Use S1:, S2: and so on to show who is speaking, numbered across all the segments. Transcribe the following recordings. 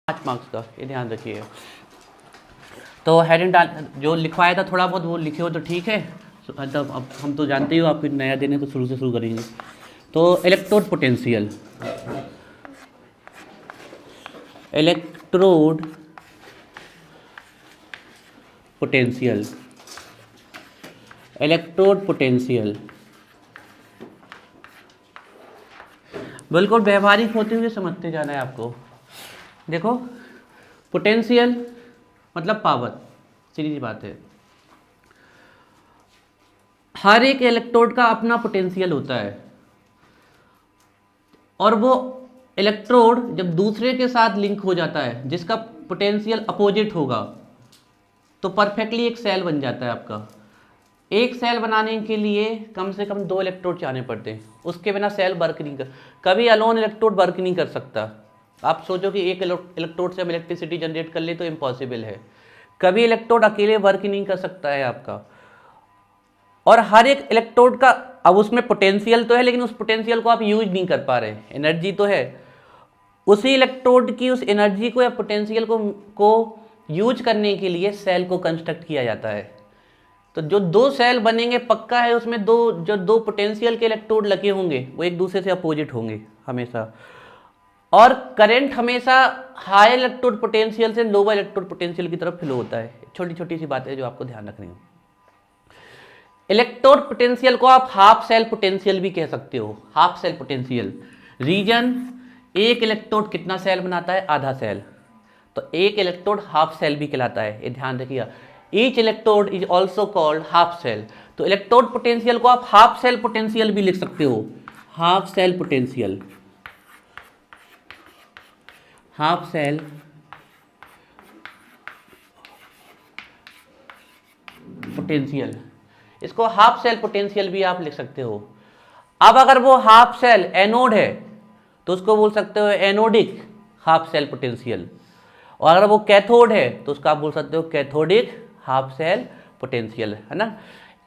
S1: 5 marks का, ये ध्यान रखिए। तो हेडिंग डाल जो लिखवाया था थोड़ा बहुत वो लिखे हो तो ठीक है, मतलब अब हम तो जानते ही हो आपको नया दिन है तो शुरू से शुरू करेंगे। तो electrode potential, electrode potential, electrode potential बिल्कुल व्यवहारिक होते हुए समझते जाना है आपको। देखो पोटेंशियल मतलब पावर, सीधी सी बात है। हर एक इलेक्ट्रोड का अपना पोटेंशियल होता है और वो इलेक्ट्रोड जब दूसरे के साथ लिंक हो जाता है जिसका पोटेंशियल अपोजिट होगा तो परफेक्टली एक सेल बन जाता है आपका। एक सेल बनाने के लिए कम से कम 2 इलेक्ट्रोड चाहने पड़ते हैं, उसके बिना सेल वर्क नहीं कर, कभी अलोन इलेक्ट्रोड वर्क नहीं कर सकता। आप सोचो कि एक इलेक्ट्रोड से हम इलेक्ट्रिसिटी जनरेट कर ले तो इम्पॉसिबल है, कभी इलेक्ट्रोड अकेले वर्क नहीं कर सकता है आपका। और हर एक इलेक्ट्रोड का अब उसमें पोटेंशियल तो है लेकिन उस पोटेंशियल को आप यूज नहीं कर पा रहे, एनर्जी तो है, उसी इलेक्ट्रोड की उस एनर्जी को या पोटेंशियल को यूज करने के लिए सेल को कंस्ट्रक्ट किया जाता है। तो जो 2 सेल बनेंगे पक्का है उसमें जो दो पोटेंशियल के इलेक्ट्रोड लगे होंगे वो एक दूसरे से अपोजिट होंगे हमेशा, और करंट हमेशा हाई इलेक्ट्रोड पोटेंशियल से लोअर इलेक्ट्रोड पोटेंशियल की तरफ फ्लो होता है। छोटी छोटी सी बातें जो आपको ध्यान रखनी है। इलेक्ट्रोड पोटेंशियल को आप हाफ सेल पोटेंशियल भी कह सकते हो। हाफ सेल पोटेंशियल रीजन, एक इलेक्ट्रोड कितना सेल बनाता है? आधा सेल, तो एक इलेक्ट्रोड हाफ सेल भी कहलाता है, ये ध्यान रखिएगा। Each electrode is also called half cell. तो इलेक्ट्रोड पोटेंशियल को आप हाफ सेल पोटेंशियल भी लिख सकते हो। Half cell potential, half cell potential, इसको हाफ सेल पोटेंशियल भी आप लिख सकते हो। अब अगर वो हाफ सेल एनोड है तो उसको बोल सकते हो एनोडिक हाफ सेल पोटेंशियल, और अगर वो कैथोड है तो उसका आप बोल सकते हो कैथोडिक हाफ सेल पोटेंशियल, है ना।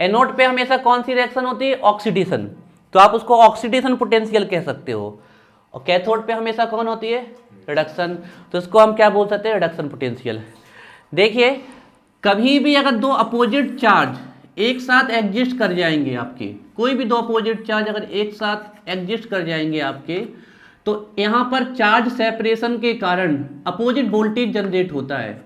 S1: एनोड पे हमेशा कौन सी रिएक्शन होती है? ऑक्सीडेशन, तो आप उसको ऑक्सीडेशन पोटेंशियल कह सकते हो। और कैथोड पे हमेशा कौन होती है? रिडक्शन, तो इसको हम क्या बोल सकते हैं? Reduction potential. देखिए कभी भी अगर 2 अपोजिट चार्ज एक साथ एग्जिस्ट कर जाएंगे आपके, कोई भी 2 अपोजिट चार्ज अगर एक साथ एग्जिस्ट कर जाएंगे आपके, तो यहाँ पर चार्ज सेपरेशन के कारण अपोजिट वोल्टेज जनरेट होता है।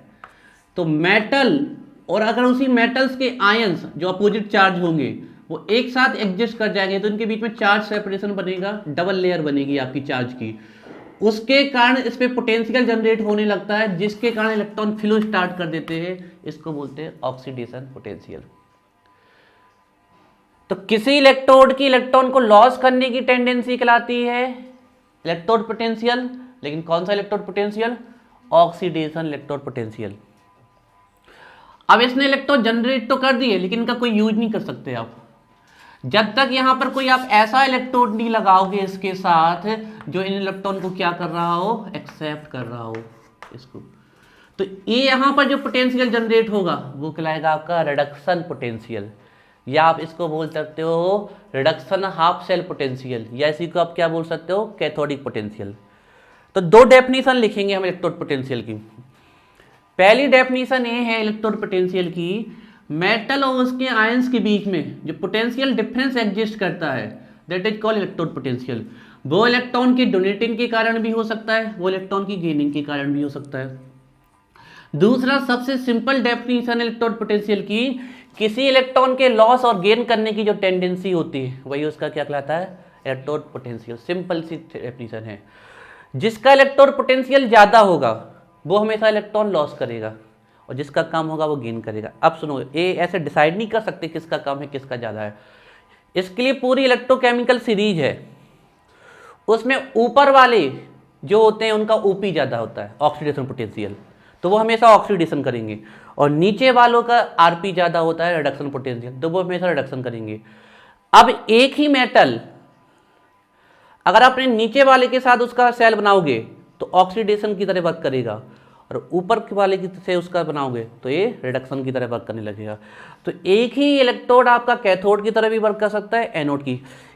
S1: तो मेटल और अगर उसी मेटल्स के आयंस जो अपोजिट चार्ज होंगे वो एक साथ एग्जिस्ट कर जाएंगे तो इनके बीच में चार्ज सेपरेशन बनेगा, डबल लेयर बनेगी आपकी चार्ज की, उसके कारण इस पे पोटेंशियल जनरेट होने लगता है जिसके कारण इलेक्ट्रॉन फ्लो स्टार्ट कर देते हैं, इसको बोलते हैं ऑक्सीडेशन पोटेंशियल। तो किसी इलेक्ट्रोड की इलेक्ट्रॉन को लॉस करने की टेंडेंसी कहलाती है इलेक्ट्रोड पोटेंशियल, लेकिन कौन सा electrode potential? Oxidation electrode potential. अब इसने इलेक्ट्रॉन जनरेट तो कर दिए लेकिन इनका कोई यूज नहीं कर सकते आप, जब तक यहां पर कोई आप ऐसा इलेक्ट्रोड नहीं लगाओगे इसके साथ जो इन इलेक्ट्रॉन को क्या कर रहा हो? एक्सेप्ट कर रहा हो इसको। तो ये यहां पर जो पोटेंशियल जनरेट होगा वो कहलाएगा आपका रिडक्शन पोटेंशियल, या आप इसको बोल सकते हो रिडक्शन हाफ सेल पोटेंशियल, या इसी को आप क्या बोल सकते हो? Cathodic potential. तो 2 डेफिनेशन लिखेंगे हम इलेक्ट्रोड पोटेंशियल की। पहली डेफिनेशन ये है इलेक्ट्रोड पोटेंशियल की, मेटल और उसके आयंस के बीच में जो पोटेंशियल डिफरेंस एग्जिस्ट करता है that is called electrode potential. वो इलेक्ट्रॉन की डोनेटिंग के कारण भी हो सकता है, वो इलेक्ट्रॉन की गेनिंग के कारण भी हो सकता है। दूसरा सबसे सिंपल डेफिनेशन इलेक्ट्रोड पोटेंशियल की, किसी इलेक्ट्रॉन के लॉस और गेन करने की जो टेंडेंसी होती है वही उसका क्या कहलाता है? Electrode potential. सिंपल सी डेफिनेशन है। जिसका इलेक्ट्रोड पोटेंशियल ज़्यादा होगा वो हमेशा इलेक्ट्रॉन लॉस करेगा और जिसका कम होगा वो गेन करेगा। अब सुनो, ये ऐसे डिसाइड नहीं कर सकते किसका कम है किसका ज़्यादा है, इसके लिए पूरी इलेक्ट्रोकेमिकल सीरीज है। उसमें ऊपर वाले जो होते हैं उनका ओपी ज़्यादा होता है, ऑक्सीडेशन पोटेंशियल, तो वो हमेशा ऑक्सीडेशन करेंगे, और नीचे वालों का आरपी ज़्यादा होता है रिडक्शन पोटेंशियल, तो वो हमेशा रिडक्शन करेंगे। अब एक ही मेटल अगर आपने नीचे वाले के साथ उसका सेल बनाओगे तो ऑक्सीडेशन की तरह वर्क करेगा, और ऊपर वाले की से उसका बनाओगे तो ये रिडक्शन की तरह वर्क करने लगेगा। तो एक ही इलेक्ट्रोड आपका कैथोड की तरह भी वर्क कर सकता है, एनोड की।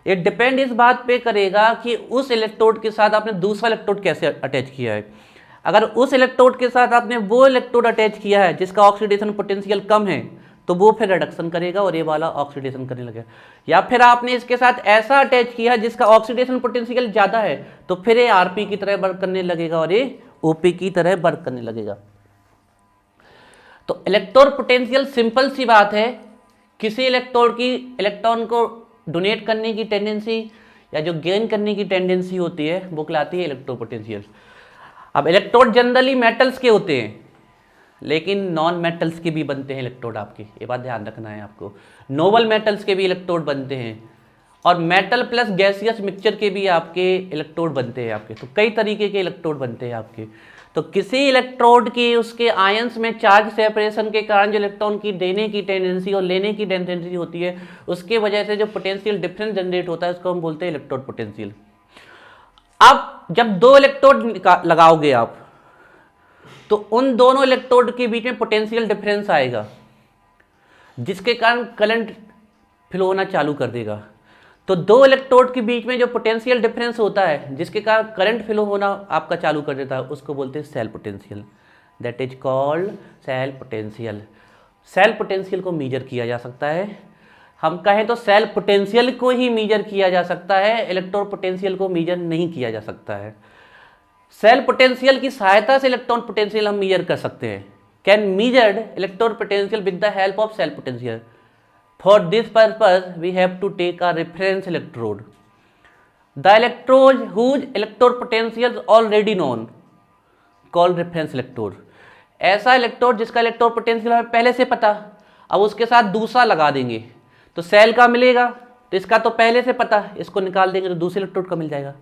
S1: ये डिपेंड इस बात पे करेगा कि उस इलेक्ट्रोड के साथ आपने दूसरा इलेक्ट्रोड कैसे अटैच किया है। अगर उस इलेक्ट्रोड के साथ आपने वो इलेक्ट्रोड अटैच किया है जिसका ऑक्सीडेशन पोटेंशियल कम है तो वो फिर रिडक्शन करेगा और ये वाला ऑक्सीडेशन करने लगेगा। या फिर आपने इसके साथ ऐसा अटैच किया है जिसका ऑक्सीडेशन पोटेंशियल ज़्यादा है तो फिर ये आरपी की तरह वर्क करने लगेगा और ये ओपी की तरह वर्क करने लगेगा। तो इलेक्ट्रोड पोटेंशियल सिंपल सी बात है, किसी इलेक्ट्रोड की इलेक्ट्रॉन को डोनेट करने की टेंडेंसी या जो गेन करने की टेंडेंसी होती है वो कहलाती है इलेक्ट्रोड पोटेंशियल। अब इलेक्ट्रोड जनरली मेटल्स के होते हैं लेकिन नॉन मेटल्स के भी बनते हैं इलेक्ट्रोड, आपके ये बात ध्यान रखना है आपको। नोबल मेटल्स के भी इलेक्ट्रोड बनते हैं और मेटल प्लस गैसियस मिक्सचर के भी आपके इलेक्ट्रोड बनते हैं आपके। तो कई तरीके के इलेक्ट्रोड बनते हैं आपके। तो किसी इलेक्ट्रोड की उसके आयंस में चार्ज सेपरेशन के कारण जो इलेक्ट्रॉन की देने की टेंडेंसी और लेने की टेंडेंसी होती है उसके वजह से जो पोटेंशियल डिफरेंस जनरेट होता है उसको हम बोलते हैं इलेक्ट्रोड पोटेंशियल। अब जब दो इलेक्ट्रोड लगाओगे आप तो उन दोनों इलेक्ट्रोड के बीच में पोटेंशियल डिफरेंस आएगा जिसके कारण करंट फ्लो होना चालू कर देगा। तो दो इलेक्ट्रोड के बीच में जो पोटेंशियल डिफरेंस होता है जिसके कारण करंट फ्लो होना आपका चालू कर देता है उसको बोलते हैं cell potential. That is called cell potential. Cell potential को मेजर किया जा सकता है, हम कहें तो सेल पोटेंशियल को ही मेजर किया जा सकता है, इलेक्ट्रोड पोटेंशियल को मेजर नहीं किया जा सकता है। सेल पोटेंशियल की सहायता से इलेक्ट्रॉन पोटेंशियल हम मेजर कर सकते हैं। Can measured electrode potential with the help of cell potential. For this purpose we have to take a reference electrode. The electrode whose electrode potential already known called reference electrode. ऐसा electrode जिसका electrode potential हमें पहले से पता, अब उसके साथ दूसरा लगा देंगे तो सेल का मिलेगा, तो इसका तो पहले से पता, इसको निकाल देंगे तो दूसरे इलेक्ट्रोड का मिल जाएगा।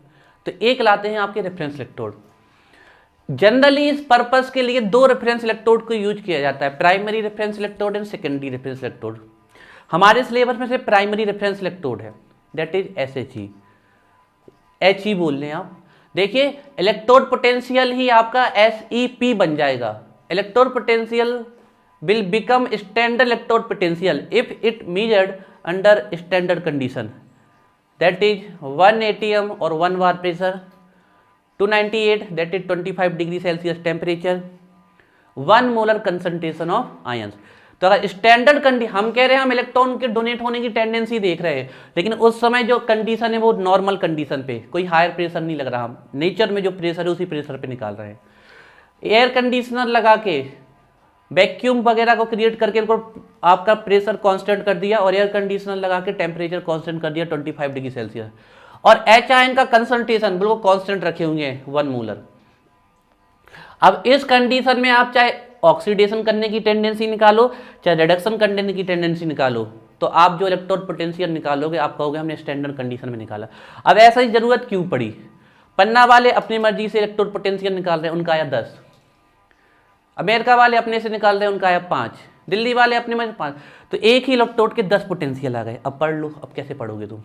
S1: तो एक लाते हैं आपके रेफरेंस इलेक्ट्रोड। जनरली इस पर्पस के लिए दो रेफरेंस इलेक्ट्रोड को यूज किया जाता है, primary reference electrode and secondary reference electrode. हमारे सिलेबस में से प्राइमरी रेफरेंस इलेक्ट्रोड है, दैट इज SHE। HE बोल लें आप। देखिए इलेक्ट्रोड पोटेंशियल ही आपका SEP बन जाएगा। Electrode potential will become standard electrode potential if it measured under standard condition, that is 1 atm or 1 bar pressure, 298 that is 25 degree Celsius temperature, 1 molar concentration of ions। तो अगर standard condition, हम कह रहे हैं हम electron के donate होने की टेंडेंसी देख रहे हैं लेकिन उस समय जो कंडीशन है वो नॉर्मल कंडीशन पे, कोई हायर प्रेशर नहीं लग रहा, हम नेचर में जो प्रेशर है उसी प्रेशर पे निकाल रहे हैं। एयर कंडीशनर लगा के वैक्यूम वगैरह को क्रिएट करके इनको आपका प्रेशर कांस्टेंट कर दिया और एयर कंडीशनर लगा के टेम्परेचर कांस्टेंट कर दिया 25 डिग्री सेल्सियस, और H आयन का कंसंट्रेशन बिल्कुल कांस्टेंट रखे हुए हैं 1 मोलर। अब इस कंडीशन में आप चाहे ऑक्सीडेशन करने की टेंडेंसी निकालो चाहे रिडक्शन करने की टेंडेंसी निकालो, तो आप जो इलेक्ट्रोड पोटेंशियल निकालोगे आप कहोगे हमने स्टैंडर्ड कंडीशन में निकाला। अब ऐसा ही जरूरत क्यों पड़ी? पन्ना वाले अपनी मर्जी से इलेक्ट्रोड पोटेंशियल निकाल रहे हैं, उनका आया 10, अमेरिका वाले अपने से निकाल रहे हैं, उनका आया 5, दिल्ली वाले अपने में 5, तो एक ही इलेक्ट्रोड के 10 पोटेंशियल आ गए। अब पढ़ लो, अब कैसे पढ़ोगे तुम?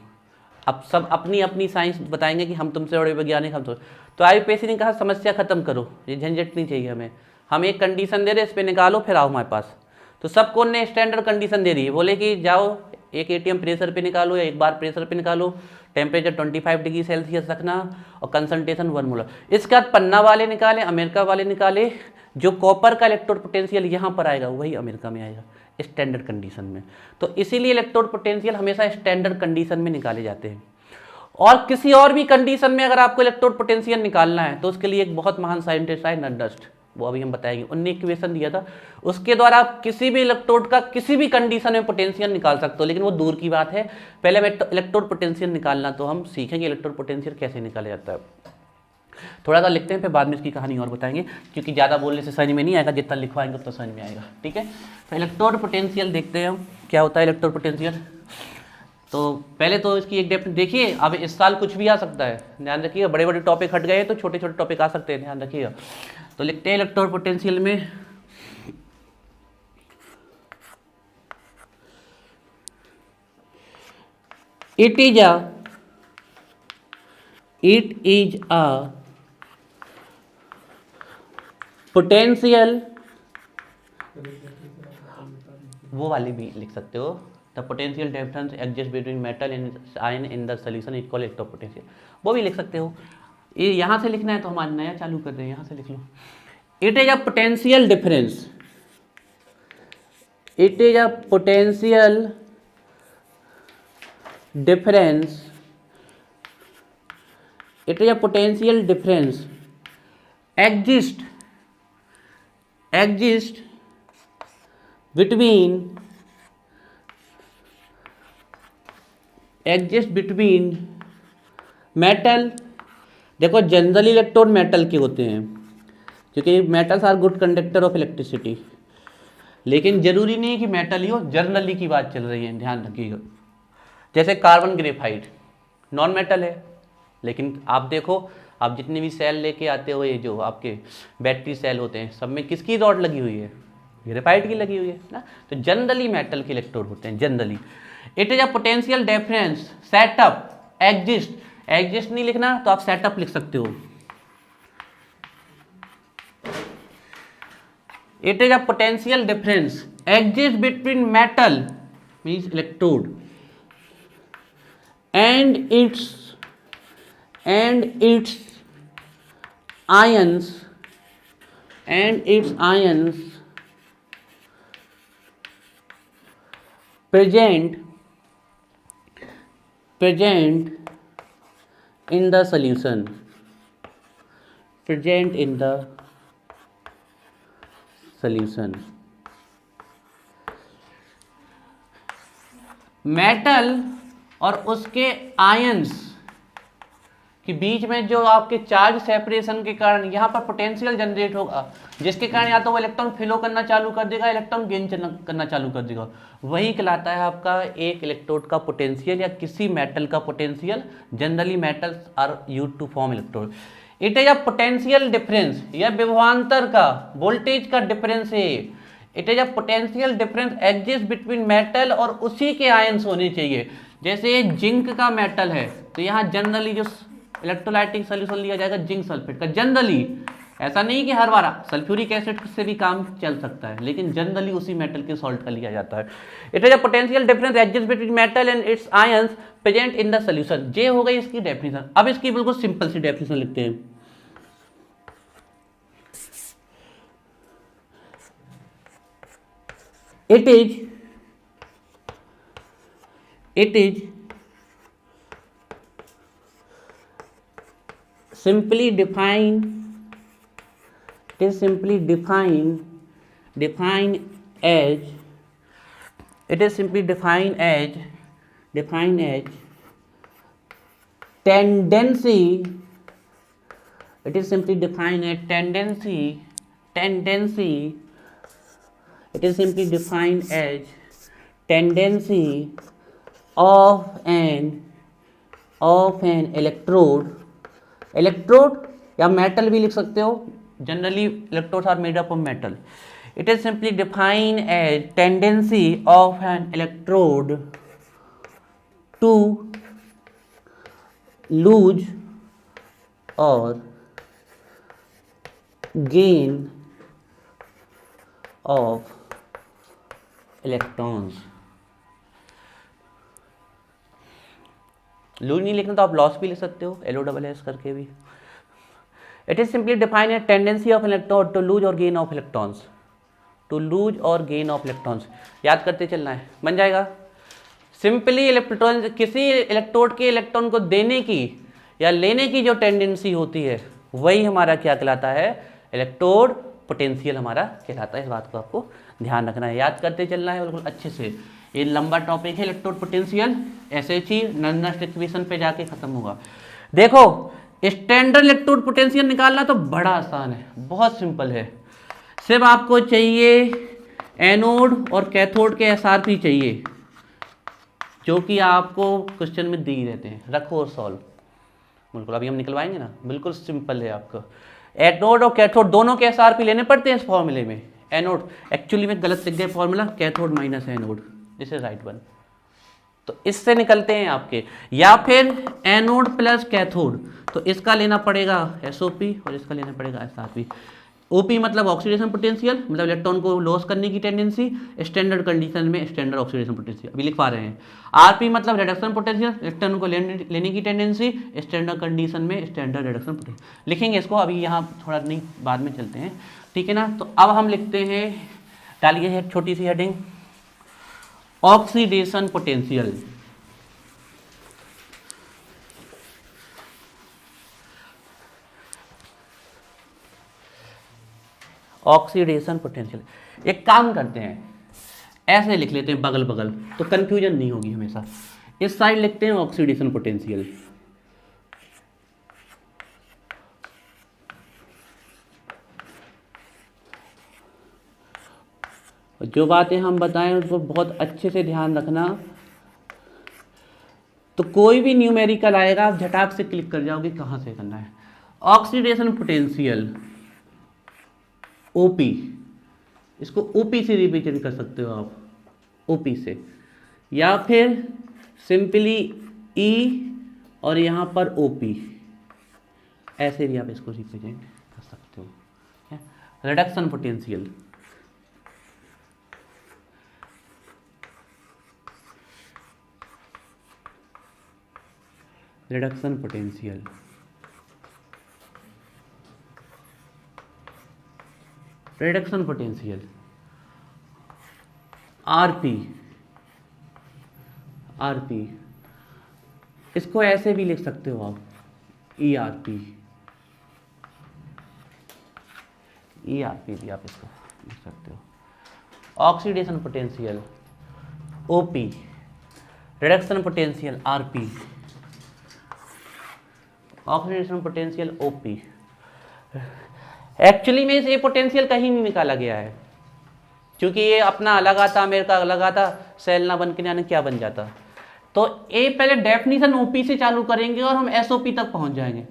S1: अब सब अपनी अपनी साइंस बताएंगे कि हम तुमसे बड़े वैज्ञानिक, हम तो IUPAC ने कहा समस्या खत्म करो, ये झंझट नहीं चाहिए हमें, हम एक कंडीशन दे रहे इस पर निकालो फिर आओ हमारे पास। तो सबको ने स्टैंडर्ड कंडीशन दे दी है, बोले कि जाओ एक ATM प्रेशर पे निकालो या एक बार प्रेशर पे निकालो, टेम्परेचर 25 डिग्री सेल्सियस रखना और कंसंट्रेशन 1 मोलर। इसके बाद पन्ना वाले निकाले, अमेरिका वाले निकाले, जो कॉपर का इलेक्ट्रोड पोटेंशियल यहाँ पर आएगा वही अमेरिका में आएगा स्टैंडर्ड कंडीशन में। तो इसीलिए इलेक्ट्रोड पोटेंशियल हमेशा स्टैंडर्ड कंडीशन में निकाले जाते हैं। और किसी और भी कंडीशन में अगर आपको इलेक्ट्रोड पोटेंशियल निकालना है तो उसके लिए एक बहुत महान साइंटिस्ट है नर्डस्ट, वो अभी हम बताएंगे, उनने इक्वेशन दिया था, उसके द्वारा आप किसी भी इलेक्ट्रोड का किसी भी कंडीशन में पोटेंशियल निकाल सकते हो। लेकिन वो दूर की बात है, पहले हमें इलेक्ट्रोड पोटेंशियल निकालना तो हम सीखेंगे इलेक्ट्रोड पोटेंशियल कैसे निकाला जाता है। थोड़ा सा लिखते हैं फिर बाद में इसकी कहानी और बताएंगे, क्योंकि ज़्यादा बोलने से समझ में नहीं आएगा, जितना लिखवाएंगे उतना समझ में आएगा। ठीक है, तो इलेक्ट्रोड पोटेंशियल देखते हैं हम क्या होता है इलेक्ट्रोड पोटेंशियल। तो पहले तो इसकी एक डेफिनेशन देखिए, अब इस साल कुछ भी आ सकता है, ध्यान रखिएगा, बड़े बड़े टॉपिक हट गए तो छोटे छोटे टॉपिक आ सकते हैं, ध्यान रखिएगा। तो लिखते हैं इलेक्ट्रोड पोटेंशियल में इट इज अ पोटेंशियल, वो वाली भी लिख सकते हो, the potential difference exist between metal and ion in the solution is called electrode potential, वो भी लिख सकते हो। ये यहाँ से लिखना है तो हम आज नया चालू कर रहे हैं, यहाँ से लिख लो। It is a potential difference. It is a potential difference. It is a potential difference exist between metal. देखो जनरली इलेक्ट्रोड मेटल के होते हैं क्योंकि metals are good conductor of electricity, लेकिन जरूरी नहीं कि मेटल ही हो, जनरली की बात चल रही है, ध्यान रखिएगा। जैसे कार्बन ग्रेफाइट नॉन मेटल है, लेकिन आप देखो आप जितने भी सेल लेके आते हो, ये जो आपके बैटरी सेल होते हैं, सब में किसकी रॉड लगी हुई है? ग्रेफाइट की लगी हुई है ना। तो जनरली मेटल के इलेक्ट्रोड होते हैं generally. It is a potential difference setup exist नहीं लिखना तो आप सेटअप लिख सकते हो। It is a potential difference exist between metal means electrode and its ions present in the solution, metal और उसके आयंस कि बीच में जो आपके चार्ज सेपरेशन के कारण यहाँ पर पोटेंशियल जनरेट होगा, जिसके कारण या तो वो इलेक्ट्रॉन फ्लो करना चालू कर देगा, इलेक्ट्रॉन गेन करना चालू कर देगा। वही कहलाता है आपका एक इलेक्ट्रोड का पोटेंशियल या किसी मेटल का potential. Generally metals are used to form electrode. It is a potential difference, यह विभवांतर का वोल्टेज का डिफरेंस है। It is a potential difference exist between metal और उसी के आयंस होने चाहिए। जैसे जिंक का मेटल है तो यहाँ जनरली जो इलेक्ट्रोलाइटिक सोल्यूशन लिया जाएगा जिंक सल्फेट का, जनरली, ऐसा नहीं कि हर बार सल्फ्यूरिक एसिड से भी काम चल सकता है, लेकिन जनरली उसी मेटल के सॉल्ट का लिया जाता है। It is a potential difference exist between metal and it's ions present in the solution. ये हो गई इसकी डेफिनेशन। अब इसकी बिल्कुल सिंपल सी डेफिनेशन लिखते हैं। It is simply defined as tendency. It is simply defined as tendency of an electrode या मेटल भी लिख सकते हो। Generally electrodes are made up of metal. It is simply defined as tendency of an electrode to lose और gain of electrons. Lose नहीं लिखना तो आप लॉस भी लिख सकते हो, LOSS करके भी। It is simply define a tendency of electron to lose और गेन ऑफ इलेक्ट्रॉन्स, याद करते चलना है, बन जाएगा। सिंपली इलेक्ट्रॉन, किसी इलेक्ट्रोड के इलेक्ट्रॉन को देने की या लेने की जो टेंडेंसी होती है वही हमारा क्या कहलाता है? इलेक्ट्रोड पोटेंशियल हमारा कहलाता है। इस बात को आपको ध्यान रखना है, याद करते चलना है बिल्कुल अच्छे से। ये लंबा टॉपिक है इलेक्ट्रोड पोटेंशियल, ऐसे ही नेक्स्ट इक्वेशन पे जाके खत्म होगा। देखो स्टैंडर्ड इलेक्ट्रोड पोटेंशियल निकालना तो बड़ा आसान है, बहुत सिंपल है। सिर्फ आपको चाहिए एनोड और कैथोड के SRP चाहिए, जो कि आपको क्वेश्चन में दी रहते हैं, रखो और सॉल्व। बिल्कुल अभी हम निकलवाएंगे ना, बिल्कुल सिंपल है आपका। एनोड और कैथोड दोनों के SRP लेने पड़ते हैं इस फॉर्मूले में। एनोड एक्चुअली में गलत लिख गए formula, cathode minus anode, this is right one. तो इससे निकलते हैं आपके, या फिर एनोड प्लस कैथोड, तो इसका लेना पड़ेगा SOP और इसका लेना पड़ेगा SRP। ओपी मतलब ऑक्सीडेशन पोटेंशियल, मतलब इलेक्ट्रॉन को लॉस करने की टेंडेंसी, स्टैंडर्ड कंडीशन में स्टैंडर्ड ऑक्सीडेशन पोटेंशियल अभी लिख पा रहे हैं। आरपी मतलब रिडक्शन पोटेंशियल, इलेक्ट्रॉन को लेने की टेंडेंसी, स्टैंडर्ड कंडीशन में स्टैंडर्ड रिडक्शन पोटेंशियल। लिखेंगे इसको, अभी यहाँ थोड़ा नहीं बाद में चलते हैं, ठीक है ना। तो अब हम लिखते हैं, डालिए एक छोटी सी heading, oxidation potential. Oxidation potential. एक काम करते हैं, ऐसे लिख लेते हैं बगल बगल, तो कंफ्यूजन नहीं होगी हमेशा। इस साइड लिखते हैं ऑक्सीडेशन पोटेंशियल, जो बातें हम बताएं उसको बहुत अच्छे से ध्यान रखना। तो कोई भी न्यूमेरिकल आएगा आप झटाक से क्लिक कर जाओगे कहाँ से करना है। ऑक्सीडेशन पोटेंशियल ओपी, इसको ओपी से रिप्रेजेंट कर सकते हो आप, ओपी से, या फिर सिंपली ई और यहाँ पर ओपी, ऐसे भी आप इसको रिप्रेजेंट कर सकते हो। Reduction potential, reduction potential, reduction potential, RP, RP, इसको ऐसे भी लिख सकते हो आप, ई आरपी, ई आरपी भी आप इसको लिख सकते हो। Oxidation potential OP, reduction potential RP, oxidation potential OP. Actually में ये पोटेंशियल कहीं नहीं निकाला गया है, क्योंकि ये अपना अलग आता, मेरे का अलग आता, सेल ना बन के जाने क्या बन जाता। तो ये पहले डेफिनेशन ओपी से चालू करेंगे और हम एसओपी तक पहुंच जाएंगे।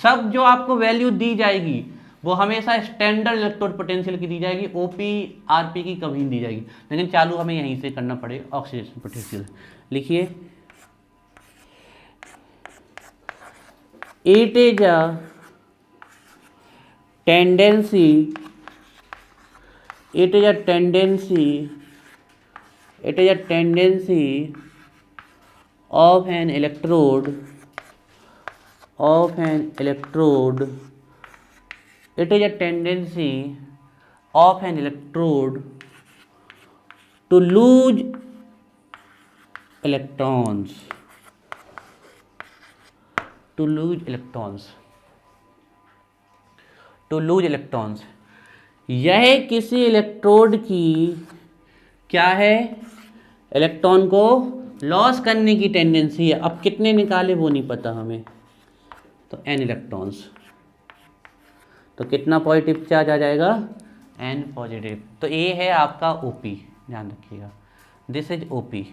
S1: सब जो आपको वैल्यू दी जाएगी वो हमेशा स्टैंडर्ड इलेक्ट्रोड पोटेंशियल की दी जाएगी, ओपी आरपी की कभी नहीं दी जाएगी। लेकिन चालू हमें यहीं से करना पड़ेगा, ऑक्सीडेशन पोटेंशियल। लिखिए, it is a tendency, it is a tendency, it is a tendency of an electrode, of an electrode, it is a tendency of an electrode to lose electrons, to lose electrons, to lose electrons. यह किसी electrode की क्या है, electron को loss करने की tendency है। अब कितने निकाले वो नहीं पता हमें, तो एन इलेक्ट्रॉन्स, तो कितना पॉजिटिव चार्ज आ जाएगा, एन पॉजिटिव। तो ये है आपका ओपी, ध्यान रखिएगा, this is OP,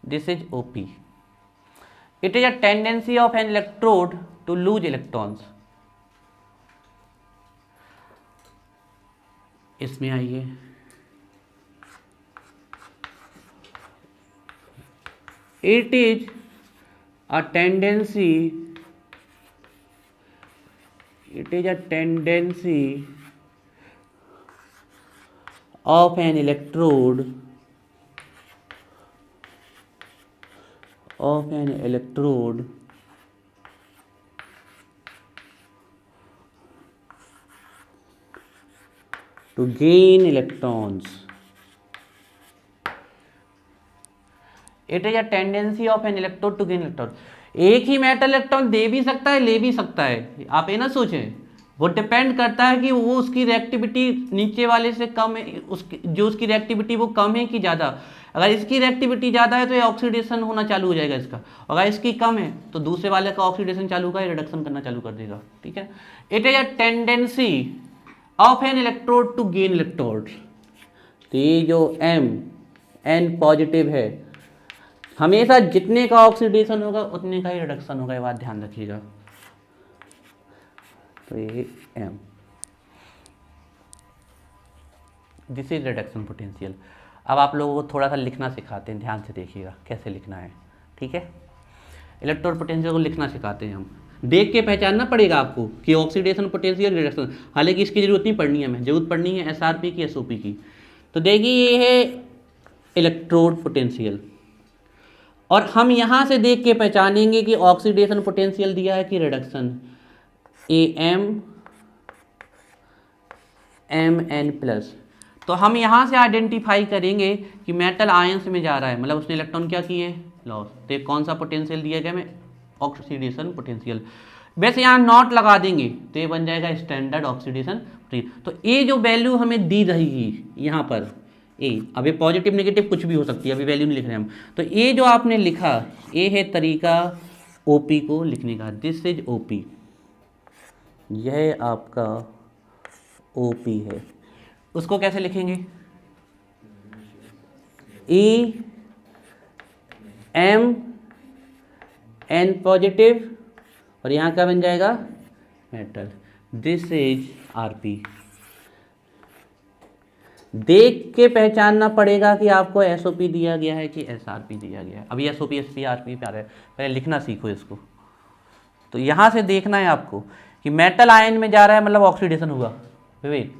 S1: this is OP. It is a tendency of an electrode to lose electrons. इसमें आइए, it is a tendency, it is a tendency of an electrode, of an electrode to gain electrons. It is a tendency of an electrode to gain electrons. एक ही metal electron दे भी सकता है, ले भी सकता है। आप ये ना सोचें, वो डिपेंड करता है कि वो उसकी रिएक्टिविटी नीचे वाले से कम है, उसकी जो उसकी रिएक्टिविटी वो कम है कि ज़्यादा। अगर इसकी रिएक्टिविटी ज़्यादा है तो ये ऑक्सीडेशन होना चालू हो जाएगा इसका, अगर इसकी कम है तो दूसरे वाले का ऑक्सीडेशन चालू होगा, रिडक्शन करना चालू कर देगा, ठीक है। It is a tendency of an electrode to gain electrode. तो ये जो एम एन पॉजिटिव है, हमेशा जितने का ऑक्सीडेशन होगा उतने का ही रिडक्शन होगा, ये बात ध्यान रखिएगा। तो ये um, this is reduction potential. अब आप लोगों को थोड़ा सा लिखना सिखाते हैं, ध्यान से देखिएगा कैसे लिखना है, ठीक है। इलेक्ट्रोड पोटेंशियल को लिखना सिखाते हैं हम। देख के पहचानना पड़ेगा आपको कि ऑक्सीडेशन पोटेंशियल रिडक्शन, हालांकि इसकी जरूरत नहीं पड़नी है, हमें जरूरत पड़नी है एसआरपी की एसओपी की। तो देखिए ये है इलेक्ट्रोड पोटेंशियल, और हम यहाँ से देख के पहचानेंगे कि ऑक्सीडेशन पोटेंशियल दिया है कि रिडक्शन, Am तो हम यहाँ से आइडेंटिफाई करेंगे कि मेटल आयंस में जा रहा है, मतलब उसने इलेक्ट्रॉन क्या किए, लॉस। तो कौन सा पोटेंशियल दिया गया हमें, ऑक्सीडेशन पोटेंशियल। वैसे यहाँ नॉट लगा देंगे तो ये बन जाएगा स्टैंडर्ड ऑक्सीडेशन। तो ये जो वैल्यू हमें दी रहेगी यहाँ पर ए, अब ये पॉजिटिव नेगेटिव कुछ भी हो सकती है, अभी वैल्यू नहीं लिख रहे हम। तो ये जो आपने लिखा, ये है तरीका ओपी को लिखने का, दिस इज ओपी, यह आपका ओपी है। उसको कैसे लिखेंगे, ई एम एन पॉजिटिव, और यहाँ क्या बन जाएगा मेटल, दिस इज आरपी। देख के पहचानना पड़ेगा कि आपको एसओपी दिया गया है कि एसआरपी दिया गया है। अभी एसओपी एसपी आरपी पे आ रहा है, पहले लिखना सीखो इसको। तो यहाँ से देखना है आपको कि मेटल आयन में जा रहा है, मतलब ऑक्सीडेशन हुआ, विवेक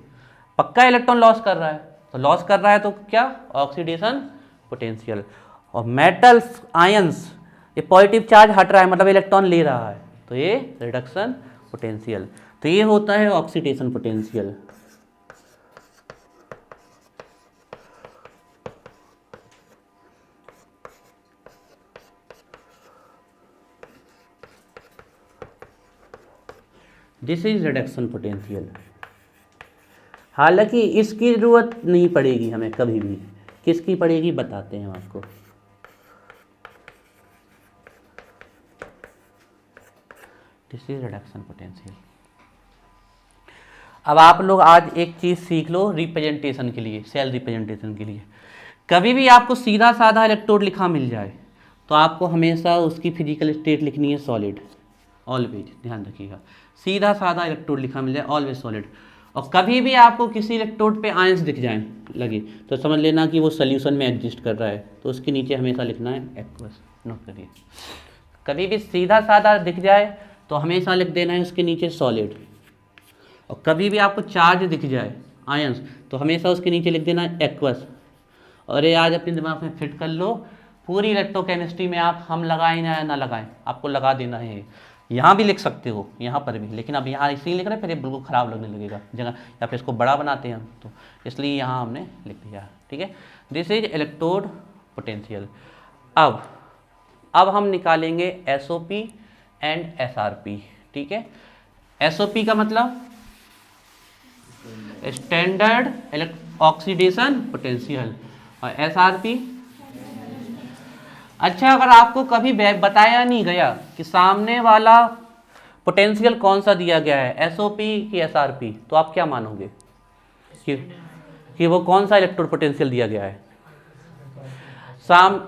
S1: पक्का इलेक्ट्रॉन लॉस कर रहा है, तो लॉस कर रहा है तो क्या, ऑक्सीडेशन पोटेंशियल। और मेटल आयंस, ये पॉजिटिव चार्ज हट रहा है, मतलब इलेक्ट्रॉन ले रहा है, तो ये रिडक्शन पोटेंशियल। तो ये होता है oxidation potential. This is reduction potential. हालांकि इसकी जरूरत नहीं पड़ेगी हमें कभी भी, किसकी पड़ेगी बताते हैं हम आपको। This is reduction potential. अब आप लोग आज एक चीज सीख लो रिप्रेजेंटेशन के लिए, सेल रिप्रेजेंटेशन के लिए। कभी भी आपको सीधा साधा इलेक्ट्रोड लिखा मिल जाए तो आपको हमेशा उसकी फिजिकल स्टेट लिखनी है सॉलिड, ऑलवेज ध्यान रखिएगा। सीधा साधा इलेक्ट्रोड लिखा मिल जाए ऑलवेज सॉलिड। और कभी भी आपको किसी इलेक्ट्रोड पे आयंस दिख जाए लगे तो समझ लेना कि वो सोल्यूशन में एग्जिस्ट कर रहा है, तो उसके नीचे हमेशा लिखना है एक्वस। नोट करिए, कभी भी सीधा साधा दिख जाए तो हमेशा लिख देना है उसके नीचे सॉलिड। और कभी भी आपको चार्ज दिख जाए आयंस तो हमेशा उसके नीचे लिख देना है एक्वस। और ये आज अपने दिमाग में फिट कर लो, पूरी इलेक्ट्रोकेमिस्ट्री में आप हम लगाएं ना लगाएं, आपको लगा देना है। यहाँ भी लिख सकते हो, यहाँ पर भी, लेकिन अब यहाँ इसलिए लिख रहे हैं फिर ये बिल्कुल ख़राब लगने लगेगा जगह, या फिर इसको बड़ा बनाते हैं हम, तो इसलिए यहाँ हमने लिख दिया, ठीक है। This is electrode potential. अब हम निकालेंगे एसओपी एंड एसआरपी, ठीक है। एसओपी का मतलब स्टैंडर्ड ऑक्सीडेशन पोटेंशियल, और एसआरपी, अच्छा अगर आपको कभी बताया नहीं गया कि सामने वाला पोटेंशियल कौन सा दिया गया है, एसओपी की एसआरपी, तो आप क्या मानोगे कि वो कौन सा इलेक्ट्रोड पोटेंशियल दिया गया है,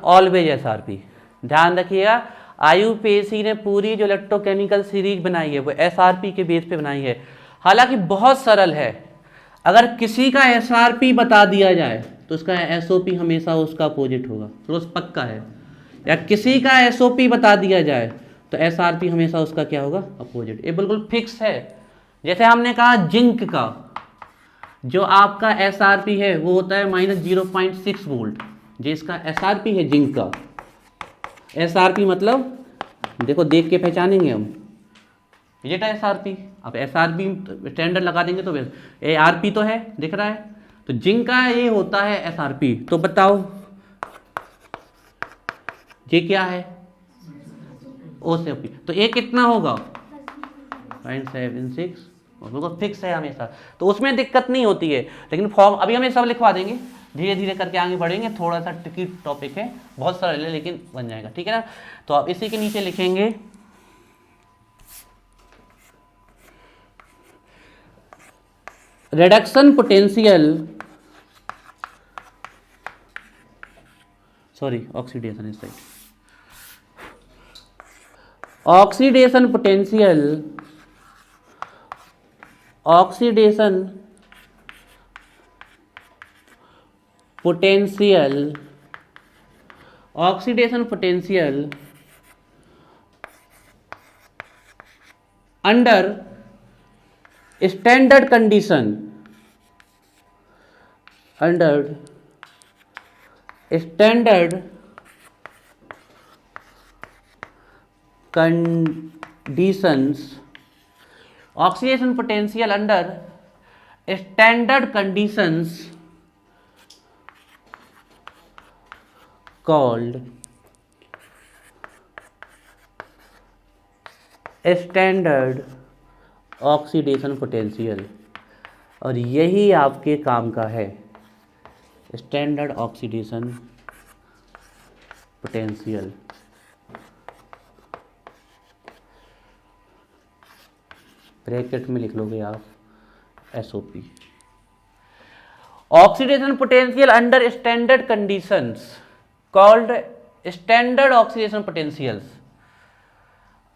S1: ऑलवेज एसआरपी। ध्यान रखिएगा, आईयूपीएसी ने पूरी जो इलेक्ट्रोकेमिकल सीरीज बनाई है वो एसआरपी के बेस पे बनाई है। हालांकि बहुत सरल है, अगर किसी का एसआरपी बता दिया जाए तो उसका एसओपी हमेशा उसका अपोजिट होगा, रोज पक्का है। या किसी का एसओपी बता दिया जाए तो एसआरपी हमेशा उसका क्या होगा, अपोजिट। ये बिल्कुल फिक्स है। जैसे हमने कहा जिंक का जो आपका एसआरपी है वो होता है -0.6 वोल्ट, जो इसका एसआरपी है जिंक का। एसआरपी मतलब देखो देख के पहचानेंगे हम, ये था एसआरपी। अब एसआरपी स्टैंडर्ड लगा देंगे तो ए आरपी तो है, दिख रहा है, तो जिंक का ये होता है एसआरपी। तो बताओ ये क्या है, ओसीपी, तो ये कितना होगा 0.76, बिल्कुल फिक्स है हमेशा, तो उसमें दिक्कत नहीं होती है। लेकिन फॉर्म अभी हमें सब लिखवा देंगे, धीरे धीरे करके आगे बढ़ेंगे, थोड़ा सा ट्रिकी टॉपिक है, बहुत सरल है लेकिन बन जाएगा, ठीक है ना। तो आप इसी के नीचे लिखेंगे रिडक्शन पोटेंशियल, सॉरी ऑक्सीडेशन इस side, oxidation potential, oxidation potential, oxidation potential under standard condition, under standard conditions, oxidation potential under standard conditions called standard oxidation potential. और यही आपके काम का है, स्टैंडर्ड ऑक्सीडेशन पोटेंशियल। ब्रैकेट में लिख लोगे आप SOP, oxidation potential under standard conditions called standard oxidation potentials.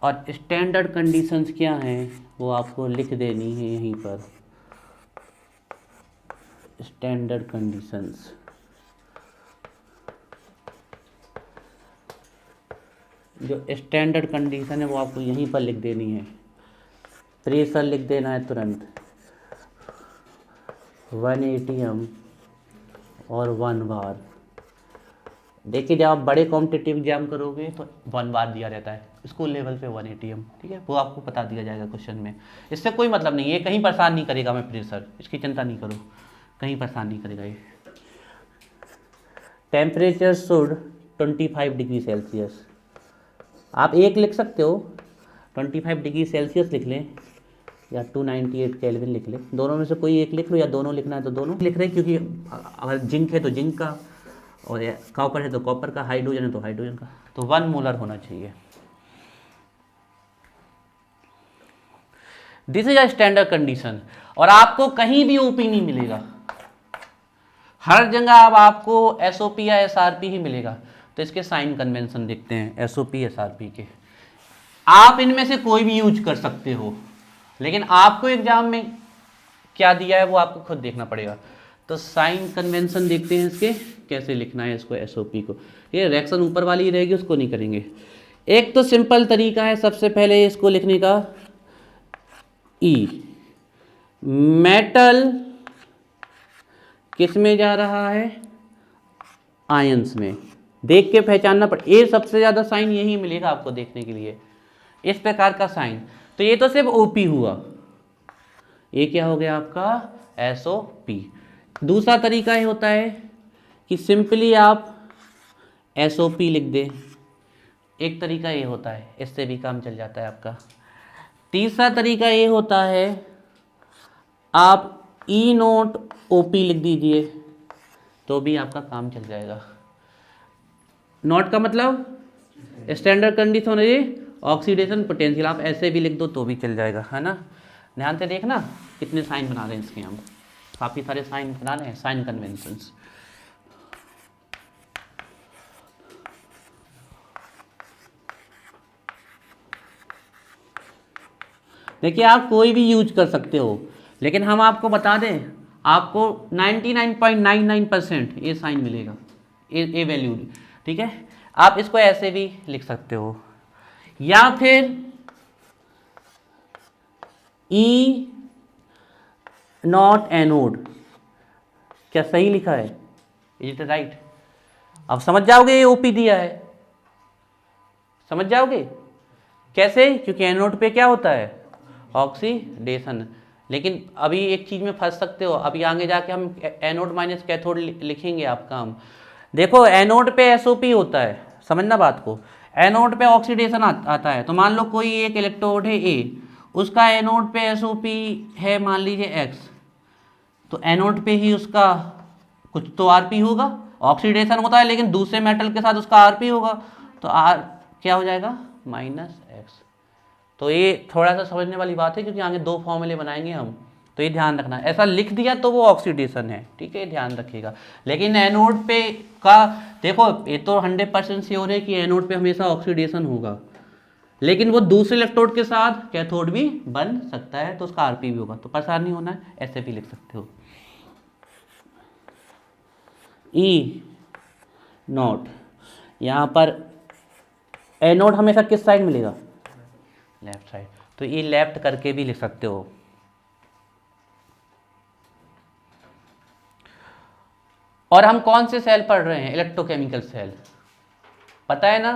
S1: और स्टैंडर्ड कंडीशंस क्या हैं वो आपको लिख देनी है यहीं पर, स्टैंडर्ड कंडीशंस। जो स्टैंडर्ड कंडीशन है वो आपको यहीं पर लिख देनी है। प्रेशर लिख देना है तुरंत, 1 ATM और 1 बार। देखिए जब आप बड़े कॉम्पिटिटिव एग्जाम करोगे तो 1 बार दिया रहता है, स्कूल लेवल पे 1 ATM, ठीक है, वो आपको बता दिया जाएगा क्वेश्चन में। इससे कोई मतलब नहीं, ये कहीं परेशान नहीं करेगा मैं प्रेशर, इसकी चिंता नहीं करो, कहीं परेशान नहीं करेगा ये। टेम्परेचर शुड 25 डिग्री सेल्सियस, आप एक लिख सकते हो, 25 डिग्री सेल्सियस लिख लें या 298 केल्विन लिख लें, दोनों में से कोई एक लिख लो, या दोनों लिखना है तो दोनों लिख रहे हैं, क्योंकि अगर जिंक है तो जिंक का, और कॉपर है तो कॉपर का, हाइड्रोजन है तो हाइड्रोजन का, तो 1 मोलर होना चाहिए। This is a standard condition. और आपको कहीं भी ओपी नहीं मिलेगा, हर जगह अब आपको SOP या SRP ही मिलेगा। तो इसके साइन कन्वेंशन देखते हैं SOP SRP के। आप इनमें से कोई भी यूज कर सकते हो, लेकिन आपको एग्जाम में क्या दिया है वो आपको खुद देखना पड़ेगा। तो साइन कन्वेंशन देखते हैं इसके, कैसे लिखना है इसको SOP को। ये रिएक्शन ऊपर वाली ही रहेगी, उसको नहीं करेंगे। एक तो सिंपल तरीका है सबसे पहले इसको लिखने का, E मेटल किस में जा रहा है, आयंस में। देख के पहचानना पड़े, ये सबसे ज़्यादा साइन यही मिलेगा आपको देखने के लिए, इस प्रकार का साइन। तो ये तो सिर्फ OP हुआ, ये क्या हो गया आपका SOP। दूसरा तरीका ये होता है कि सिंपली आप SOP लिख दें, एक तरीका ये होता है, इससे भी काम चल जाता है आपका। तीसरा तरीका ये होता है आप E नोट OP लिख दीजिए, तो भी आपका काम चल जाएगा। नोट का मतलब स्टैंडर्ड कंडीशन है ये ऑक्सीडेशन पोटेंशियल, आप ऐसे भी लिख दो तो भी चल जाएगा, है ना। ध्यान से देखना कितने साइन बना रहे हैं इसके, हम काफ़ी सारे साइन बना रहे हैं, साइन कन्वेंशंस। देखिए आप कोई भी यूज कर सकते हो, लेकिन हम आपको बता दें, आपको 99.99% ये साइन मिलेगा, ये वैल्यू, ठीक है। आप इसको ऐसे भी लिख सकते हो, या फिर E नॉट एनोड, क्या सही लिखा है, इज इट राइट। अब समझ जाओगे ये OP दिया है, समझ जाओगे कैसे, क्योंकि एनोड पे क्या होता है ऑक्सीडेशन। लेकिन अभी एक चीज में फंस सकते हो, अभी आगे जाके हम एनोड माइनस कैथोड लिखेंगे आपका हम। देखो एनोड पे SOP होता है, समझना बात को, एनोड पे ऑक्सीडेशन आता है। तो मान लो कोई एक इलेक्ट्रोड है A, उसका एनोड पे SOP है मान लीजिए X, तो एनोड पे ही उसका कुछ तो RP होगा, ऑक्सीडेशन होता है लेकिन दूसरे मेटल के साथ उसका RP होगा, तो R क्या हो जाएगा -X। तो ये थोड़ा सा समझने वाली बात है, क्योंकि आगे 2 फॉर्मूले बनाएंगे हम, तो ये ध्यान रखना। ऐसा लिख दिया तो वो ऑक्सीडेशन है, ठीक है, ध्यान रखिएगा। लेकिन एनोड पे का देखो, ये तो 100% श्योर है कि एनोड पे हमेशा ऑक्सीडेशन होगा, लेकिन वो दूसरे इलेक्ट्रोड के साथ कैथोड भी बन सकता है, तो उसका RP भी होगा, तो परेशान नहीं होना है, ऐसे भी लिख सकते हो। E नॉट, यहाँ पर एनोड हमेशा किस साइड मिलेगा, लेफ्ट साइड। तो ये लेफ्ट करके भी लिख सकते हो। और हम कौन से सेल पढ़ रहे हैं? इलेक्ट्रोकेमिकल सेल, पता है ना,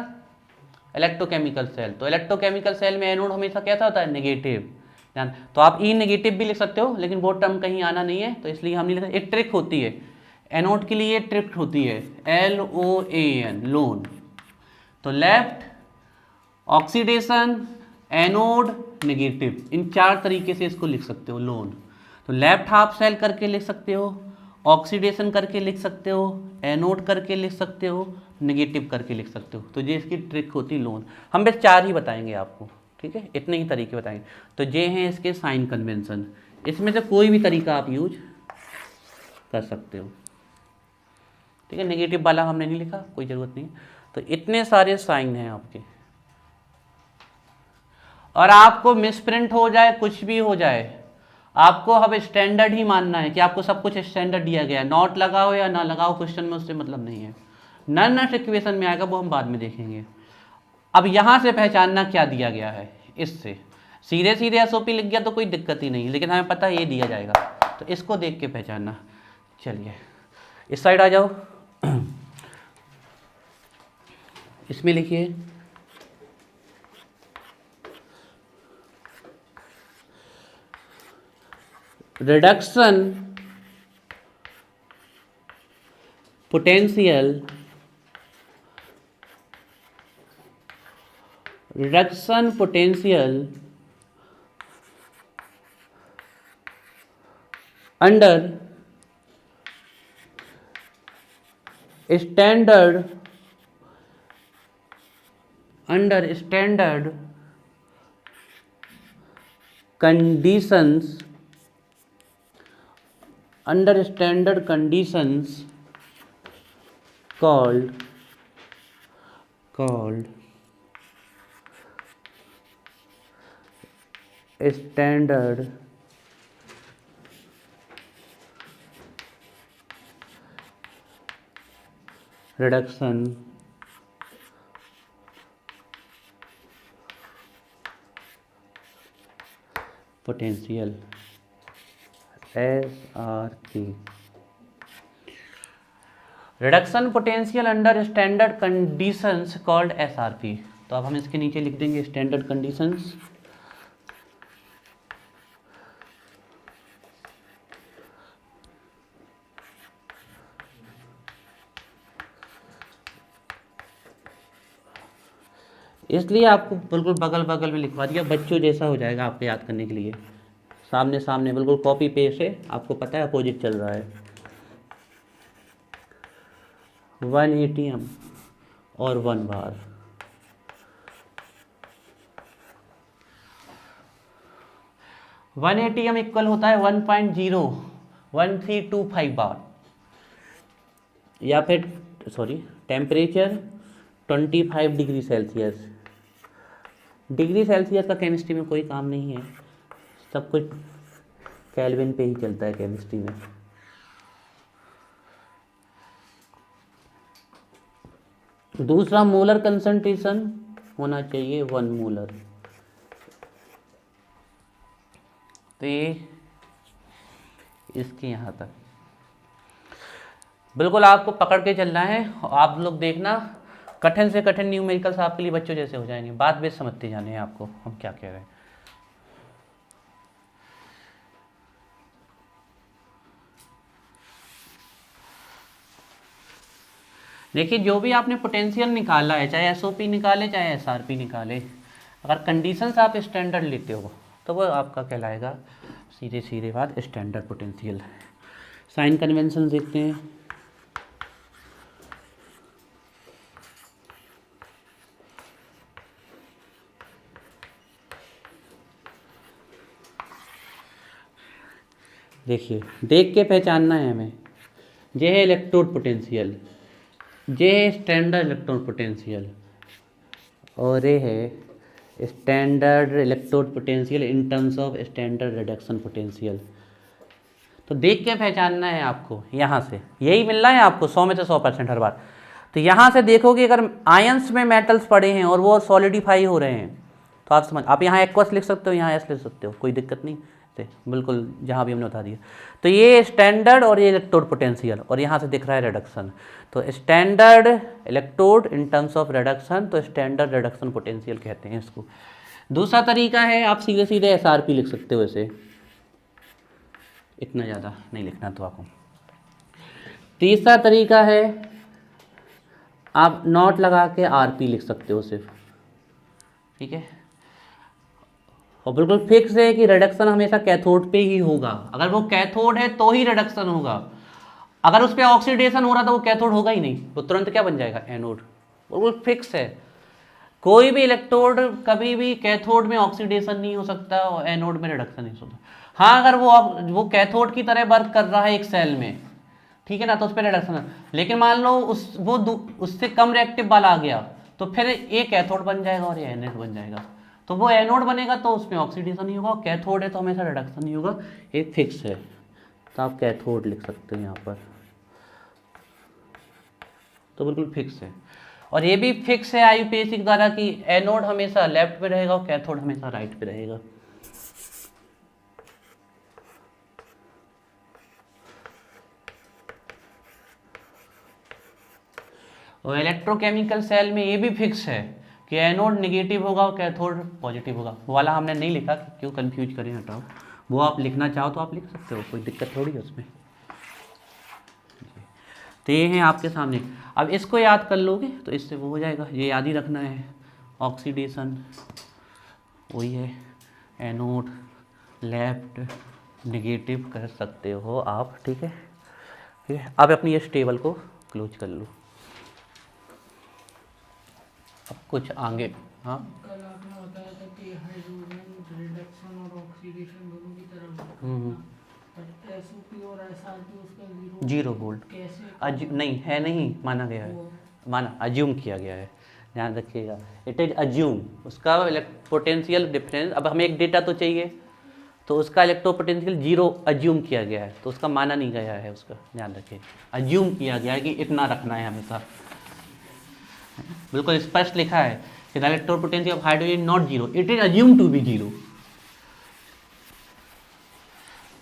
S1: इलेक्ट्रोकेमिकल सेल। तो इलेक्ट्रोकेमिकल सेल में एनोड हमेशा कैसा होता है? नेगेटिव। तो आप ई नेगेटिव भी लिख सकते हो, लेकिन वो टर्म कहीं आना नहीं है, तो इसलिए हम नहीं लिखते। एक ट्रिक होती है एनोड के लिए, ट्रिक होती है LOAN, लोन। तो लेफ्ट ऑक्सीडेशन, एनोड नेगेटिव, इन 4 तरीके से इसको लिख सकते हो, लोन। तो लेफ्ट हाफ सेल करके लिख सकते हो, ऑक्सीडेशन करके लिख सकते हो, एनोड करके लिख सकते हो, नेगेटिव करके लिख सकते हो। तो ये इसकी ट्रिक होती लोन। हम बस 4 ही बताएंगे आपको, ठीक है, इतने ही तरीके बताएंगे। तो ये हैं इसके साइन कन्वेंशन, इसमें से कोई भी तरीका आप यूज कर सकते हो, ठीक है। नेगेटिव वाला हमने नहीं लिखा, कोई ज़रूरत नहीं। तो इतने सारे साइन हैं आपके, और आपको मिसप्रिंट हो जाए, कुछ भी हो जाए, आपको अब स्टैंडर्ड ही मानना है कि आपको सब कुछ स्टैंडर्ड दिया गया है। नॉट लगाओ या ना लगाओ क्वेश्चन में, उससे मतलब नहीं है। नन इक्वेशन में आएगा, वो हम बाद में देखेंगे। अब यहाँ से पहचानना क्या दिया गया है, इससे सीधे सीधे एसओपी लिख गया तो कोई दिक्कत ही नहीं, लेकिन हमें पता है ये दिया जाएगा, तो इसको देख के पहचानना। चलिए इस साइड आ जाओ, इसमें लिखिए reduction potential, reduction potential under standard conditions, under standard conditions called standard reduction potential, SRP, reduction potential under standard conditions called SRP। तो अब हम इसके नीचे लिख देंगे स्टैंडर्ड कंडीशंस। इसलिए आपको बिल्कुल बगल बगल में लिखवा दिया, बच्चों जैसा हो जाएगा आपको याद करने के लिए। सामने सामने बिल्कुल कॉपी पेस्ट है, आपको पता है अपोजिट चल रहा है। 1 ATM और 1 बार, वन ATM इक्वल होता है 1.01325 बार, या फिर temperature 25 degree Celsius. Degree Celsius का केमिस्ट्री में कोई काम नहीं है, सब कुछ केल्विन पे ही चलता है केमिस्ट्री में। दूसरा मोलर कंसंट्रेशन होना चाहिए 1 मोलर। तो ये इसके यहाँ तक बिल्कुल आपको पकड़ के चलना है। आप लोग देखना, कठिन से कठिन न्यूमेरिकल्स आपके लिए बच्चों जैसे हो जाएंगे, बात बेस समझते जाने हैं आपको हम क्या कह रहे हैं। देखिए जो भी आपने पोटेंशियल निकाला है, चाहे एसओपी निकाले चाहे एसआरपी निकाले, अगर कंडीशंस आप स्टैंडर्ड लेते हो तो वो आपका कहलाएगा सीधे सीधे बात स्टैंडर्ड पोटेंशियल। साइन कन्वेंशन देखते हैं। देखिए देख के पहचानना है हमें। ये है इलेक्ट्रोड पोटेंशियल, ये है स्टैंडर्ड इलेक्ट्रोड पोटेंशियल, और ये है standard electrode potential in terms of standard reduction potential. तो देख के पहचानना है आपको, यहाँ से यही मिलना है आपको 100 में से 100% हर बार। तो यहाँ से देखो कि अगर आयंस में मेटल्स पड़े हैं और वो सॉलिडिफाई हो रहे हैं, तो आप समझ, आप यहाँ एक्वस लिख सकते हो, यहाँ एस लिख सकते हो, कोई दिक्कत नहीं से, बिल्कुल जहाँ भी हमने बता दिया। तो ये स्टैंडर्ड और ये इलेक्ट्रोड पोटेंशियल, और यहाँ से दिख रहा है रिडक्शन। तो standard electrode in terms of reduction, तो स्टैंडर्ड रिडक्शन पोटेंशियल कहते हैं इसको। दूसरा तरीका है, आप सीधे सीधे एसआरपी लिख सकते हो ऐसे, इतना ज़्यादा नहीं लिखना तो आपको। तीसरा तरीका है, आप नॉट लगा के आरपी लिख सकते हो सिर्फ, ठीक है। और बिल्कुल फिक्स है कि रिडक्शन हमेशा कैथोड पे ही होगा, अगर वो कैथोड है तो ही रिडक्शन होगा, अगर उस पर ऑक्सीडेशन हो रहा तो वो कैथोड होगा ही नहीं, वो तुरंत क्या बन जाएगा, एनोड। बिल्कुल फिक्स है, कोई भी इलेक्ट्रोड कभी भी कैथोड में ऑक्सीडेशन नहीं हो सकता और एनोड में रिडक्शन नहीं हो सकता। हाँ, अगर वो कैथोड की तरह वर्क कर रहा है एक सेल में, ठीक है ना, तो उस पर रिडक्शन है। लेकिन मान लो उससे कम रिएक्टिव वाला आ गया, तो फिर ये कैथोड बन जाएगा और ये एनोड बन जाएगा। तो वो एनोड बनेगा तो उसमें ऑक्सीडेशन नहीं होगा, और कैथोड है तो हमेशा रिडक्शन नहीं होगा, ये फिक्स है। तो आप कैथोड लिख सकते हैं यहाँ पर, तो बिल्कुल फिक्स है। और ये भी फिक्स है आईयूपीएसी के द्वारा कि एनोड हमेशा लेफ्ट पे रहेगा और कैथोड हमेशा राइट पे रहेगा। और इलेक्ट्रोकेमिकल सेल में ये भी फिक्स है कि एनोड निगेटिव होगा और कैथोड पॉजिटिव होगा। वो वाला हमने नहीं लिखा, क्यों कंफ्यूज करें, हटाओ। वो आप लिखना चाहो तो आप लिख सकते हो, कोई दिक्कत थोड़ी है उसमें। तो ये है आपके सामने, अब इसको याद कर लोगे तो इससे वो हो जाएगा, ये याद ही रखना है। ऑक्सीडेशन वही है, एनोड लेफ्ट निगेटिव कर सकते हो आप, ठीक है। ठीक है, अब अपनी इस टेबल को क्लोज कर लो। अब कुछ आगे, हाँ,
S2: कल आपने बताया था कि हाइड्रोजन रिडक्शन और ऑक्सीडेशन दोनों की तरफ होता है ना, बट एसओपी और एसआरपी उसका
S1: जीरो वोल्ट
S2: कैसे
S1: नहीं है, नहीं माना गया है, माना अज्यूम किया गया है, ध्यान रखिएगा, इट इज अज्यूम। उसका पोटेंशियल डिफरेंस, अब हमें एक डेटा तो चाहिए, तो उसका इलेक्ट्रोपोटेंशियल जीरो अज्यूम किया गया है, तो उसका माना नहीं गया है, उसका ध्यान रखिए, अज्यूम किया गया है कि इतना रखना है हमेशा। बिल्कुल स्पष्ट लिखा है कि the electropotential of hydrogen not zero, it is assume to be zero.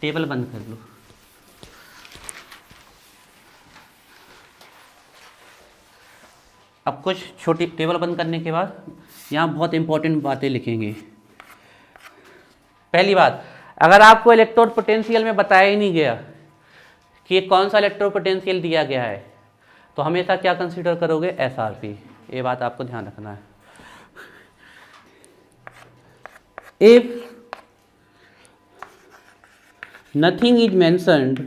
S1: Table बंद कर लो। अब कुछ छोटी टेबल बंद करने के बाद यहाँ बहुत इंपॉर्टेंट बातें लिखेंगे। पहली बात, अगर आपको इलेक्ट्रोड पोटेंशियल में बताया ही नहीं गया कि कौन सा इलेक्ट्रोड पोटेंशियल दिया गया है, तो हमेशा क्या कंसीडर करोगे, एसआरपी। ये बात आपको ध्यान रखना है। If nothing is mentioned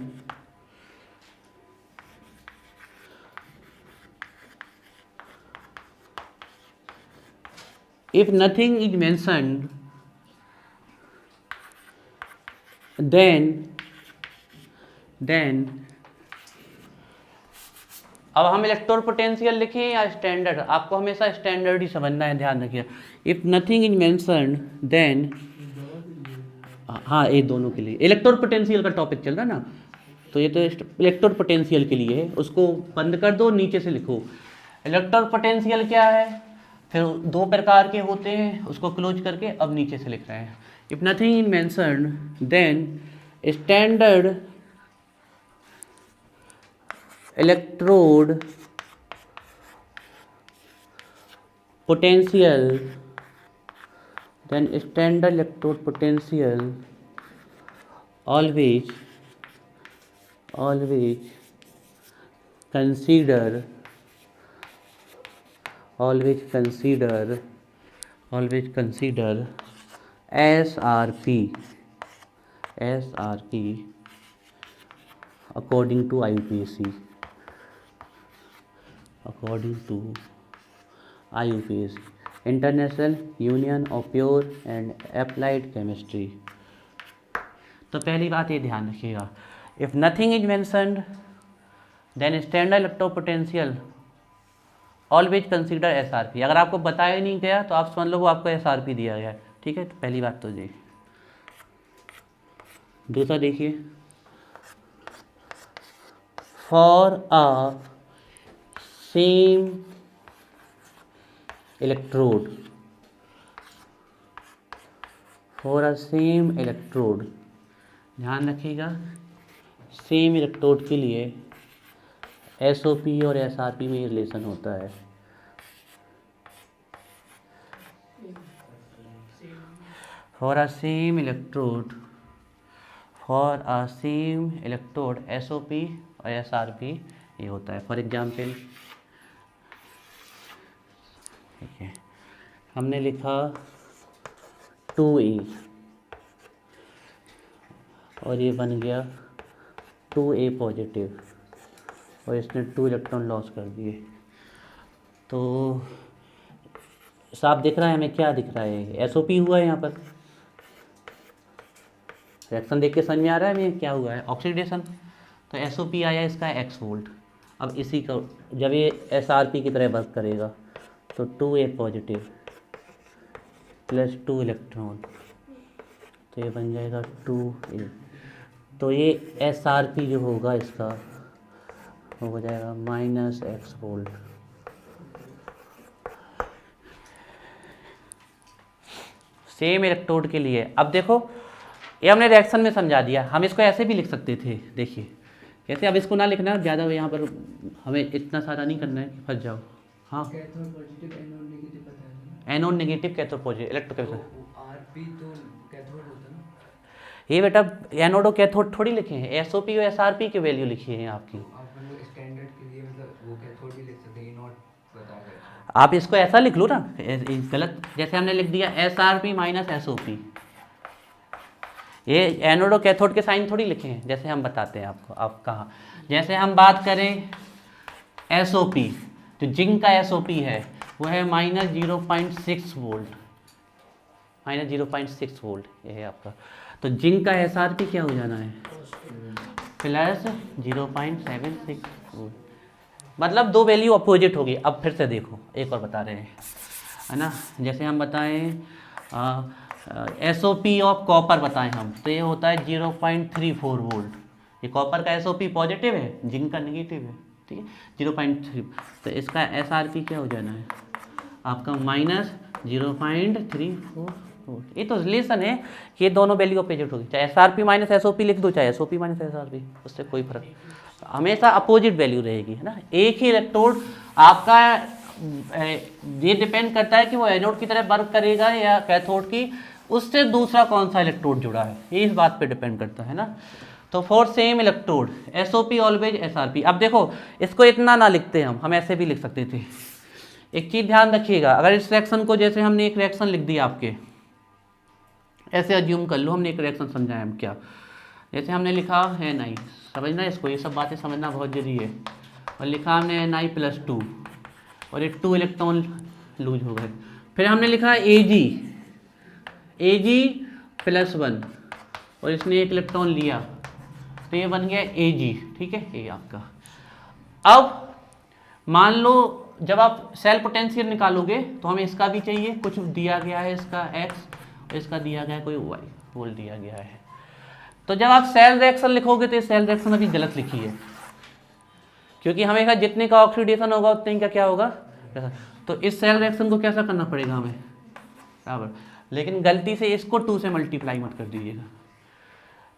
S1: if nothing is mentioned, then अब हम इलेक्ट्रोड पोटेंशियल लिखें या स्टैंडर्ड, आपको हमेशा स्टैंडर्ड ही समझना है, ध्यान रखिए। If nothing is mentioned then, हाँ ये दोनों के लिए इलेक्ट्रोड पोटेंशियल का टॉपिक चल रहा है ना, तो ये तो इलेक्ट्रोड पोटेंशियल के लिए है, उसको बंद कर दो, नीचे से लिखो इलेक्ट्रोड पोटेंशियल क्या है, फिर दो प्रकार के होते हैं, उसको क्लोज करके अब नीचे से लिख रहे हैं। If nothing is mentioned then standard electrode potential, then standard electrode potential always consider SRP according to IUPAC, international union of pure and applied chemistry. तो पहली बात ये ध्यान रखिएगा, if nothing is mentioned then standard electrode potential always consider SRP. अगर आपको बताया नहीं गया तो आप समझ लो वो आपको एसआरपी दिया गया है, ठीक है। तो पहली बात तो जी। दूसरा देखिए, for a same electrode for a same electrode, ध्यान रखिएगा, सेम इलेक्ट्रोड के लिए SOP और SRP में रिलेशन होता है। For a same electrode SOP और SRP ये होता है। फॉर एग्जाम्पल ठीक है, हमने लिखा 2A और ये बन गया 2A पॉजिटिव और इसने 2 इलेक्ट्रॉन लॉस कर दिए। तो साफ दिख रहा है हमें, क्या दिख रहा है, SOP हुआ है यहाँ पर। रिएक्शन देख के समझ में आ रहा है हमें क्या हुआ है, ऑक्सीडेशन। तो SOP आया इसका X वोल्ट। अब इसी का जब ये SRP की तरह वर्क करेगा तो 2A पॉजिटिव प्लस 2 इलेक्ट्रॉन, तो ये बन जाएगा 2A। तो ये SRP जो होगा इसका वो हो जाएगा -X वोल्ट। सेम इलेक्ट्रोड के लिए। अब देखो ये हमने रिएक्शन में समझा दिया, हम इसको ऐसे भी लिख सकते थे। देखिए कैसे, अब इसको ना लिखना ज़्यादा, यहाँ पर हमें इतना सारा नहीं करना है कि फंस जाओ। हाँ,
S2: कैथोड पॉजिटिव एनोड नेगेटिव पता है ना,
S1: anode negative cathode positive electrochemistry.
S2: RP तो कैथोड होता है ना,
S1: ये बेटा एनोड और कैथोड थोड़ी लिखे हैं, SOP और SRP की वैल्यू लिखी है आपकी।
S2: आप मतलब स्टैंडर्ड के लिए मतलब वो कैथोड भी लिख सकते हैं, नॉट बता रहे।
S1: आप इसको ऐसा लिख लो ना, गलत जैसे हमने लिख दिया SRP माइनस SOP। ये एनोड और कैथोड के साइन थोड़ी लिखे हैं, जैसे हम बताते हैं आपको। आप कहाँ, जैसे हम बात करें SOP, तो जिंक का SOP है वो है -0.6 वोल्ट, -0.6 वोल्ट ये है आपका। तो जिंक का SRP क्या हो जाना है, प्लस 0.76 वोल्ट। मतलब दो वैल्यू अपोजिट होगी। अब फिर से देखो, एक और बता रहे हैं, है ना, जैसे हम बताएं SOP ऑफ कॉपर बताएं हम, तो ये होता है 0.34 वोल्ट। ये कॉपर का SOP पॉजिटिव है, जिंक का नेगेटिव है, ठीक है, 0.3। तो इसका SRP क्या हो जाना है आपका -0.34 वोल्ट। ये तो रिलेशन है कि ये दोनों वैल्यू अपोजिट होगी, चाहे SRP माइनस SOP लिख दो, चाहे SOP माइनस SRP, उससे कोई फर्क, हमेशा अपोजिट वैल्यू रहेगी, है ना। एक ही इलेक्ट्रोड आपका ये डिपेंड करता है कि वो एनोड की तरह वर्क करेगा या कैथोड की, उससे दूसरा कौन सा इलेक्ट्रोड जुड़ा है, ये इस बात पे डिपेंड करता है ना। तो for same electrode SOP always SRP। अब देखो इसको इतना ना लिखते हम ऐसे भी लिख सकते थे। एक चीज़ ध्यान रखिएगा, अगर इस रिएक्शन को, जैसे हमने एक रिएक्शन लिख दिया आपके, ऐसे अज्यूम कर लो हमने एक रिएक्शन समझाया हम क्या, जैसे हमने लिखा Ni, समझना इसको, ये सब बातें समझना बहुत जरूरी है। और लिखा हमने Ni+2 और ये 2 इलेक्ट्रॉन लूज हो गए। फिर हमने लिखा Ag+1 और इसने 1 इलेक्ट्रॉन लिया, तो ये बन गया Ag, ठीक है, ये आपका। अब मान लो जब आप सेल पोटेंशियल निकालोगे तो हमें इसका भी चाहिए, कुछ दिया गया है इसका x और इसका दिया गया है कोई y, बोल दिया गया है। तो जब आप सेल रिएक्शन लिखोगे तो ये सेल रिएक्शन अभी गलत लिखी है, क्योंकि हमेशा जितने का ऑक्सीडेशन होगा उतने का क्या होगा। तो इस सेल रिएक्शन को कैसा करना पड़ेगा हमें, बराबर, लेकिन गलती से इसको 2 से मल्टीप्लाई मत कर दीजिएगा।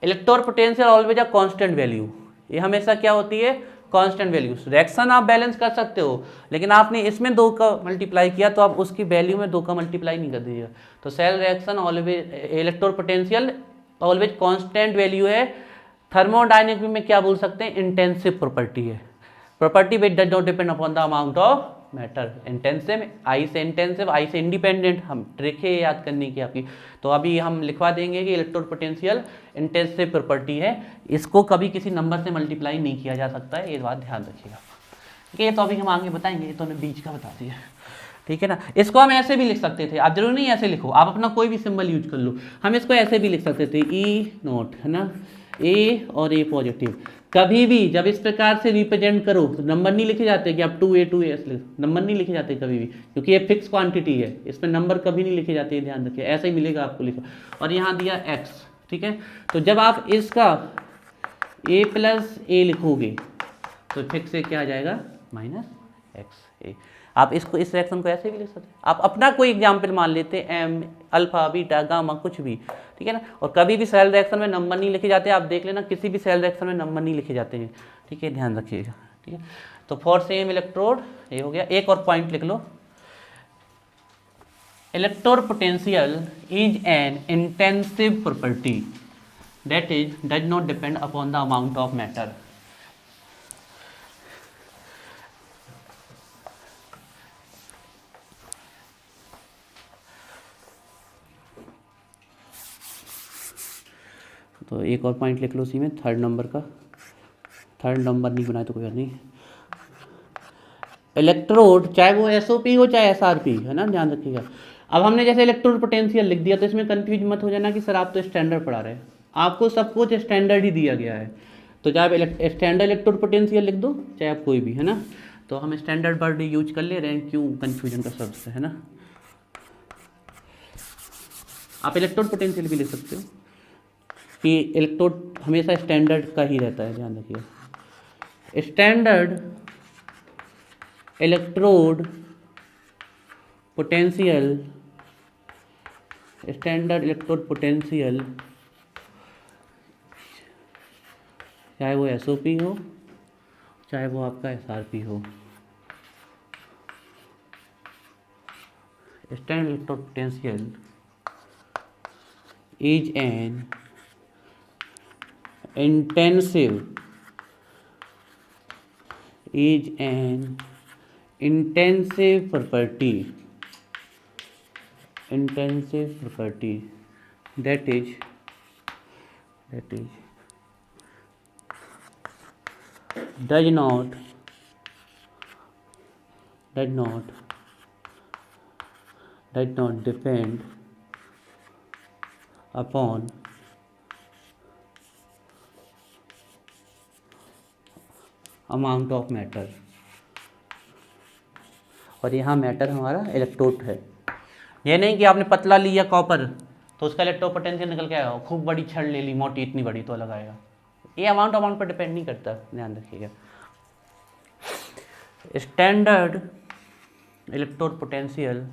S1: Electrode potential always a constant value, ये हमेशा क्या होती है, कांस्टेंट वैल्यूज। रिएक्शन आप बैलेंस कर सकते हो, लेकिन आपने इसमें 2 का मल्टीप्लाई किया तो आप उसकी वैल्यू में 2 का मल्टीप्लाई नहीं कर दीजिएगा। तो cell reaction always, electrode potential always constant value है। थर्मोडायनेमिक में क्या बोल सकते हैं, इंटेंसिव प्रॉपर्टी है, property which does not depend upon the amount of matter. Intensive, I say intensive, I से इंडिपेंडेंट, हम ट्रिक है याद करने की आपकी। तो अभी हम लिखवा देंगे कि इलेक्ट्रोड पोटेंशियल इंटेंसिव प्रॉपर्टी है, इसको कभी किसी नंबर से मल्टीप्लाई नहीं किया जा सकता है, ये बात ध्यान रखिएगा। ठीक है, ये टॉपिक हम आगे बताएंगे, ये तो हमने बीच का बता दिया, ठीक है ना। इसको हम ऐसे भी लिख सकते थे, आप जरूर नहीं ऐसे लिखो, आप अपना कोई भी सिंबल यूज कर लो। हम इसको ऐसे भी लिख सकते थे E0, है ना, A और A पॉजिटिव। कभी भी जब इस प्रकार से रिप्रेजेंट करो तो नंबर नहीं लिखे जाते कि आप 2A नंबर नहीं लिखे जाते कभी भी, क्योंकि ये फिक्स क्वांटिटी है, इसमें नंबर कभी नहीं लिखे जाते, ध्यान रखिए, ऐसा ही मिलेगा आपको लिखो। और यहाँ दिया x, ठीक है। तो जब आप इसका A+A लिखोगे तो फिक्स से क्या आ जाएगा, -XA। आप इसको, इस रिएक्शन को ऐसे भी लिख सकते हैं। आप अपना कोई एग्जाम्पल मान लेते हैं अल्फा बीटा गामा कुछ भी, ठीक है ना। और कभी भी सेल रिएक्शन में नंबर नहीं लिखे जाते, आप देख लेना किसी भी सेल रिएक्शन में नंबर नहीं लिखे जाते हैं, ठीक है, ध्यान रखिएगा, ठीक है। तो फॉर सेम इलेक्ट्रोड ये हो गया। एक और पॉइंट लिख लो, electrode potential is an intensive property that is does not depend upon the amount of matter. तो एक और पॉइंट लिख लो इसी में, थर्ड नंबर का, थर्ड नंबर नहीं बनाए तो कोई बात नहीं। इलेक्ट्रोड चाहे वो एसओपी हो चाहे एसआरपी, है ना, ध्यान रखिएगा। अब हमने जैसे इलेक्ट्रोड पोटेंशियल लिख दिया, तो इसमें कंफ्यूज मत हो जाना कि सर आप तो स्टैंडर्ड पढ़ा रहे हैं, आपको सब कुछ स्टैंडर्ड ही दिया गया है। तो चाहे आप स्टैंडर्ड इलेक्ट्रोड पोटेंशियल लिख दो, चाहे आप कोई भी, है ना। तो हम स्टैंडर्ड वर्ड यूज कर ले रहे हैं, क्यों कंफ्यूजन का शब्द है ना। आप इलेक्ट्रोड पोटेंशियल भी लिख सकते हो कि इलेक्ट्रोड हमेशा स्टैंडर्ड का ही रहता है, ध्यान रखिए। Standard electrode potential, standard electrode potential चाहे वो एसओपी हो चाहे वो आपका एसआरपी हो, standard electrode potential is N intensive property that is does not depend upon amount of matter। और यहाँ मैटर हमारा इलेक्ट्रोड है। ये नहीं कि आपने पतला लिया कॉपर तो उसका इलेक्ट्रोड पोटेंशियल निकल के आएगा, खूब बड़ी छड़ ले ली मोटी इतनी बड़ी तो अलग आएगा। ये अमाउंट पर डिपेंड नहीं करता, ध्यान रखिएगा। Standard electrode potential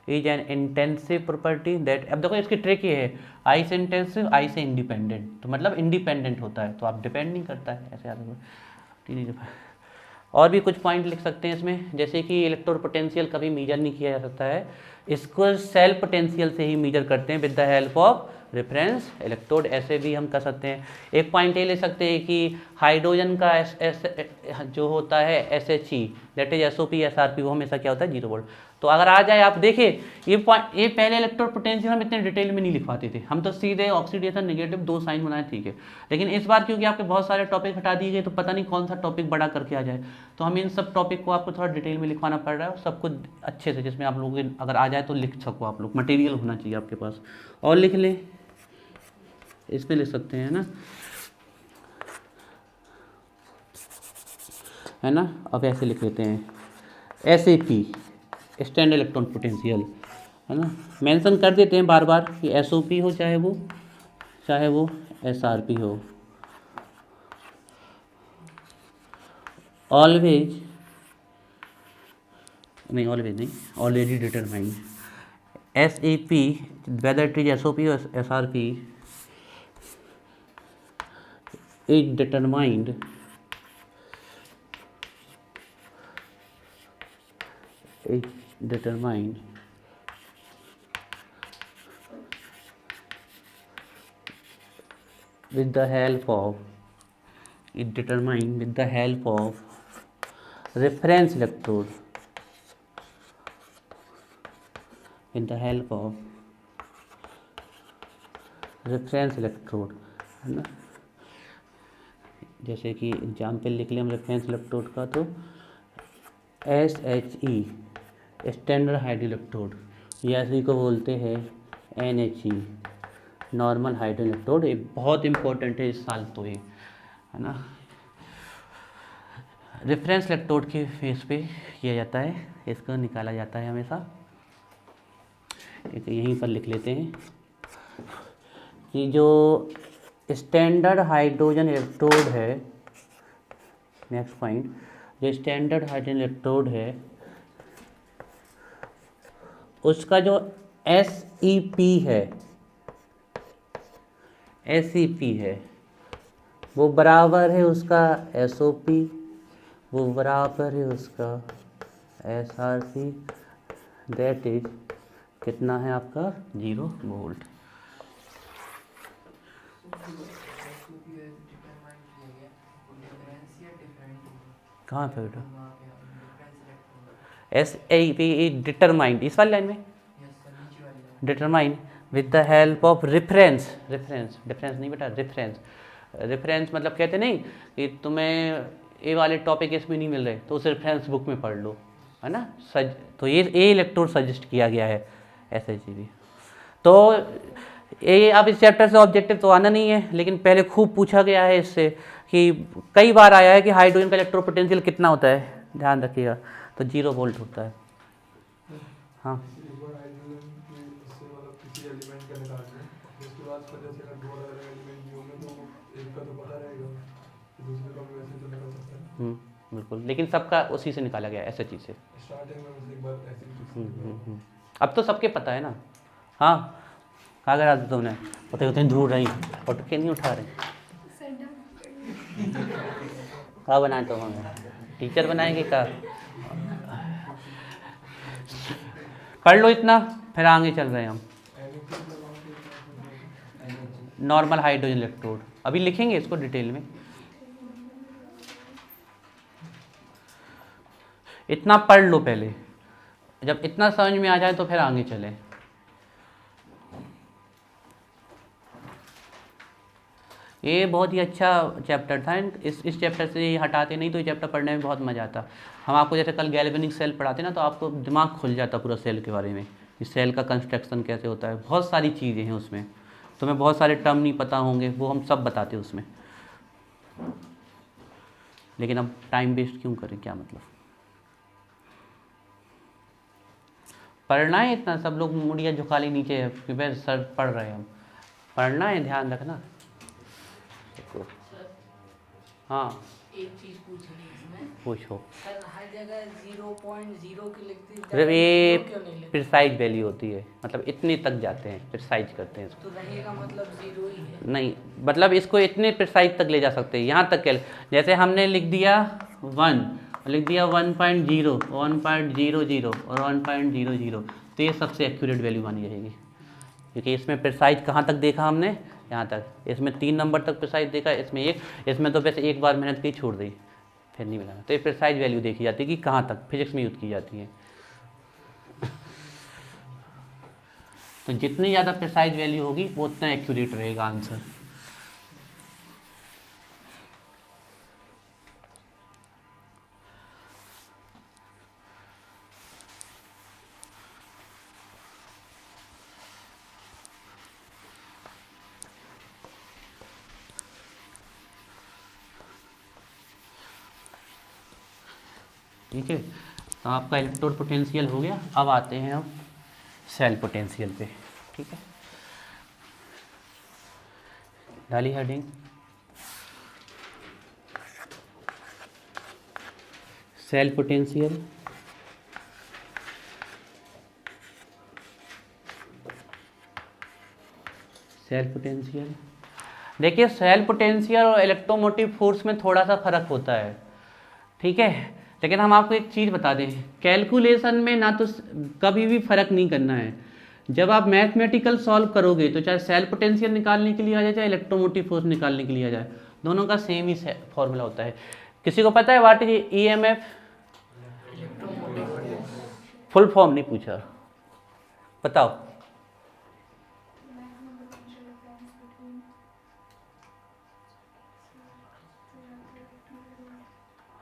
S1: is an intensive property that, अब देखो इसकी ट्रिक ये है, आई से इंटेंसिव आई से इंडिपेंडेंट, तो मतलब इंडिपेंडेंट होता है, तो आप डिपेंड नहीं करता है, ऐसे याद रखो। और भी कुछ पॉइंट लिख सकते हैं इसमें, जैसे कि इलेक्ट्रोड पोटेंशियल कभी मेजर नहीं किया जा सकता है, इसको सेल पोटेंशियल से ही मेजर करते हैं with the help of reference electrode, ऐसे भी हम कर सकते हैं। एक पॉइंट ये ले सकते हैं कि हाइड्रोजन का जो होता है SHE that is SOP SRP, वो हमेशा क्या होता है 0 वोल्ट। तो अगर आ जाए आप देखिए ये पहले इलेक्ट्रोड पोटेंशियल हम इतने डिटेल में नहीं लिखवाते थे, हम तो सीधे ऑक्सीडेशन नेगेटिव 2 साइन बनाए, ठीक है। लेकिन इस बार क्योंकि आपके बहुत सारे टॉपिक हटा दिए गए तो पता नहीं कौन सा टॉपिक बड़ा करके आ जाए, तो हम इन सब टॉपिक को आपको थोड़ा डिटेल में लिखवाना पड़ रहा है, सब कुछ अच्छे से, जिसमें आप लोग अगर आ जाए तो लिख सको, आप लोग मटेरियल होना चाहिए आपके पास। और लिख लें, इस पे लिख सकते हैं ना, है ना। अब ऐसे लिख लेते हैं SAP स्टैंडर्ड इलेक्ट्रॉन पोटेंशियल, है ना, मेंशन कर देते हैं बार बार कि SOP हो चाहे वो SRP हो, ऑलवेज नहीं already determined SAP whether it is SOP or SRP is determined with the help of reference electrode, है ना। जैसे कि एग्जाम्पल लिख लें हम रेफरेंस इलेक्ट्रोड का, तो SHE स्टैंडर्ड हाइड्रो इलेक्ट्रोड, या इसी को बोलते हैं NHE नॉर्मल हाइड्रो इलेक्ट्रोड। ये बहुत इंपॉर्टेंट है इस साल, तो ये है ना, रेफरेंस इलेक्ट्रोड के फेस पे किया जाता है, इसको निकाला जाता है हमेशा। यहीं पर लिख लेते हैं कि जो स्टैंडर्ड हाइड्रोजन इलेक्ट्रोड है, नेक्स्ट पॉइंट, जो स्टैंडर्ड हाइड्रोजन इलेक्ट्रोड है उसका जो SEP है, SEP है, वो बराबर है उसका SOP, वो बराबर है उसका SRP, दैट इज कितना है आपका 0 वोल्ट। कहाँ पे बेटा SAP डिटरमाइंड, इस वाली लाइन में determine with the help of reference, difference नहीं बेटा, रेफरेंस मतलब कहते नहीं कि तुम्हें ये वाले टॉपिक इसमें नहीं मिल रहे तो उस रेफरेंस बुक में पढ़ लो, है ना। तो ये इलेक्ट्रोड सजेस्ट किया गया है SHGB। तो ये अब इस चैप्टर से ऑब्जेक्टिव तो आना नहीं है, लेकिन पहले खूब पूछा गया है इससे कि कई बार आया है कि हाइड्रोजन का इलेक्ट्रो पोटेंशियल कितना होता है, ध्यान रखिएगा, तो 0 वोल्ट होता है। हाँ बिल्कुल, लेकिन सबका उसी से निकाला गया SHG से। अब तो सबके पता है ना। हाँ कहाँ करा तुमने, पता ही उतनी दूर रही और के नहीं उठा रहे। कहाँ बनाए तो हमें टीचर बनाएंगे क्या। पढ़ लो इतना, फिर आगे चल रहे हैं हम। नॉर्मल हाइड्रोजन इलेक्ट्रोड अभी लिखेंगे इसको डिटेल में। इतना पढ़ लो पहले, जब इतना समझ में आ जाए तो फिर आगे चले। ये बहुत ही अच्छा चैप्टर था, इस चैप्टर से ये हटाते नहीं तो ये चैप्टर पढ़ने में बहुत मज़ा आता। हम आपको जैसे कल गैल्वेनिक सेल पढ़ाते ना, तो आपको दिमाग खुल जाता पूरा सेल के बारे में, कि सेल का कंस्ट्रक्शन कैसे होता है, बहुत सारी चीज़ें हैं उसमें। तुम्हें बहुत सारे टर्म नहीं पता होंगे, वो हम सब बताते उसमें। लेकिन अब टाइम वेस्ट क्यों करें, क्या मतलब। पढ़ना है इतना, सब लोग मुड़िया झुका ली नीचे है कि भाई सर पढ़ रहे हैं हम, पढ़ना है, ध्यान रखना। हाँ
S2: एक चीज पूछनी है इसमें,
S1: पूछो।
S2: सर हर जगह 0.0 की लिखती
S1: मतलब ये
S2: क्यों नहीं लिखती?
S1: प्रिसाइज वैल्यू होती है, मतलब इतने तक जाते हैं, प्रिसाइज करते हैं इसको।
S2: तो रहेगा मतलब 0 ही है।
S1: नहीं, मतलब इसको इतने प्रिसाइज तक ले जा सकते हैं, यहाँ तक के जैसे हमने लिख दिया 1, लिख दिया 1.0, 1.00 और 1.00, तो ये सबसे एक्यूरेट वैल्यू मानी जाएगी, क्योंकि इसमें प्रिसाइज कहाँ तक देखा हमने, यहाँ तक। इसमें 3 नंबर तक प्रिसाइज देखा, इसमें एक, इसमें तो वैसे एक बार मेहनत की छोड़ दी, फिर नहीं मिला। तो ये प्रिसाइज वैल्यू देखी जाती है कि कहाँ तक फिजिक्स में यूज़ की जाती है। तो जितनी ज़्यादा प्रिसाइज वैल्यू होगी वो उतना एक्यूरेट रहेगा आंसर। ठीक है, तो आपका इलेक्ट्रोड पोटेंशियल हो गया। अब आते हैं हम सेल पोटेंशियल पे। ठीक है, डाली heading cell potential. Cell potential, देखिए सेल पोटेंशियल और इलेक्ट्रोमोटिव फोर्स में थोड़ा सा फर्क होता है, ठीक है। लेकिन हम आपको एक चीज़ बता दें, कैलकुलेशन में ना तो कभी भी फर्क नहीं करना है। जब आप मैथमेटिकल सॉल्व करोगे तो चाहे सेल पोटेंशियल निकालने के लिए आ जाए, चाहे इलेक्ट्रोमोटिव फोर्स निकालने के लिए आ जाए, दोनों का सेम ही फॉर्मूला होता है। किसी को पता है what is EMF? Full form नहीं पूछा, बताओ।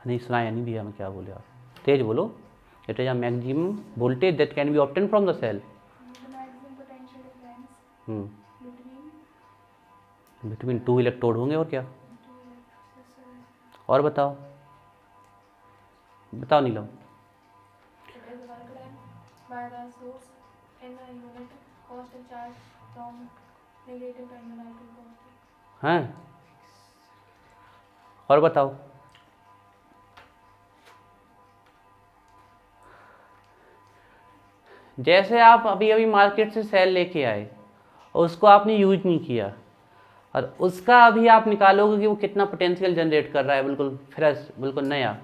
S1: नहीं सुनाया नहीं दिया मैं, क्या बोले आप, तेज बोलो। It is a maximum voltage that can be obtain from the cell. Between 2 electrode होंगे, और क्या, और बताओ, बताओ नीलम। हैं, और बताओ। जैसे आप अभी अभी मार्केट से सेल लेके आए और उसको आपने यूज नहीं किया और उसका अभी आप निकालोगे कि वो कितना पोटेंशियल जनरेट कर रहा है, बिल्कुल फ्रेश, बिल्कुल नया।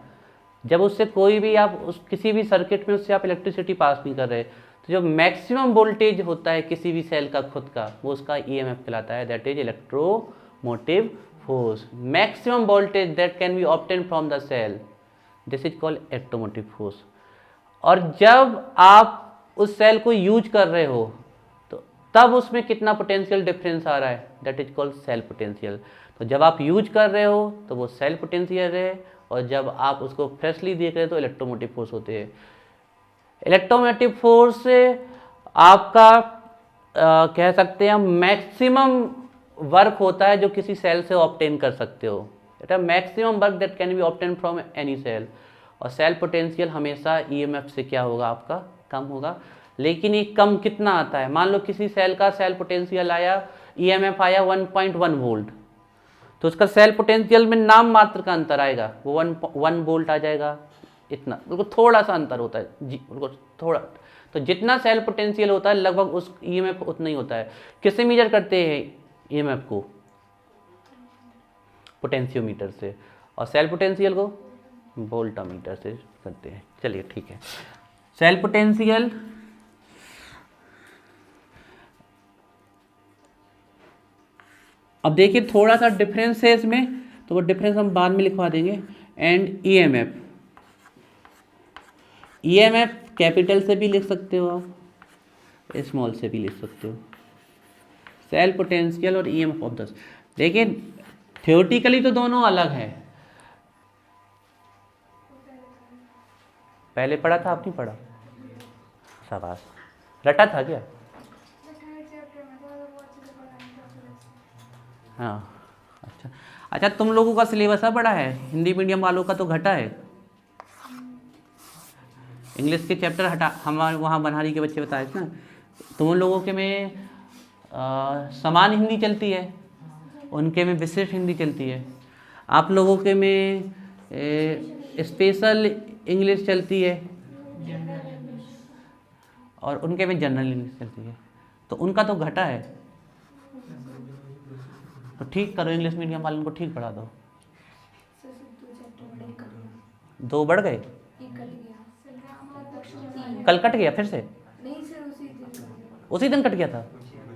S1: जब उससे कोई भी आप उस किसी भी सर्किट में उससे आप इलेक्ट्रिसिटी पास नहीं कर रहे, तो जो मैक्सिमम वोल्टेज होता है किसी भी सेल का खुद का, वो उसका ईएमएफ कहलाता है, that is electromotive force. Maximum voltage that can be obtain from the cell, this is called electromotive force. और जब आप उस सेल को यूज कर रहे हो तो तब उसमें कितना पोटेंशियल डिफरेंस आ रहा है, that is called cell potential. तो जब आप यूज कर रहे हो तो वो सेल पोटेंशियल है, और जब आप उसको फ्रेशली देख रहे हो तो इलेक्ट्रोमोटिव फोर्स होते हैं। इलेक्ट्रोमोटिव फोर्स आपका कह सकते हैं मैक्सिमम वर्क होता है जो किसी सेल से ऑब्टेन कर सकते हो, इट है maximum work that can be obtain from any cell. और सेल पोटेंशियल हमेशा ईएमएफ से क्या होगा, आपका कम होगा। लेकिन ये कम कितना आता है, मान लो किसी सेल का सेल पोटेंशियल आया, ईएमएफ आया 1.1 वोल्ट, तो उसका सेल पोटेंशियल में नाम मात्र का अंतर आएगा, वो 1 वोल्ट आ जाएगा, इतना बिल्कुल थोड़ा सा अंतर होता है जी, बिल्कुल थोड़ा। तो जितना सेल पोटेंशियल होता है लगभग उस ईएमएफ उतना ही होता है। किससे मेजर करते हैं ईएमएफ को, पोटेंशियोमीटर से, और सेल पोटेंशियल को वोल्टामीटर से करते हैं। चलिए ठीक है, सेल पोटेंशियल अब देखिए थोड़ा सा डिफरेंस है इसमें, तो वो डिफरेंस हम बाद में लिखवा देंगे। एंड ईएमएफ, ईएमएफ कैपिटल से भी लिख सकते हो आप, स्मॉल से भी लिख सकते हो। सेल पोटेंशियल और ईएमएफ ऑफ द, देखिए थ्योरेटिकली तो दोनों अलग है। पहले पढ़ा था, आप नहीं पढ़ा? शाबाश, रटा था क्या? हाँ अच्छा अच्छा, तुम लोगों का सिलेबस बड़ा है, हिंदी मीडियम वालों का तो घटा है। इंग्लिश के चैप्टर हटा, हमारे वहाँ बनहारी के बच्चे बताए थे ना, तुम लोगों के में समान हिंदी चलती है, उनके में विशिष्ट हिंदी चलती है। आप लोगों के में स्पेशल इंग्लिश चलती है और उनके में जनरल इंग्लिश चलती है, तो उनका तो घटा है। तो ठीक करो, इंग्लिश मीडियम वालों को ठीक पढ़ा दो। 2 बढ़ गए, कल कट गया फिर से?
S3: नहीं सर,
S1: उसी दिन कट गया था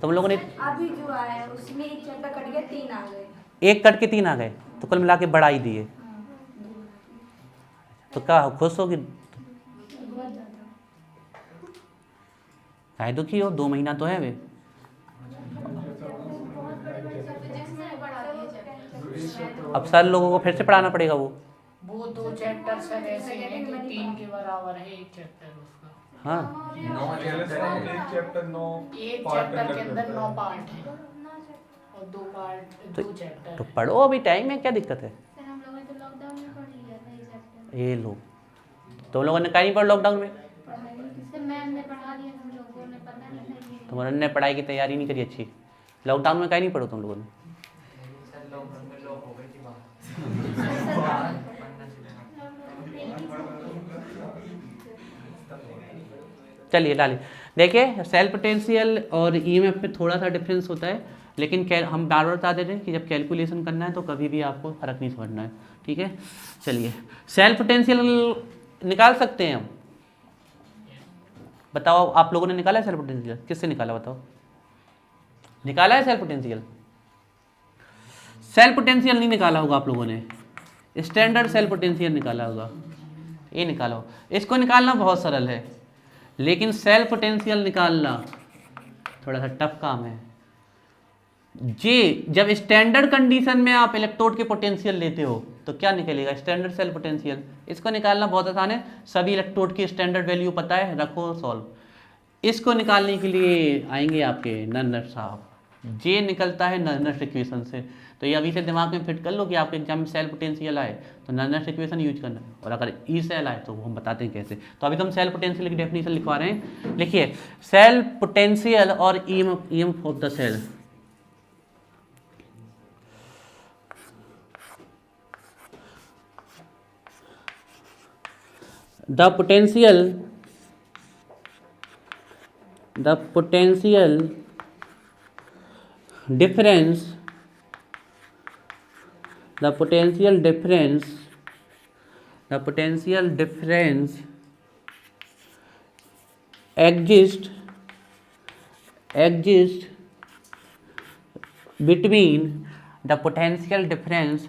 S1: तुम लोगों ने?
S3: अभी जो आया उसमें एक चैप्टर कट गया, 3 आ गए।
S1: 1 कट के 3 आ गए, तो कुल मिला के बढ़ाई दिए। तो क्या खुश होगी? काहे दुखी हो, 2 महीना तो है वे। अब सर लोगों को फिर से पढ़ाना पड़ेगा वो
S2: 2 चैप्टर सर ऐसे हैं कि 3 के बराबर है एक चैप्टर उसका।
S1: हाँ,
S4: एक चैप्टर के अंदर 9 पार्ट है और 2 पार्ट 2 चैप्टर।
S1: तो पढ़ो, अभी टाइम है, क्या दिक्कत है?
S3: सर हम लोगों ने तो लॉकडाउन में पढ़ लिया था ये चैप्टर।
S1: ये लो, तुम लोगों ने कहीं नहीं पढ़ा लॉकडाउन में?
S3: सर मैम ने पढ़ा दिया, हम लोगों ने पता नहीं था।
S1: तुम्हारे ने पढ़ाई की तैयारी नहीं करी अच्छी, लॉकडाउन में कहीं नहीं पढ़ो तुम लोगों ने। चलिए डालिए, देखिए सेल पोटेंशियल और ईएमएफ में थोड़ा सा डिफरेंस होता है, लेकिन हम बार बार बता दे रहे हैं कि जब कैलकुलेशन करना है तो कभी भी आपको फर्क नहीं समझना है, ठीक है। चलिए, सेल पोटेंशियल निकाल सकते हैं हम, बताओ आप लोगों ने निकाला है सेल पोटेंशियल? किससे निकाला बताओ? निकाला है सेल पोटेंशियल? सेल पोटेंशियल नहीं निकाला होगा आप लोगों ने, स्टैंडर्ड सेल पोटेंशियल निकाला होगा, ये निकालो। इसको निकालना बहुत सरल है, लेकिन सेल पोटेंशियल निकालना थोड़ा सा टफ काम है जी। जब स्टैंडर्ड कंडीशन में आप इलेक्ट्रोड के पोटेंशियल लेते हो तो क्या निकलेगा? Standard cell potential. इसको निकालना बहुत आसान है, सभी इलेक्ट्रोड की स्टैंडर्ड वैल्यू पता है, रखो सॉल्व। इसको निकालने के लिए आएंगे आपके नन्नर साहब, जे निकलता है नर्नस इक्वेशन से। तो ये अभी से दिमाग में फिट कर लो कि आपके एग्जाम में सेल पोटेंशियल आए तो नर्नस इक्वेशन यूज करना है, और अगर ई सेल आए तो वो हम बताते हैं कैसे। तो अभी तो हम सेल पोटेंशियल की डेफिनेशन लिखवा रहे हैं। लिखिए, सेल पोटेंशियल और EMF of the cell. The potential the potential difference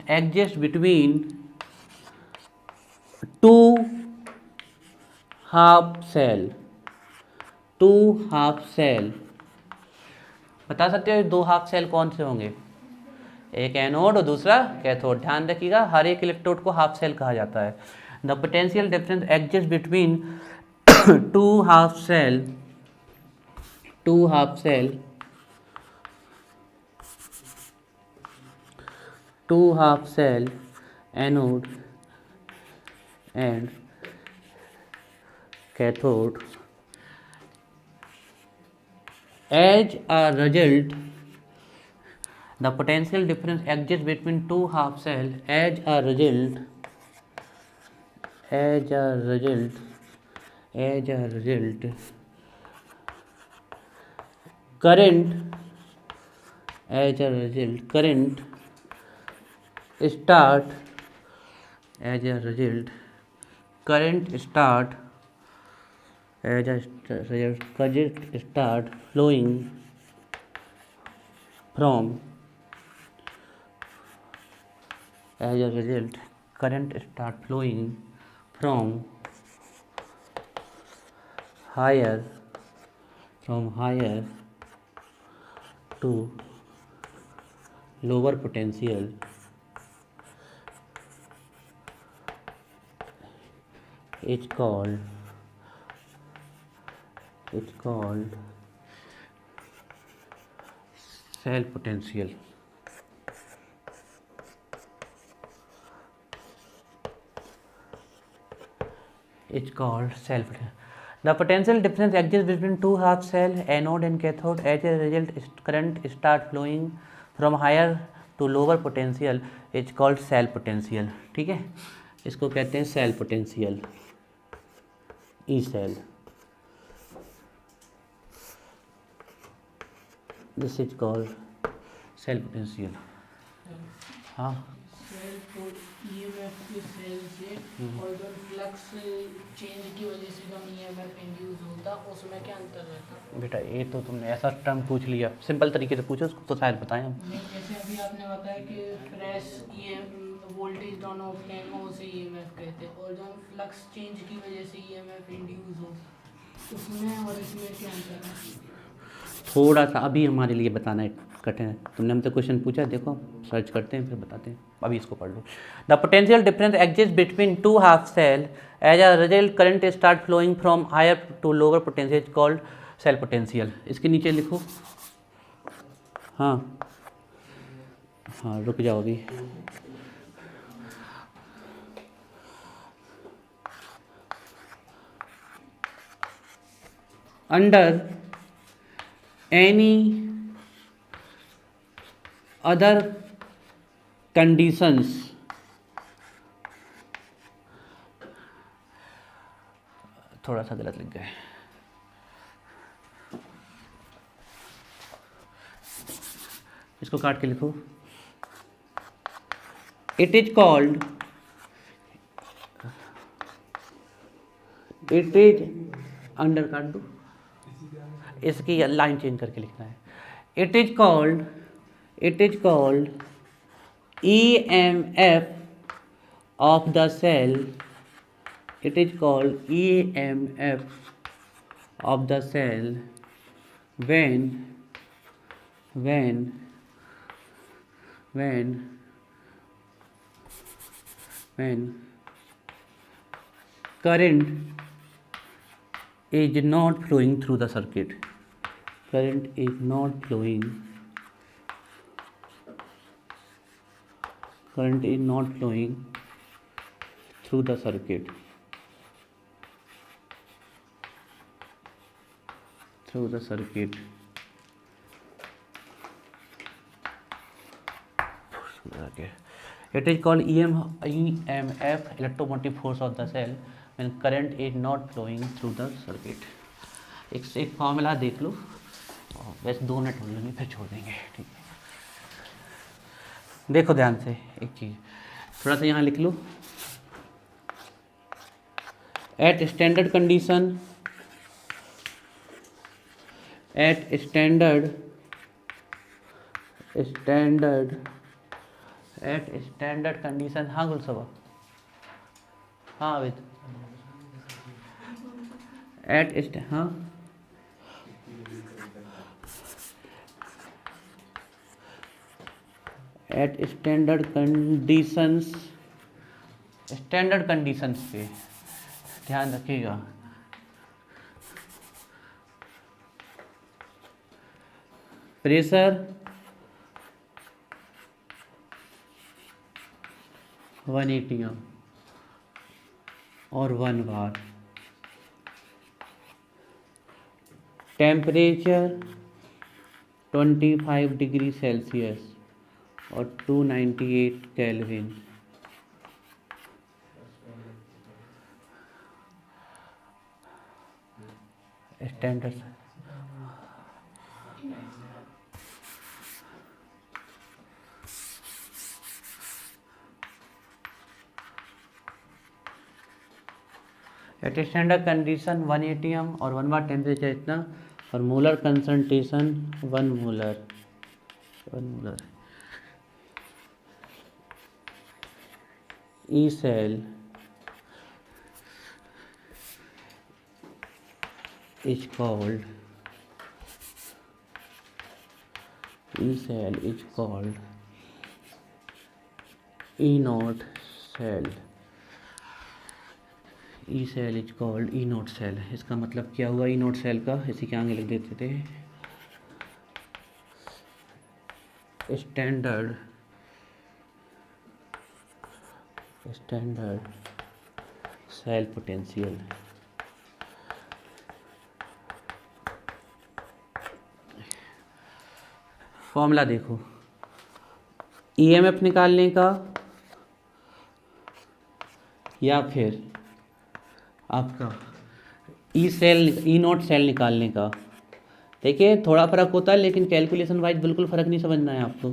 S1: exists between two half cell बता सकते हो दो हाफ सेल कौन से होंगे? एक एनोड और दूसरा कैथोड। ध्यान रखिएगा हर एक इलेक्ट्रोड को हाफ सेल कहा जाता है। The potential difference exist between two half cell anode and cathode as a result the potential difference exists between two half cell as a result current start flowing from higher to lower potential it's called cell potential. It's called cell potential. The potential difference exists between two half cell anode and cathode. As a result, current start flowing from higher to lower potential. It's called cell potential. ठीक है, इसको कहते हैं cell potential, E cell. This is called cell potential. हाँ
S2: cell को EMF के cell से और जो फ्लक्स चेंज की वजह से जो ईएमएफ इंड्यूस होता उसमें क्या अंतर रहता?
S1: बेटा ये तो तुमने ऐसा टर्म पूछ लिया, सिंपल तरीके से पूछो उसको तो शायद बताएं हम।
S2: नहीं, जैसे अभी आपने बताया कि fresh voltage down of line हो उसे ईएमएफ कहते हैं, और जो फ्लक्स चेंज की वजह से ईएमएफ इंड्यूस हो उसमें और इसमें क्या अंतर है?
S1: थोड़ा सा अभी हमारे लिए बताना है कठिन है। तुमने हमसे क्वेश्चन पूछा, देखो सर्च करते हैं फिर बताते हैं। अभी इसको पढ़ लो। The potential difference exist between two half cell as a result current start flowing from higher to lower potential called cell potential. इसके नीचे लिखो। हाँ रुक जाओ अभी। अंडर any other conditions थोड़ा सा गलत लिख गए। इसको काट के लिखो। इट इज अंडर काट दो, इसकी लाइन चेंज करके लिखना है। It is called EMF of the cell. It is called EMF of the cell when current is not flowing through the circuit. Current is not flowing through the circuit. Okay. It is called EMF, electromotive force of the cell, when current is not flowing through the circuit. एक formula देख लो, वैसे 2 minute हो लेंगे फिर छोड़ देंगे, ठीक है। देखो ध्यान से एक चीज़, थोड़ा सा यहाँ लिख लो। At standard condition, at standard condition, हाँ गुलसबा, हाँ विद हाँ एट स्टैंडर्ड कंडीशंस पे ध्यान रखिएगा। प्रेशर 1 atm और 1 बार, टेम्परेचर 25 डिग्री सेल्सियस और 298 kelvin, standard at standard condition 1 atm और 1 बार टेम्परेचर इतना, और molar concentration 1 molar E cell is called E cell is called E naught cell. इसका मतलब क्या हुआ ई नोट सेल का, इसी के आगे लिख देते थे स्टैंडर्ड सेल पोटेंशियल। फॉर्मूला देखो, ईएमएफ निकालने का या फिर आपका ई नोट सेल निकालने का, देखिए थोड़ा फ़र्क होता है लेकिन कैलकुलेशन वाइज बिल्कुल फ़र्क नहीं समझना है आपको,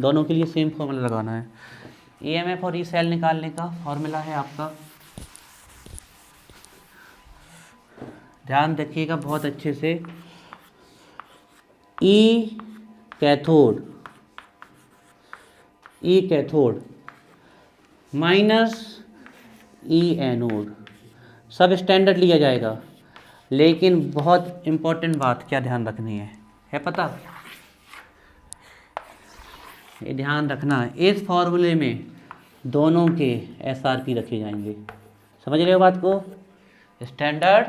S1: दोनों के लिए सेम फॉर्मूला लगाना है। ईएमएफ और ई सेल निकालने का फॉर्मूला है आपका, ध्यान रखिएगा बहुत अच्छे से, ई कैथोड माइनस ई एनोड, सब स्टैंडर्ड लिया जाएगा, लेकिन बहुत इम्पोर्टेंट बात क्या ध्यान रखनी है पता, ये ध्यान रखना, इस फॉर्मूले में दोनों के एसआरपी रखे जाएंगे, समझ रहे हो बात को, स्टैंडर्ड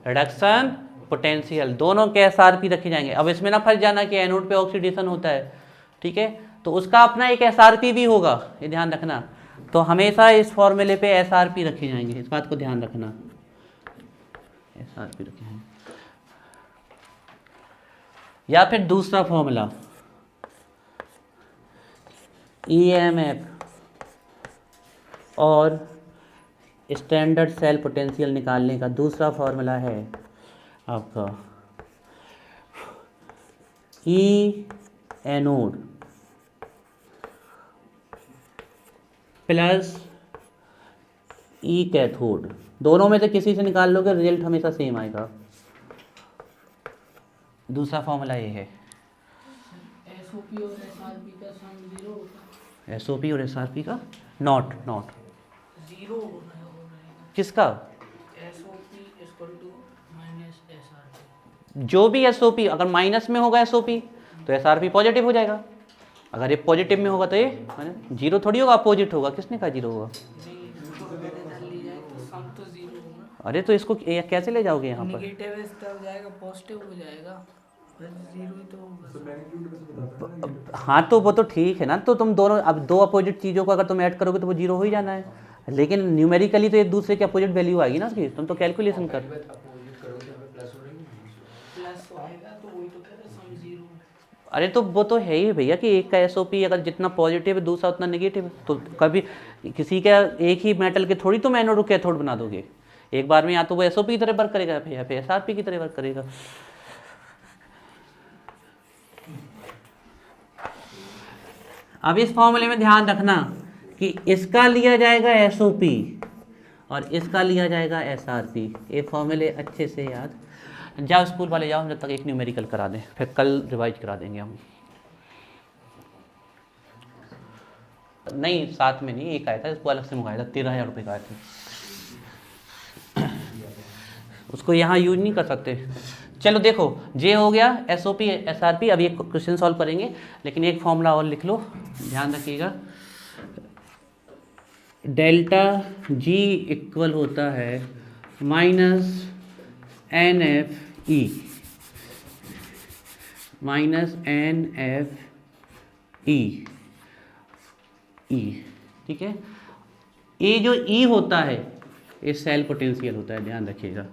S1: रिडक्शन पोटेंशियल दोनों के एसआरपी रखे जाएंगे। अब इसमें ना फंस जाना कि एनोड पे ऑक्सीडेशन होता है, ठीक है, तो उसका अपना एक एसआरपी भी होगा, ये ध्यान रखना, तो हमेशा इस फॉर्मूले पे एसआरपी रखे जाएंगे, इस बात को ध्यान रखना, एसआरपी रखे जाएंगे। या फिर दूसरा फॉर्मूला, ईएमएफ और स्टैंडर्ड सेल पोटेंशियल निकालने का दूसरा फॉर्मूला है आपका ई एनोड प्लस ई कैथोड, दोनों में से किसी से निकाल लोगे रिजल्ट हमेशा सेम आएगा। दूसरा फॉर्मूला ये है,
S2: एसओपी और एसआरपी का सम 0 होता है,
S1: एसओपी और एसआरपी का नॉट
S2: 0 रहेगा,
S1: किसका,
S2: SOP equal to minus SRP,
S1: जो भी एसओपी अगर माइनस में होगा एसओपी तो एसआरपी पॉजिटिव हो जाएगा, अगर ये पॉजिटिव में होगा तो ये माने जीरो थोड़ी होगा, अपोजिट होगा, किसने कहा जीरो होगा, अरे तो इसको कैसे ले जाओगे यहाँ पर,
S2: नेगेटिव इस तरफ जाएगा पॉजिटिव हो जाएगा, बस 0 ही तो होगा।
S1: हाँ तो वो तो ठीक है ना, तो तुम दोनों अब दो अपोजिट चीज़ों को अगर तुम ऐड करोगे तो वो जीरो हो ही जाना है, लेकिन न्यूमेरिकली तो एक दूसरे के अपोजिट वैल्यू आएगी ना उसकी, तुम तो कैलकुलेशन कर,
S2: प्लस आएगा तो वही तो कहते हैं सम 0।
S1: अरे तो वो तो है ही भैया कि एक का एसओपी अगर जितना पॉजिटिव है दूसरा उतना नेगेटिव है, तो कभी किसी का एक ही मेटल के थोड़ी तुम एनोड और कैथोड बना दोगे, एक बार में या तो वो एसओपी की तरह वर्क करेगा या फिर एसआरपी की तरह वर्क करेगा। अब इस फॉर्मूले में ध्यान रखना कि इसका लिया जाएगा एसओपी और इसका लिया जाएगा एसआरपी। ये फॉर्मूले अच्छे से याद, जाओ स्कूल वाले जाओ, जब तक एक न्यूमेरिकल करा दें, फिर कल रिवाइज करा देंगे हम। नहीं साथ में नहीं, एक आया था, इसको अलग से मंगाया था, 13,000 रुपये का आया था, उसको यहाँ यूज नहीं कर सकते। चलो देखो, जे हो गया, एसओपी एसआरपी। अब ये क्वेश्चन सॉल्व करेंगे, लेकिन एक फॉर्मूला और लिख लो, ध्यान रखिएगा। डेल्टा जी इक्वल होता है minus N F E, minus N F E, ठीक है। ये जो ई होता है ये सेल पोटेंशियल होता है, ध्यान रखिएगा,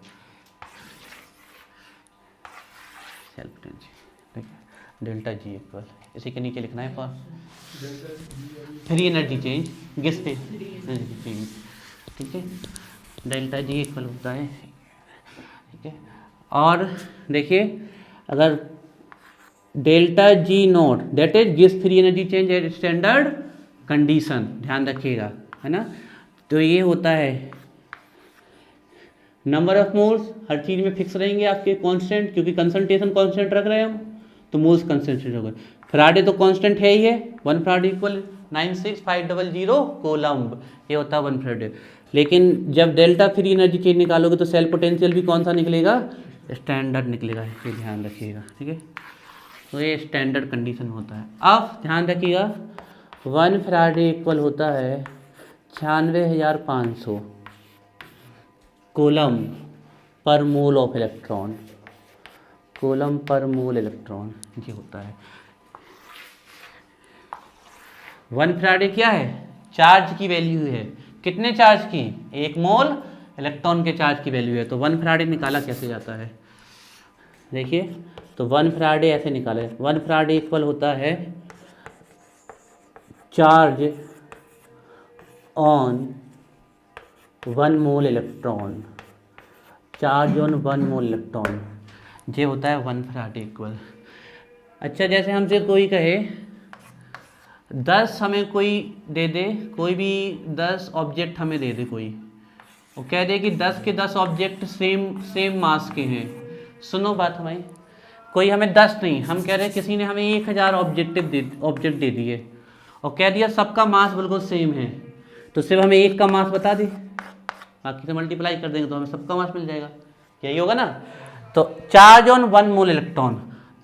S1: सेल पोटेंशियल, ठीक है। डेल्टा जी इक्वल, इसी के नीचे लिखना है फॉर फ्री एनर्जी चेंज, गेस पे एनर्जी चेंज, ठीक है। डेल्टा जी इक्वल होता है, ठीक है। और देखिए, अगर delta G naught that is गेस free energy change at standard condition, ध्यान रखिएगा, है ना। तो ये होता है नंबर ऑफ मोल्स, हर चीज़ में फिक्स रहेंगे आपके कांस्टेंट, क्योंकि कंसंट्रेशन कांस्टेंट रख रहे हैं हम, तो मोल्स कंसंट्रेशन हो गए। फैराडे तो कांस्टेंट है ही है, 1 फैराडे इक्वल 96500 कोलम्ब, ये होता है 1 फैराडे। लेकिन जब डेल्टा फ्री एनर्जी चेंज निकालोगे तो सेल पोटेंशियल भी कौन सा निकलेगा, स्टैंडर्ड निकलेगा, ये ध्यान रखिएगा, ठीक है। तो ये स्टैंडर्ड कंडीशन होता है। अब ध्यान रखिएगा, 1 फैराडे इक्वल होता है 96,500 कोलम पर मोल ऑफ इलेक्ट्रॉन, कोलम पर मोल इलेक्ट्रॉन, ये होता है। 1 फैराडे क्या है, चार्ज की वैल्यू है, कितने चार्ज की, 1 मोल इलेक्ट्रॉन के चार्ज की वैल्यू है। तो 1 फैराडे निकाला कैसे जाता है, देखिए, तो 1 फैराडे ऐसे निकाले, 1 फैराडे इक्वल होता है charge on 1 mole electron, charge on 1 mole electron, ये होता है 1 फैराडे इक्वल। अच्छा, जैसे हमसे कोई कहे 10 हमें कोई दे दे, कोई भी 10 ऑब्जेक्ट हमें दे दे कोई, वो कह दे कि 10 के 10 ऑब्जेक्ट सेम मास के हैं। सुनो बात हमारी, कोई हमें 10 नहीं, हम कह रहे हैं किसी ने हमें 1000 ऑब्जेक्ट दे दिए और कह दिया सबका मास बिल्कुल सेम है, तो सिर्फ हमें एक का मास बता दे, बाकी से मल्टीप्लाई कर देंगे तो हमें सबका मास मिल जाएगा, यही होगा ना। तो चार्ज ऑन 1 मोल इलेक्ट्रॉन,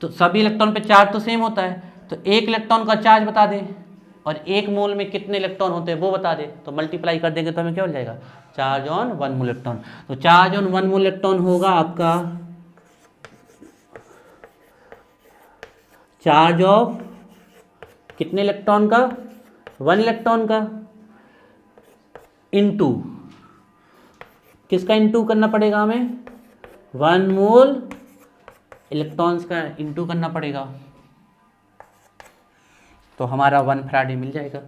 S1: तो सभी इलेक्ट्रॉन पे चार्ज तो सेम होता है, तो 1 इलेक्ट्रॉन का चार्ज बता दें और 1 मोल में कितने इलेक्ट्रॉन होते हैं वो बता दे, तो मल्टीप्लाई कर देंगे तो हमें क्या मिल जाएगा, चार्ज ऑन 1 मोल इलेक्ट्रॉन। तो चार्ज ऑन 1 मोल इलेक्ट्रॉन होगा आपका चार्ज ऑफ कितने इलेक्ट्रॉन का, 1 इलेक्ट्रॉन का, इनटू किसका इनटू करना पड़ेगा हमें, 1 मोल इलेक्ट्रॉन्स का इनटू करना पड़ेगा, तो हमारा 1 फैराडे मिल जाएगा।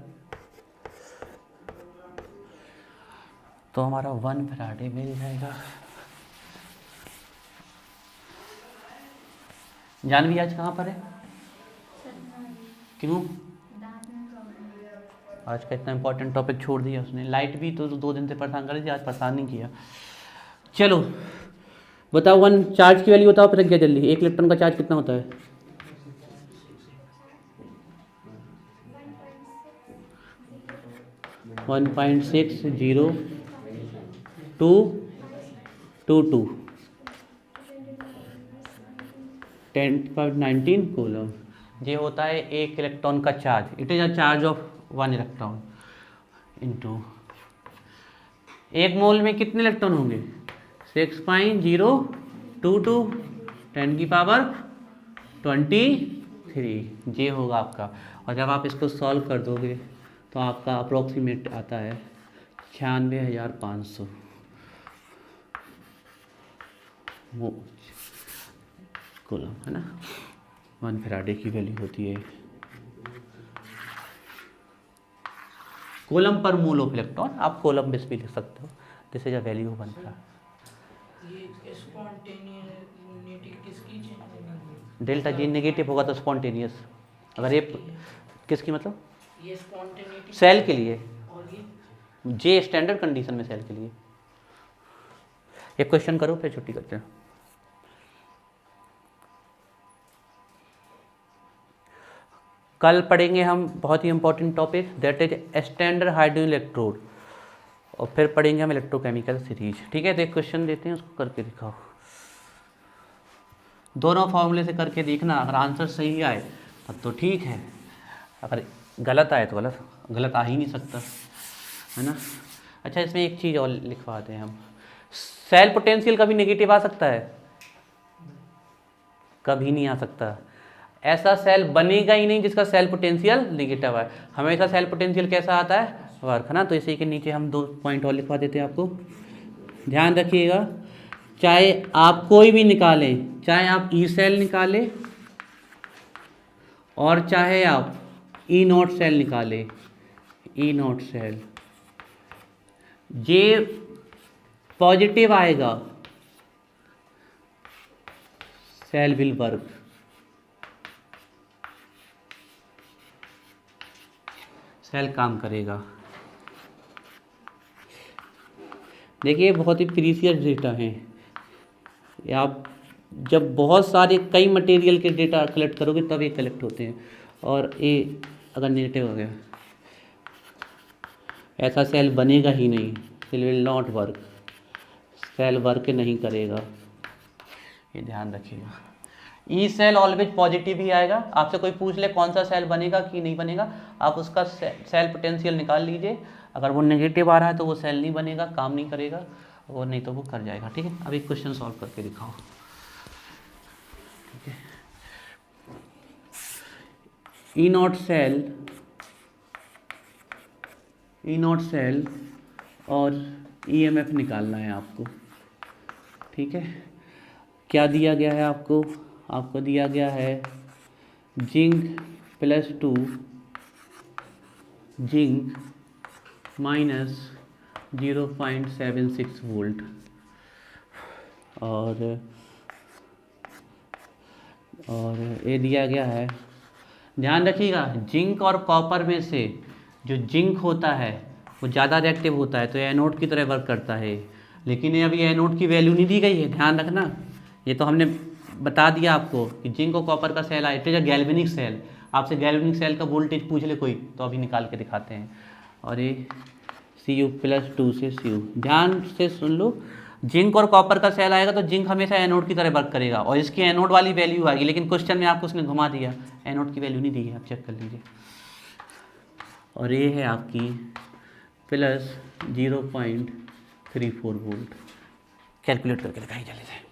S1: तो हमारा 1 फैराडे मिल जाएगा। जानवी आज कहाँ पर है, क्यों, आज का इतना इंपॉर्टेंट टॉपिक छोड़ दिया उसने, लाइट भी तो 2 दिन से परेशान कर रही थी, आज परेशान नहीं किया। चलो बताओ, 1 चार्ज की वैल्यू बताओ प्रज्ञा जल्दी, 1 इलेक्ट्रॉन का चार्ज कितना होता है, 1.60222 10⁻19 कूलम, ये होता है 1 इलेक्ट्रॉन का charge, it is a charge of 1 electron into 1 मोल में कितने इलेक्ट्रॉन होंगे, 6.022 10⁻23, ये होगा आपका। और जब आप इसको सॉल्व कर दोगे तो आपका अप्रोक्सीमेट आता है 96,500 कूलम, है ना। 1 फैराडे की वैल्यू होती है coulomb per mole of electron, आप कूलम बेस भी लिख सकते हो, this is a value of 1 Faraday.
S2: ये स्पॉन्टेनिटी किसकी चेंज होगी?
S1: डेल्टा जी नेगेटिव होगा तो स्पॉन्टेनियस। अगर ये किसकी मतलब
S2: ये स्पॉन्टेनिटी
S1: सेल के लिए,
S2: और ये
S1: जे स्टैंडर्ड कंडीशन में सेल के लिए। एक क्वेश्चन करो फिर छुट्टी करते हैं। कल पढ़ेंगे हम बहुत ही important topic that is standard hydrogen electrode, और फिर पढ़ेंगे हम इलेक्ट्रोकेमिकल सीरीज। ठीक है, तो एक क्वेश्चन देते हैं, उसको करके दिखाओ। दोनों फॉर्मूले से करके देखना, अगर आंसर सही आए तब तो ठीक है, अगर गलत आए तो गलत आ ही नहीं सकता, है ना। अच्छा, इसमें एक चीज़ और लिखवाते हैं हम, सेल पोटेंशियल कभी नेगेटिव आ सकता है? कभी नहीं आ सकता। ऐसा सेल बनेगा ही नहीं जिसका सेल पोटेंशियल नेगेटिव है। हमेशा सेल पोटेंशियल कैसा आता है? वर्क, है ना। तो इसी के नीचे हम 2 पॉइंट और लिखवा देते हैं आपको, ध्यान रखिएगा। चाहे आप कोई भी निकालें, चाहे आप ई सेल निकालें और चाहे आप ई नॉट सेल निकालें, ई नॉट सेल, जे पॉजिटिव आएगा सेल विल वर्क, सेल काम करेगा। देखिए, बहुत ही प्रीसियस डेटा हैं। आप जब बहुत सारे कई मटेरियल के डेटा कलेक्ट करोगे तब ये कलेक्ट होते हैं, और ये अगर नेगेटिव हो गया, ऐसा सेल बनेगा ही नहीं, cell will not work, cell work नहीं करेगा, ये ध्यान रखिएगा। ई सेल ऑलवेज पॉजिटिव ही आएगा। आपसे कोई पूछ ले कौन सा सेल बनेगा कि नहीं बनेगा, आप उसका सेल पोटेंशियल निकाल लीजिए। अगर वो नेगेटिव आ रहा है तो वो सेल नहीं बनेगा, काम नहीं करेगा, और नहीं तो वो कर जाएगा। ठीक है, अब एक क्वेश्चन सॉल्व करके दिखाओ। ठीक है, ई नॉट सेल और ईएमएफ निकालना है आपको। ठीक है, क्या दिया गया है आपको? आपको दिया गया है जिंक +2 जिंक -0.76 वोल्ट, और ये दिया गया है, ध्यान रखिएगा, जिंक और कॉपर में से जो जिंक होता है वो ज़्यादा रिएक्टिव होता है, तो एनोड की तरह वर्क करता है। लेकिन ये अभी एनोड की वैल्यू नहीं दी गई है, ध्यान रखना। ये तो हमने बता दिया आपको कि जिंक और कॉपर का cell it is a galvanic cell. आपसे गैल्वेनिक सेल का वोल्टेज पूछ ले कोई तो अभी निकाल के दिखाते हैं। और ये Cu+2 से Cu, ध्यान से सुन लो, जिंक और कॉपर का सेल आएगा तो जिंक हमेशा एनोड की तरह वर्क करेगा और इसकी एनोड वाली वैल्यू आएगी। लेकिन क्वेश्चन में आपको उसने घुमा दिया, एनोड की वैल्यू नहीं दी है, आप चेक कर लीजिए। और ये है आपकी +0.34 वोल्ट। कैलकुलेट करके दिखाई जल्दी से।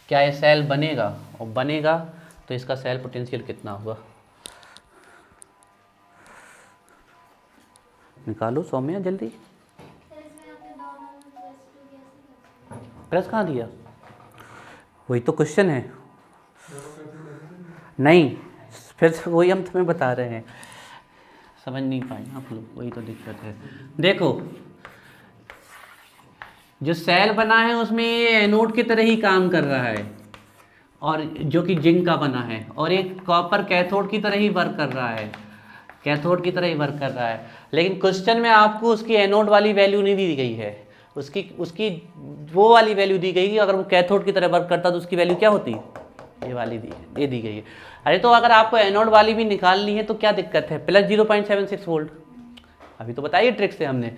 S1: क्या ये सेल बनेगा? और बनेगा तो इसका सेल पोटेंशियल कितना होगा? निकालो सौम्या जल्दी। प्लस कहाँ दिया? वही तो क्वेश्चन है। नहीं, फिर से वही हम तुम्हें बता रहे हैं, समझ नहीं पाए आप लोग, वही तो दिक्कत है। देखो, जो सेल बना है उसमें ये एनोड की तरह ही काम कर रहा है, और जो कि जिंक का बना है, और एक कॉपर कैथोड की तरह ही वर्क कर रहा है, कैथोड की तरह ही वर्क कर रहा है। लेकिन क्वेश्चन में आपको उसकी एनोड वाली वैल्यू नहीं दी गई है, उसकी वो वाली वैल्यू दी गई कि अगर वो कैथोड की तरह वर्क करता तो उसकी वैल्यू क्या होती? ये वाली ये दी गई है। अरे तो अगर आपको एनोड वाली भी निकालनी है तो क्या दिक्कत है? +0.76 वोल्ट, अभी तो बताइए ट्रिक से हमने।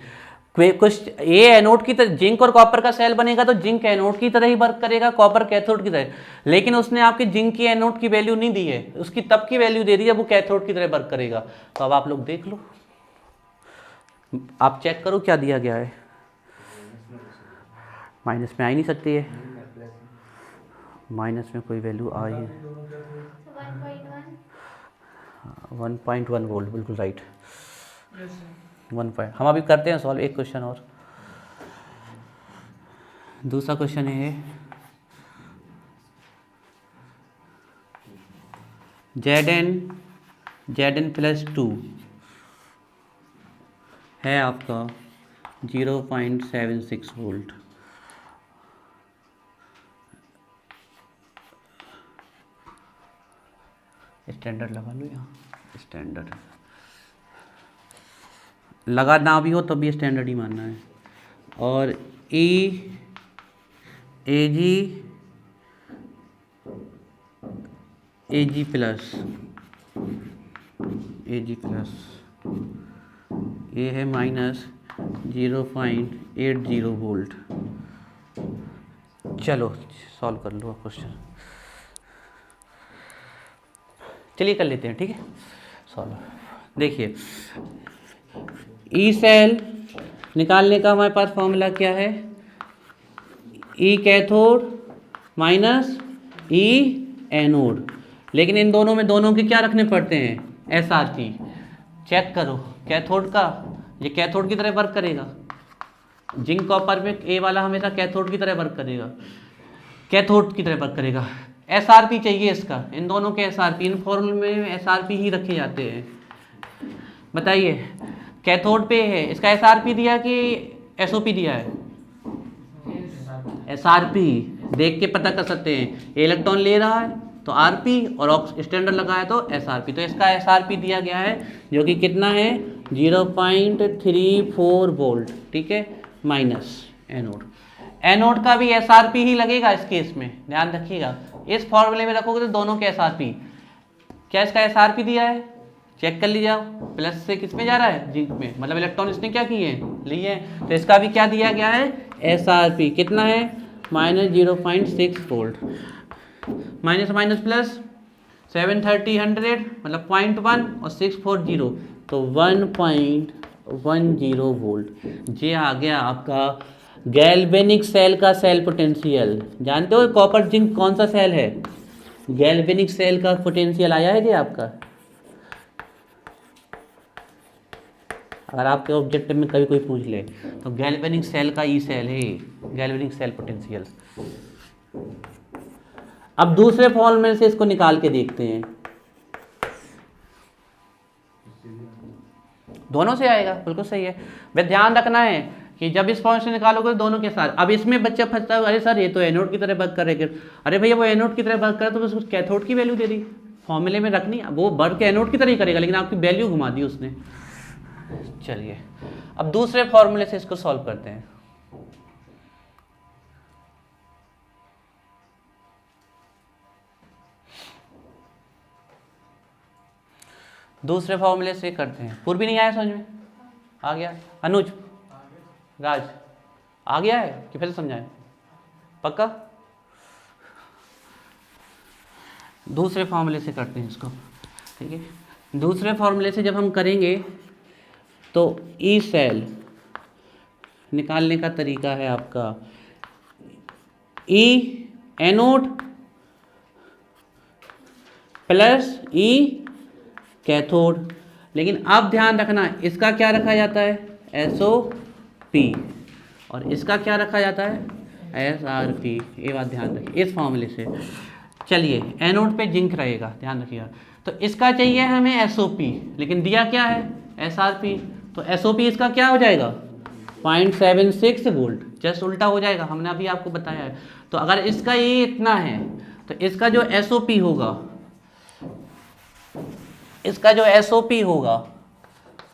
S1: कुछ ये एनोड की तरह, जिंक और कॉपर का सेल बनेगा तो जिंक एनोड की तरह ही वर्क करेगा, कॉपर कैथोड की तरह। लेकिन उसने आपके जिंक की एनोड की वैल्यू नहीं दी है, उसकी तब की वैल्यू दे दी जब वो कैथोड की तरह वर्क करेगा। तो अब आप लोग देख लो, आप चेक करो क्या दिया गया है। माइनस में आ ही नहीं सकती है, माइनस में कोई वैल्यू आ ही 1.1 वोल्ट, बिल्कुल राइट। 1 हम अभी करते हैं सॉल्व। एक क्वेश्चन और, दूसरा क्वेश्चन है Zn +2 है आपका 0.76 वोल्ट। स्टैंडर्ड लगा लो यहाँ, स्टैंडर्ड लगा ना भी हो तो भी स्टैंडर्ड ही मानना है। और एजी प्लस ये है -0.80 वोल्ट। चलो सॉल्व कर लो क्वेश्चन, चलिए कर लेते हैं, ठीक है सॉल्व। देखिए ई सेल निकालने का हमारे पास फॉर्मूला क्या है, ई कैथोड माइनस ई एनोड, लेकिन इन दोनों में दोनों के क्या रखने पड़ते हैं, एसआरपी। चेक करो कैथोड का, ये कैथोड की तरह वर्क करेगा, जिंक कॉपर में ए वाला हमेशा कैथोड की तरह वर्क करेगा, कैथोड की तरह वर्क करेगा। एसआरपी चाहिए इसका, इन दोनों के एसआरपी, इन फॉर्मूले में एसआरपी ही रखे जाते हैं। बताइए कैथोड पे है, इसका एसआरपी दिया कि एसओपी दिया है, एसआरपी देख के पता कर सकते हैं। इलेक्ट्रॉन ले रहा है तो आरपी और स्टैंडर्ड लगा है तो एसआरपी, तो इसका एसआरपी दिया गया है जो कि कितना है 0.34 वोल्ट, ठीक है, माइनस एनोड। एनोड का भी एसआरपी ही लगेगा इस केस में, ध्यान रखिएगा। इस फॉर्मूले में रखोगे तो दोनों के एसआरपी, क्या इसका एसआरपी दिया है, चेक कर लीजिए, प्लस से किस में जा रहा है, जिंक में, मतलब इलेक्ट्रॉन इसने क्या किए हैं, लिए हैं, तो इसका भी क्या दिया गया है, एसआरपी कितना है -0.6 वोल्ट। माइनस माइनस प्लस 730 100 मतलब 0.1 और 640 तो 1.10 वोल्ट। ये आ गया आपका गैल्वेनिक सेल का सेल पोटेंशियल। जानते हो कॉपर जिंक कौन सा सेल है, गैल्वेनिक सेल का पोटेंशियल आया है ये आपका। अगर आपके ऑब्जेक्ट में कभी कोई पूछ ले तो गैल्वेनिक सेल का ई सेल है, गैल्वेनिक सेल पोटेंशियल। अब दूसरे फॉर्मूले से इसको निकाल के देखते हैं, दोनों से आएगा, बिल्कुल सही है। बस ध्यान रखना है कि जब इस फॉर्मूले से निकालोगे तो दोनों के साथ। अब इसमें बच्चा फंसता है, अरे सर ये तो एनोड की तरह वर्क करेगा, अरे भैया वो एनोड की तरह वर्क करे तो उसको कैथोड की वैल्यू दे दी, फॉर्मूले में रखनी, वो वर्क एनोड की तरह ही करेगा, लेकिन आपकी वैल्यू घुमा दी उसने। चलिए अब दूसरे फॉर्मूले से इसको सॉल्व करते हैं। दूसरे फॉर्मूले से करते हैं। पूर्वी नहीं आया समझ में, आ गया अनुज, राज आ गया है कि फिर से समझाएं, पक्का। दूसरे फॉर्मूले से करते हैं इसको, ठीक है। दूसरे फॉर्मूले से जब हम करेंगे तो ई सेल निकालने का तरीका है आपका ई एनोड प्लस ई कैथोड, लेकिन अब ध्यान रखना इसका क्या रखा जाता है, SOP, और इसका क्या रखा जाता है, SRP। ये बात ध्यान रखिए इस फॉर्मूले से। चलिए एनोड पे जिंक रहेगा, ध्यान रखिएगा। तो इसका चाहिए हमें SOP, लेकिन दिया क्या है, SRP, तो SOP इसका क्या हो जाएगा 0.76 वोल्ट, जस्ट उल्टा हो जाएगा, हमने अभी आपको बताया है। तो अगर इसका ये इतना है तो इसका जो SOP होगा, इसका जो SOP होगा,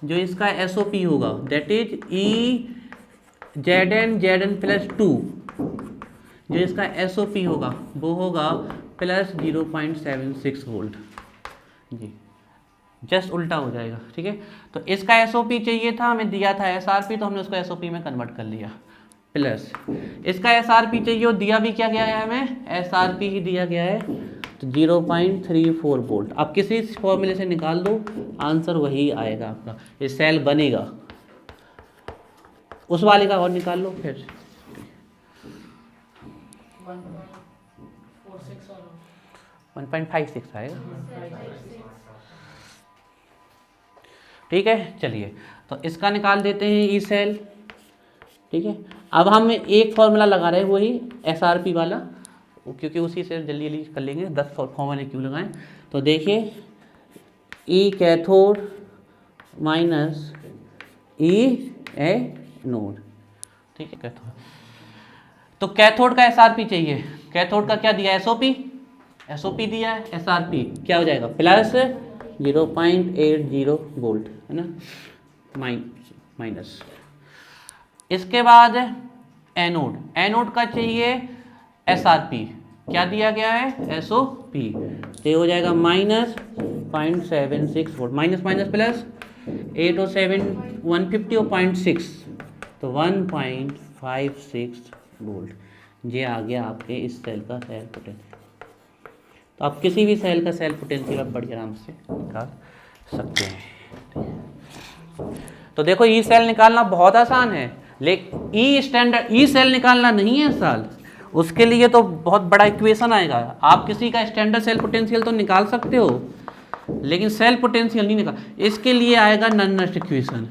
S1: जो इसका SOP होगा दैट इज EZn प्लस 2, जो इसका SOP होगा वो होगा प्लस 0.76 वोल्ट जी, जस्ट उल्टा हो जाएगा, ठीक है। तो इसका SOP चाहिए था, हमें दिया था SRP, तो हमने उसको SOP में कन्वर्ट कर लिया, प्लस इसका SRP चाहिए और दिया भी क्या गया है, हमें SRP ही दिया गया है, तो 0.34 वोल्ट। आप किसी फॉर्मूले से निकाल दो आंसर वही आएगा आपका, ये सेल बनेगा। उस वाले का और निकाल लो फिर, 1.56 आएगा, ठीक है। चलिए तो इसका निकाल देते हैं ई सेल, ठीक है। अब हम एक फॉर्मूला लगा रहे हैं वही SRP वाला, क्योंकि उसी से जल्दी जल्दी कर लेंगे, 10 फॉर्मूले क्यों लगाएं। तो देखिए ई कैथोड माइनस ई एनोड, ठीक है कैथोड। तो कैथोड का एसआरपी चाहिए, कैथोड का क्या दिया है, एसओपी दिया है, एसआरपी क्या हो जाएगा प्लस 0.80 वोल्ट है ना, माइनस। इसके बाद एनोड का चाहिए एसआरपी, क्या दिया गया है, एसओपी, तो ये हो जाएगा minus 0.76 volt, minus minus plus 8 और 7 150 और 0.6 तो 1.56 वोल्ट। ये आ गया आपके इस सेल का सेल पोटेंशियल। तो आप किसी भी सेल का सेल पोटेंशियल आप बड़ी आराम से निकाल सकते हैं। तो देखो ई सेल निकालना बहुत आसान है, लेकिन ई सेल निकालना नहीं है साल, उसके लिए तो बहुत बड़ा इक्वेशन आएगा। आप किसी का स्टैंडर्ड सेल पोटेंशियल तो निकाल सकते हो, लेकिन सेल पोटेंशियल नहीं निकाल, इसके लिए आएगा नॉन-नस्ट इक्वेशन।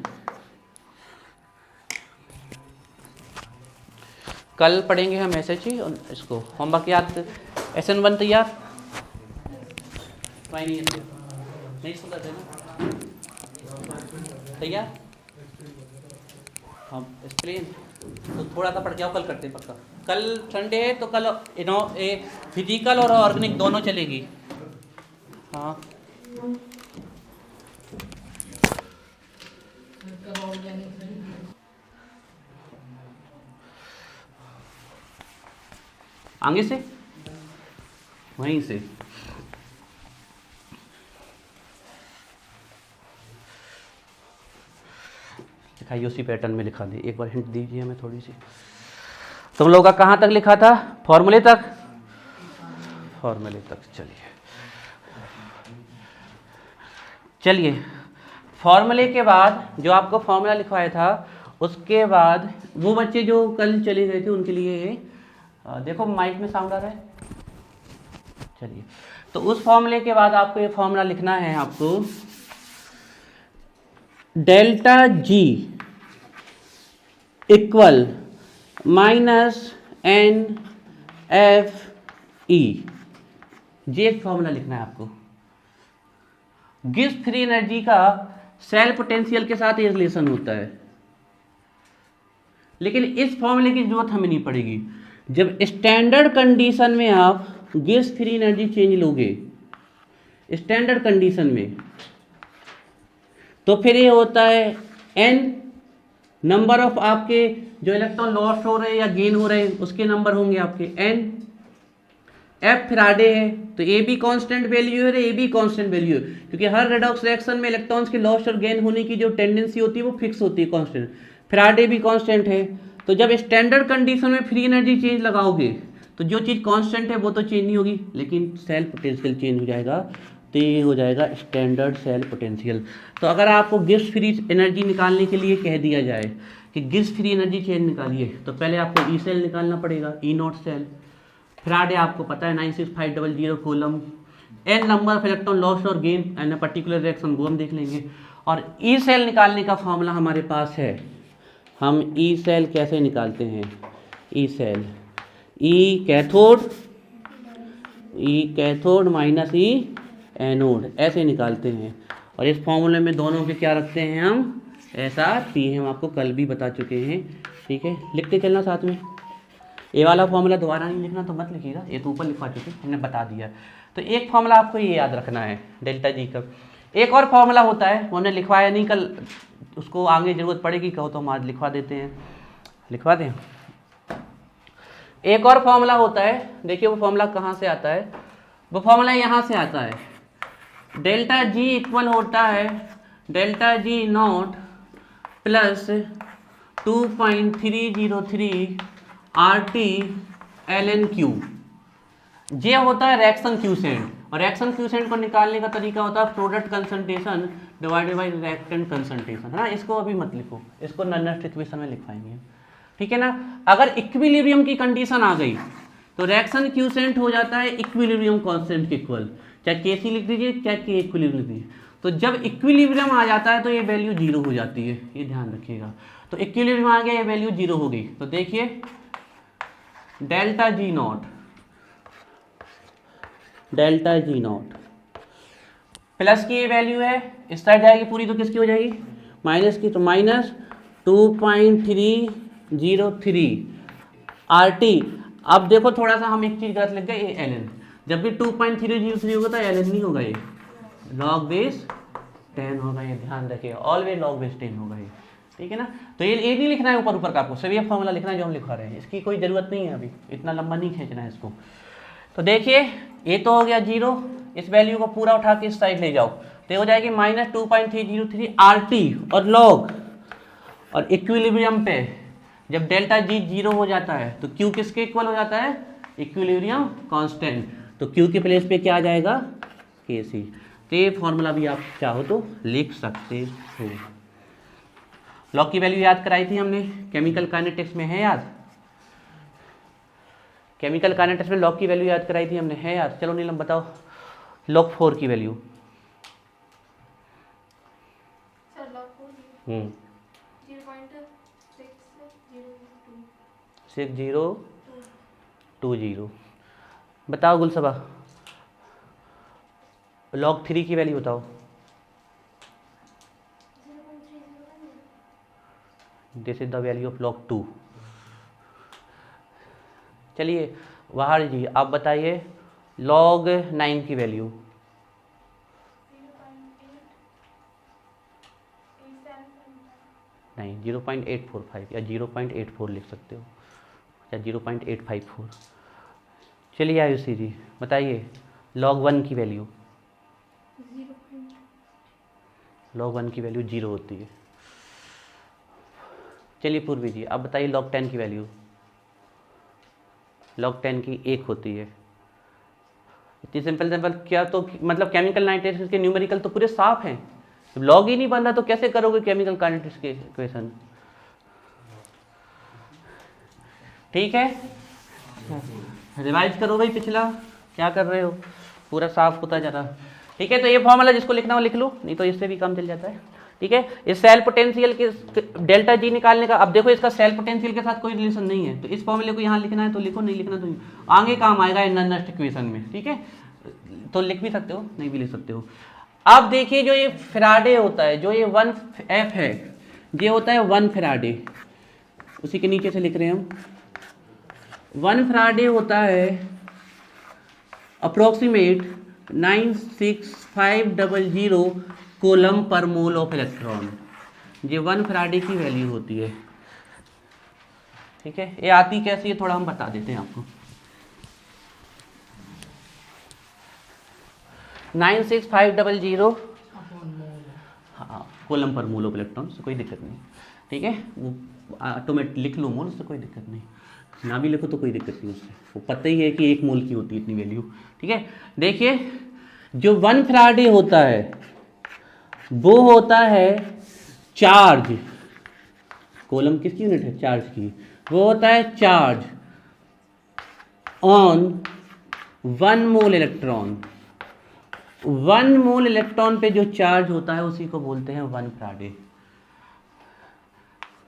S1: कल पढ़ेंगे हम SHE और इसको होमवर्क याद, SN1 तैयार नहीं सुन रहे ना, तैयार हम एक्सप्लेन तो थोड़ा सा पढ़ के आओ, कल करते हैं पक्का। कल संडे है तो कल फिजिकल और ऑर्गेनिक दोनों चलेगी। हाँ आगे से वहीं से दिखाइए, उसी पैटर्न में लिखा दी। एक बार हिंट दीजिए हमें थोड़ी सी। तुम लोगों का कहाँ तक लिखा था, फॉर्मूले तक, फॉर्मूले तक। चलिए फॉर्मूले के बाद जो आपको फॉर्मूला लिखवाया था, उसके बाद वो बच्चे जो कल चले गए थे उनके लिए देखो माइक में साउंड आ रहा है। चलिए तो उस फॉर्मूले के बाद आपको ये फॉर्मूला लिखना है, आपको delta G equal minus N F E, ये एक फॉर्मूला लिखना है आपको। गिब्स फ्री एनर्जी का सेल पोटेंशियल के साथ ये रिलेशन होता है, लेकिन इस फॉर्मूले की जरूरत हमें नहीं पड़ेगी। जब स्टैंडर्ड कंडीशन में आप गिब्स फ्री एनर्जी चेंज लोगे स्टैंडर्ड कंडीशन में, तो फिर ये होता है n नंबर ऑफ आपके जो इलेक्ट्रॉन लॉस हो रहे हैं या गेन हो रहे हैं उसके नंबर होंगे आपके n। एफ फैराडे है तो ए बी कांस्टेंट वैल्यू है, ए बी कांस्टेंट वैल्यू है, क्योंकि हर रेडॉक्स रिएक्शन में इलेक्ट्रॉन्स के लॉस और गेन होने की जो टेंडेंसी होती है वो फिक्स होती है, कांस्टेंट। फैराडे भी कांस्टेंट है। तो जब स्टैंडर्ड कंडीशन में फ्री एनर्जी चेंज लगाओगे तो जो चीज़ कांस्टेंट है वो तो चेंज नहीं होगी, लेकिन सेल पोटेंशियल चेंज हो जाएगा, तो ये हो जाएगा स्टैंडर्ड सेल पोटेंशियल। तो अगर आपको गिब्स फ्री एनर्जी निकालने के लिए कह दिया जाए कि गिब्स फ्री एनर्जी चेंज निकालिए, तो पहले आपको ई सेल निकालना पड़ेगा, ई नॉट सेल। फैराडे आपको पता है 96500 coulomb, N number of electron loss और गेन एंड पर्टिकुलर रिएक्शन, वो हम देख लेंगे। और ई सेल निकालने का फॉर्मूला हमारे पास है। हम ई सेल कैसे निकालते हैं, E cell E cathode minus E anode, ऐसे निकालते हैं। और इस फॉर्मूले में दोनों के क्या रखते हैं हम, SRP हम आपको कल भी बता चुके हैं, ठीक है। लिखते चलना साथ में, ये वाला फॉर्मूला दोबारा नहीं लिखना तो मत लिखिएगा, ये तो ऊपर लिखवा चुके हमने बता दिया। तो एक फॉर्मूला आपको ये याद रखना है डेल्टा जी का। एक और फॉर्मूला होता है, वो हमने लिखवाया नहीं कल, उसको आगे ज़रूरत पड़ेगी, कहो तो हम आज लिखवा देते हैं, लिखवा दें। एक और फॉर्मूला होता है, देखिए वो फॉर्मूला कहाँ से आता है, वो फॉर्मूला यहाँ से आता है। डेल्टा जी इक्वल होता है delta G not plus 2.303 RT ln Q। ये होता है रिएक्शन क्यूसेंट, और रिएक्शन क्यूसेंट को निकालने का तरीका होता है product concentration divided by reactant concentration, है ना। इसको अभी मत लिखो, इसको नॉन-नस्ट इक्वेशन में लिखवाएंगे, ठीक है ना। अगर इक्विलिब्रियम की कंडीशन आ गई तो रिएक्शन क्यूसेंट हो जाता है इक्विलिब्रियम कांस्टेंट के इक्वल, चाहे केसी लिख दीजिए चाहे के इक्विलिब्रियम लिख दीजिए। तो जब इक्विलिब्रियम आ जाता है तो ये वैल्यू 0 हो जाती है, ये ध्यान रखिएगा। तो इक्विलिब्रियम आ गया, ये वैल्यू 0 हो गई, तो देखिए डेल्टा जी नॉट प्लस की ये वैल्यू है, इस साइड जाएगी पूरी तो किसकी हो जाएगी, माइनस की, तो माइनस 2.303 RT। अब देखो थोड़ा सा हम एक चीज गलत लग गए, ये ln, जब भी 2.303 होगा तो ln नहीं होगा, ये log बेस 10 होगा, ये ध्यान रखिए, ऑलवेज log बेस 10 होगा ये, ठीक है ना। तो ये नहीं लिखना है ऊपर ऊपर का, आपको सिर्फ ये फॉर्मूला लिखना है जो हम लिखा रहे हैं, इसकी कोई जरूरत नहीं है, अभी इतना लंबा नहीं खींचना है इसको। तो देखिए ये तो हो गया 0, इस वैल्यू को पूरा उठा के इस साइड ले जाओ तो हो जाएगी -2.303 RT, और लॉग, और इक्विलिब्रियम पे जब डेल्टा G 0 हो जाता है तो Q किसके इक्वल हो जाता है, इक्विलिब्रियम कांस्टेंट, तो Q के प्लेस पे क्या आ जाएगा, Kc। तो ये फॉर्मूला भी आप चाहो तो लिख सकते हो। लॉग की वैल्यू याद कराई थी हमने, केमिकल काइनेटिक्स में है याद, केमिकल काइनेटिक्स में लॉग की वैल्यू याद कराई थी हमने, है याद। चलो नीलम बताओ log 4 की वैल्यू।
S3: Sir log
S1: 6020। बताओ गुलसबा, log 3 की वैल्यू बताओ। This is the value of log 2। चलिए वाहर जी आप बताइए log 9 की वैल्यू। नहीं 0.845 या 0.84 लिख सकते हो, या 0.854। चलिए आयुषी जी बताइए log 1 की वैल्यू। log 1 की वैल्यू 0 होती है। चलिए पूर्वी जी आप बताइए log 10 की वैल्यू। log 10 की 1 होती है। इतनी सिंपल क्या, तो मतलब केमिकल काइनेटिक्स के न्यूमेरिकल तो पूरे साफ हैं, जब लॉग ही नहीं बन रहा तो कैसे करोगे केमिकल काइनेटिक्स के इक्वेशन, ठीक है। रिवाइज करो भाई, पिछला क्या कर रहे हो, पूरा साफ होता जा रहा, ठीक है। तो ये फॉर्मूला जिसको लिखना हो लिख लो, नहीं तो इससे भी काम चल जाता है, ठीक है। इस सेल पोटेंशियल के डेल्टा जी निकालने का, अब देखो इसका सेल पोटेंशियल के साथ कोई रिलेशन नहीं है, तो इस फॉर्मूले को यहाँ लिखना है तो लिखो, नहीं लिखना तो आगे काम आएगा नेक्स्ट इक्वेशन में, ठीक है। तो लिख भी सकते हो, नहीं भी लिख सकते हो। अब देखिए जो ये फैराडे होता है, जो ये 1F है, ये होता है 1 फैराडे, उसी के नीचे से लिख रहे हैं हम। 1 फैराडे होता है अप्रोक्सीमेट 96500 कोलम पर मोल ऑफ इलेक्ट्रॉन, ये 1 फैराडे की वैल्यू होती है, ठीक है। ये आती कैसी है थोड़ा हम बता देते हैं आपको। 96500 हाँ कोलम पर मोल ऑफ इलेक्ट्रॉन, से कोई दिक्कत नहीं, ठीक है। वो ऑटोमेटिक लिख लो मोल, उससे कोई दिक्कत नहीं, ना भी लिखो तो कोई दिक्कत नहीं उससे, वो पता ही है कि 1 मोल की होती है इतनी वैल्यू, ठीक है। देखिए जो 1 फैराडे होता है वो होता है चार्ज, कोलम किसकी यूनिट है, चार्ज की, वो होता है charge on 1 mole electron. 1 mole electron पे जो चार्ज होता है उसी को बोलते हैं 1 फैराडे।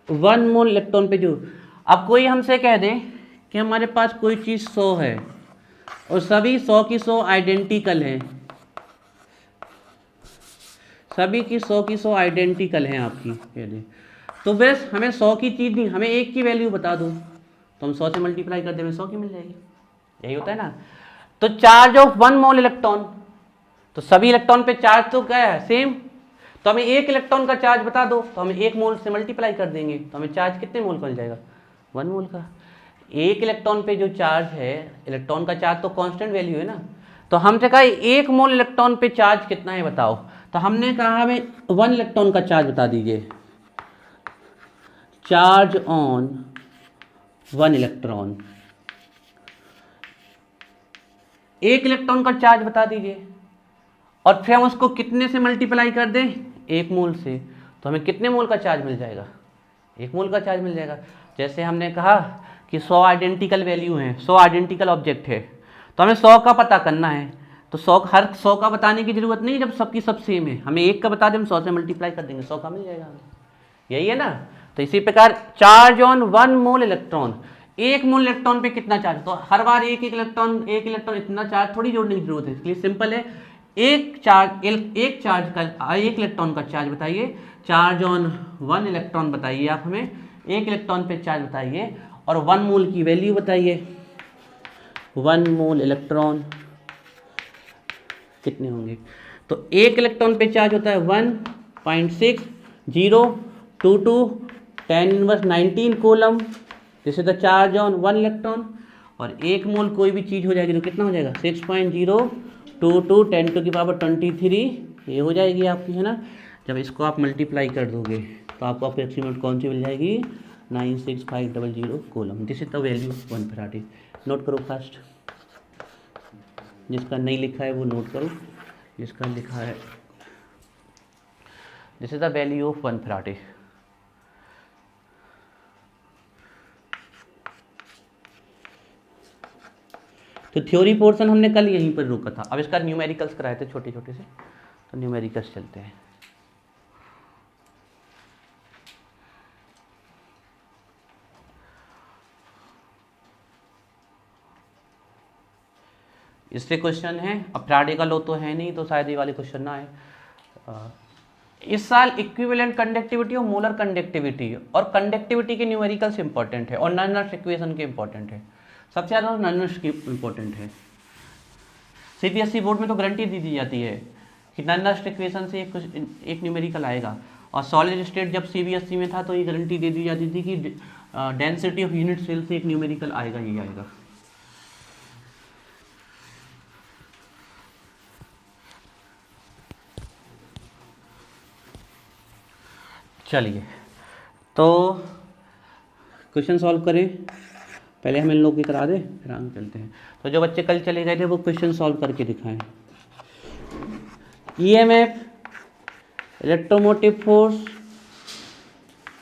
S1: 1 मोल इलेक्ट्रॉन पे जो, अब कोई हमसे कह दे कि हमारे पास कोई चीज़ 100 है और सभी 100 की 100 आइडेंटिकल हैं, सभी की 100 की 100 आइडेंटिकल हैं आपकी पहले, तो बस हमें 100 की चीज़ नहीं, हमें 1 की वैल्यू बता दो तो हम 100 से मल्टीप्लाई कर देंगे, 100 की मिल जाएगी, यही होता है ना। तो चार्ज ऑफ 1 मोल इलेक्ट्रॉन, तो सभी इलेक्ट्रॉन पे चार्ज तो क्या है सेम, तो हमें 1 इलेक्ट्रॉन का चार्ज बता दो तो हमें 1 मोल से मल्टीप्लाई कर देंगे, तो हमें चार्ज कितने मोल का मिल जाएगा, 1 मोल का। 1 इलेक्ट्रॉन पे जो चार्ज है, इलेक्ट्रॉन का चार्ज तो कांस्टेंट वैल्यू है ना, तो हमसे कहा 1 मोल इलेक्ट्रॉन पे चार्ज कितना है बताओ, तो हमने कहा हमें 1 इलेक्ट्रॉन का चार्ज बता दीजिए, चार्ज ऑन 1 इलेक्ट्रॉन। 1 इलेक्ट्रॉन का चार्ज बता दीजिए और फिर हम उसको कितने से मल्टीप्लाई कर दें, 1 मोल से, तो हमें कितने मोल का चार्ज मिल जाएगा, 1 मोल का चार्ज मिल जाएगा। जैसे हमने कहा कि 100 आइडेंटिकल वैल्यू हैं, 100 आइडेंटिकल ऑब्जेक्ट है, तो हमें 100 का पता करना है, तो 100 हर 100 का बताने की जरूरत नहीं, जब सबकी सब सेम है, हमें 1 का बता दें, हम 100 से मल्टीप्लाई कर देंगे, 100 का मिल जाएगा हमें, यही है ना। तो इसी प्रकार charge on 1 mole electron, 1 mole electron पे कितना चार्ज, तो हर बार एक इलेक्ट्रॉन इतना चार्ज थोड़ी जोड़ने की जरूरत है, इसलिए सिंपल है एक इलेक्ट्रॉन का चार्ज बताइए, चार्ज ऑन 1 इलेक्ट्रॉन बताइए आप हमें, एक इलेक्ट्रॉन पे चार्ज बताइए और 1 मोल की वैल्यू बताइए। 1 मोल इलेक्ट्रॉन कितने होंगे? तो एक इलेक्ट्रॉन पे चार्ज होता है 1.6022 10 inverse 19 coulomb, this is the charge on 1 electron. और एक मोल कोई भी चीज़ हो जाएगी तो कितना हो जाएगा? 6.022 10 टू की पावर 23 ये हो जाएगी आपकी, है ना। जब इसको आप मल्टीप्लाई कर दोगे तो आपको अप्रोक्सीमेट कौन सी मिल जाएगी? 96500 coulomb. This is the value of 1 Faraday. Note करो फास्ट, जिसका नहीं लिखा है वो नोट करो, जिसका लिखा है this is the value of 1 Faraday. तो थ्योरी पोर्शन हमने कल यहीं पर रोका था, अब इसका न्यूमेरिकल्स कराए थे छोटे छोटे से, तो न्यूमेरिकल्स चलते हैं। इससे क्वेश्चन है, अब फैराडे का लॉ तो है नहीं तो शायद ये वाले क्वेश्चन ना आए। इस साल इक्विवेलेंट कंडक्टिविटी और मोलर कंडक्टिविटी और कंडक्टिविटी के न्यूमेरिकल्स इंपॉर्टेंट है और नॉन इक्वेशन के इंपॉर्टेंट है, सबसे ज़्यादा नॉन की इंपॉर्टेंट है। सीबीएसई बोर्ड में तो गारंटी दी जाती है कि नॉन इक्वेशन से एक न्यूमेरिकल आएगा, और सॉलिड स्टेट जब सीबीएसई में था तो ये गारंटी दे दी जाती थी कि डेंसिटी ऑफ यूनिट सेल से एक न्यूमेरिकल आएगा ही आएगा। चलिए तो क्वेश्चन सॉल्व करें, पहले हम इन लोग की करा दें फिर आगे चलते हैं। तो जो बच्चे कल चले गए थे वो क्वेश्चन सॉल्व करके दिखाएं। ईएमएफ, इलेक्ट्रोमोटिव फोर्स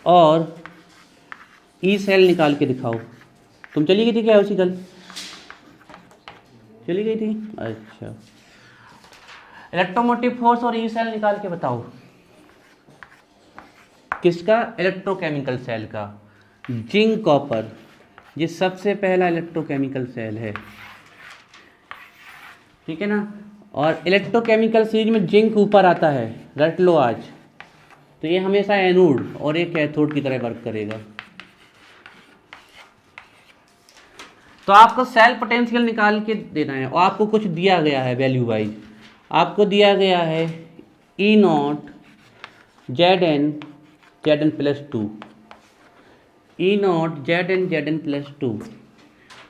S1: और ई सेल निकाल के दिखाओ। तुम चली गई थी क्या उसी कल? चली गई थी, अच्छा। इलेक्ट्रोमोटिव फोर्स और ई सेल निकाल के बताओ। किसका? इलेक्ट्रोकेमिकल सेल का। जिंक कॉपर, ये सबसे पहला इलेक्ट्रोकेमिकल सेल है, ठीक है ना। और इलेक्ट्रोकेमिकल सीरीज में जिंक ऊपर आता है, रट लो आज। तो ये हमेशा एनोड और एक कैथोड की तरह वर्क करेगा। तो आपको सेल पोटेंशियल निकाल के देना है और आपको कुछ दिया गया है वैल्यू वाइज। आपको दिया गया है E naught Z N plus 2, E naught Z N plus 2,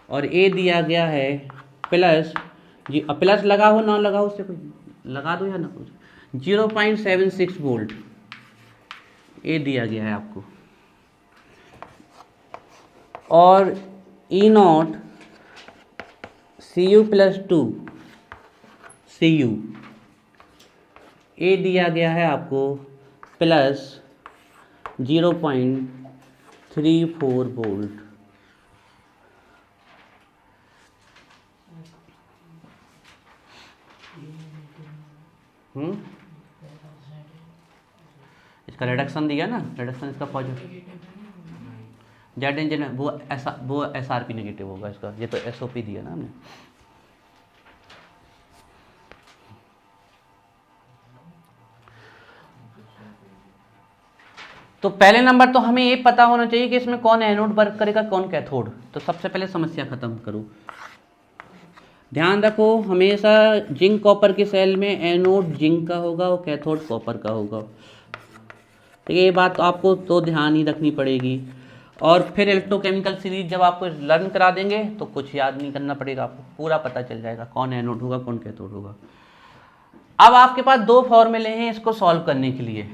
S1: और ए दिया गया है प्लस जी, प्लस लगाओ ना लगाओ, उससे कोई लगा दो या ना कुछ, 0.76 वोल्ट ए दिया गया है आपको। और E naught C U plus 2 C U ए दिया गया है आपको प्लस 0.34 वोल्ट। इसका रिडक्शन दिया ना, रिडक्शन इसका पॉजिटिव जेड एन वो एस आर पी नेगेटिव होगा इसका, ये तो एस ओ पी दिया ना हमने। तो पहले नंबर तो हमें ये पता होना चाहिए कि इसमें कौन एनोड वर्क करेगा कौन कैथोड। तो सबसे पहले समस्या खत्म करो। ध्यान रखो हमेशा जिंक कॉपर के सेल में एनोड जिंक का होगा और कैथोड कॉपर का होगा, ठीक है। ये बात आपको तो ध्यान ही रखनी पड़ेगी। और फिर इलेक्ट्रोकेमिकल सीरीज जब आपको लर्न करा देंगे तो कुछ याद नहीं करना पड़ेगा, आपको पूरा पता चल जाएगा कौन एनोड होगा कौन कैथोड होगा। अब आपके पास दो फॉर्मूले हैं इसको सॉल्व करने के लिए।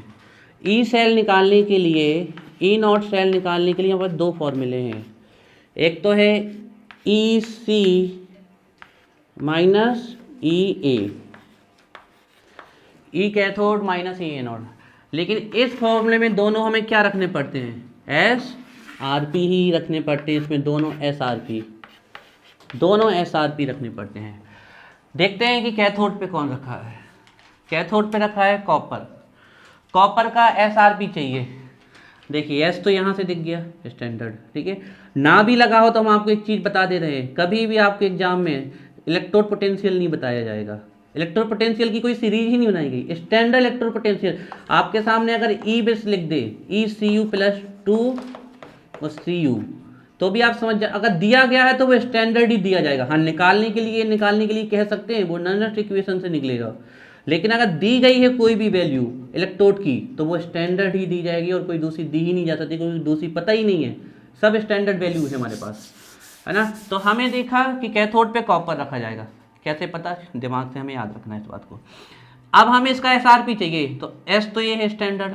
S1: ई सेल निकालने के लिए, ई नॉट सेल निकालने के लिए हमारे पास दो फॉर्मूले हैं। एक तो है ई सी माइनस ई ए, ई कैथोड माइनस ई एनोड। लेकिन इस फॉर्मूले में दोनों हमें क्या रखने पड़ते हैं? एस आर पी ही रखने पड़ते हैं। इसमें दोनों एस आर पी, दोनों एस आर पी रखने पड़ते हैं। देखते हैं कि कैथोड पे कौन रखा है। कैथोड पे रखा है कॉपर। कॉपर का एस आर पी चाहिए। देखिए एस तो यहाँ से दिख गया स्टैंडर्ड, ठीक है। ना भी लगा हो तो हम आपको एक चीज़ बता दे रहे हैं, कभी भी आपके एग्जाम में इलेक्ट्रोड पोटेंशियल नहीं बताया जाएगा। इलेक्ट्रोड पोटेंशियल की कोई सीरीज ही नहीं बनाई गई, स्टैंडर्ड इलेक्ट्रोड पोटेंशियल। आपके सामने अगर ई बेस लिख दे, ECU+2 और CU, तो भी आप समझ जा, अगर दिया गया है तो वो स्टैंडर्ड ही दिया जाएगा। हाँ, निकालने के लिए कह सकते हैं वो नॉनस्ट इक्वेशन से निकलेगा, लेकिन अगर दी गई है कोई भी वैल्यू इलेक्ट्रोड की तो वो स्टैंडर्ड ही दी जाएगी, और कोई दूसरी दी ही नहीं जा सकती, क्योंकि दूसरी पता ही नहीं है, सब स्टैंडर्ड वैल्यू है हमारे पास, है ना। तो हमें देखा कि कैथोड पे कॉपर रखा जाएगा, कैसे पता, दिमाग से हमें याद रखना है इस बात को। अब हमें इसका SRP चाहिए, तो S तो ये है स्टैंडर्ड,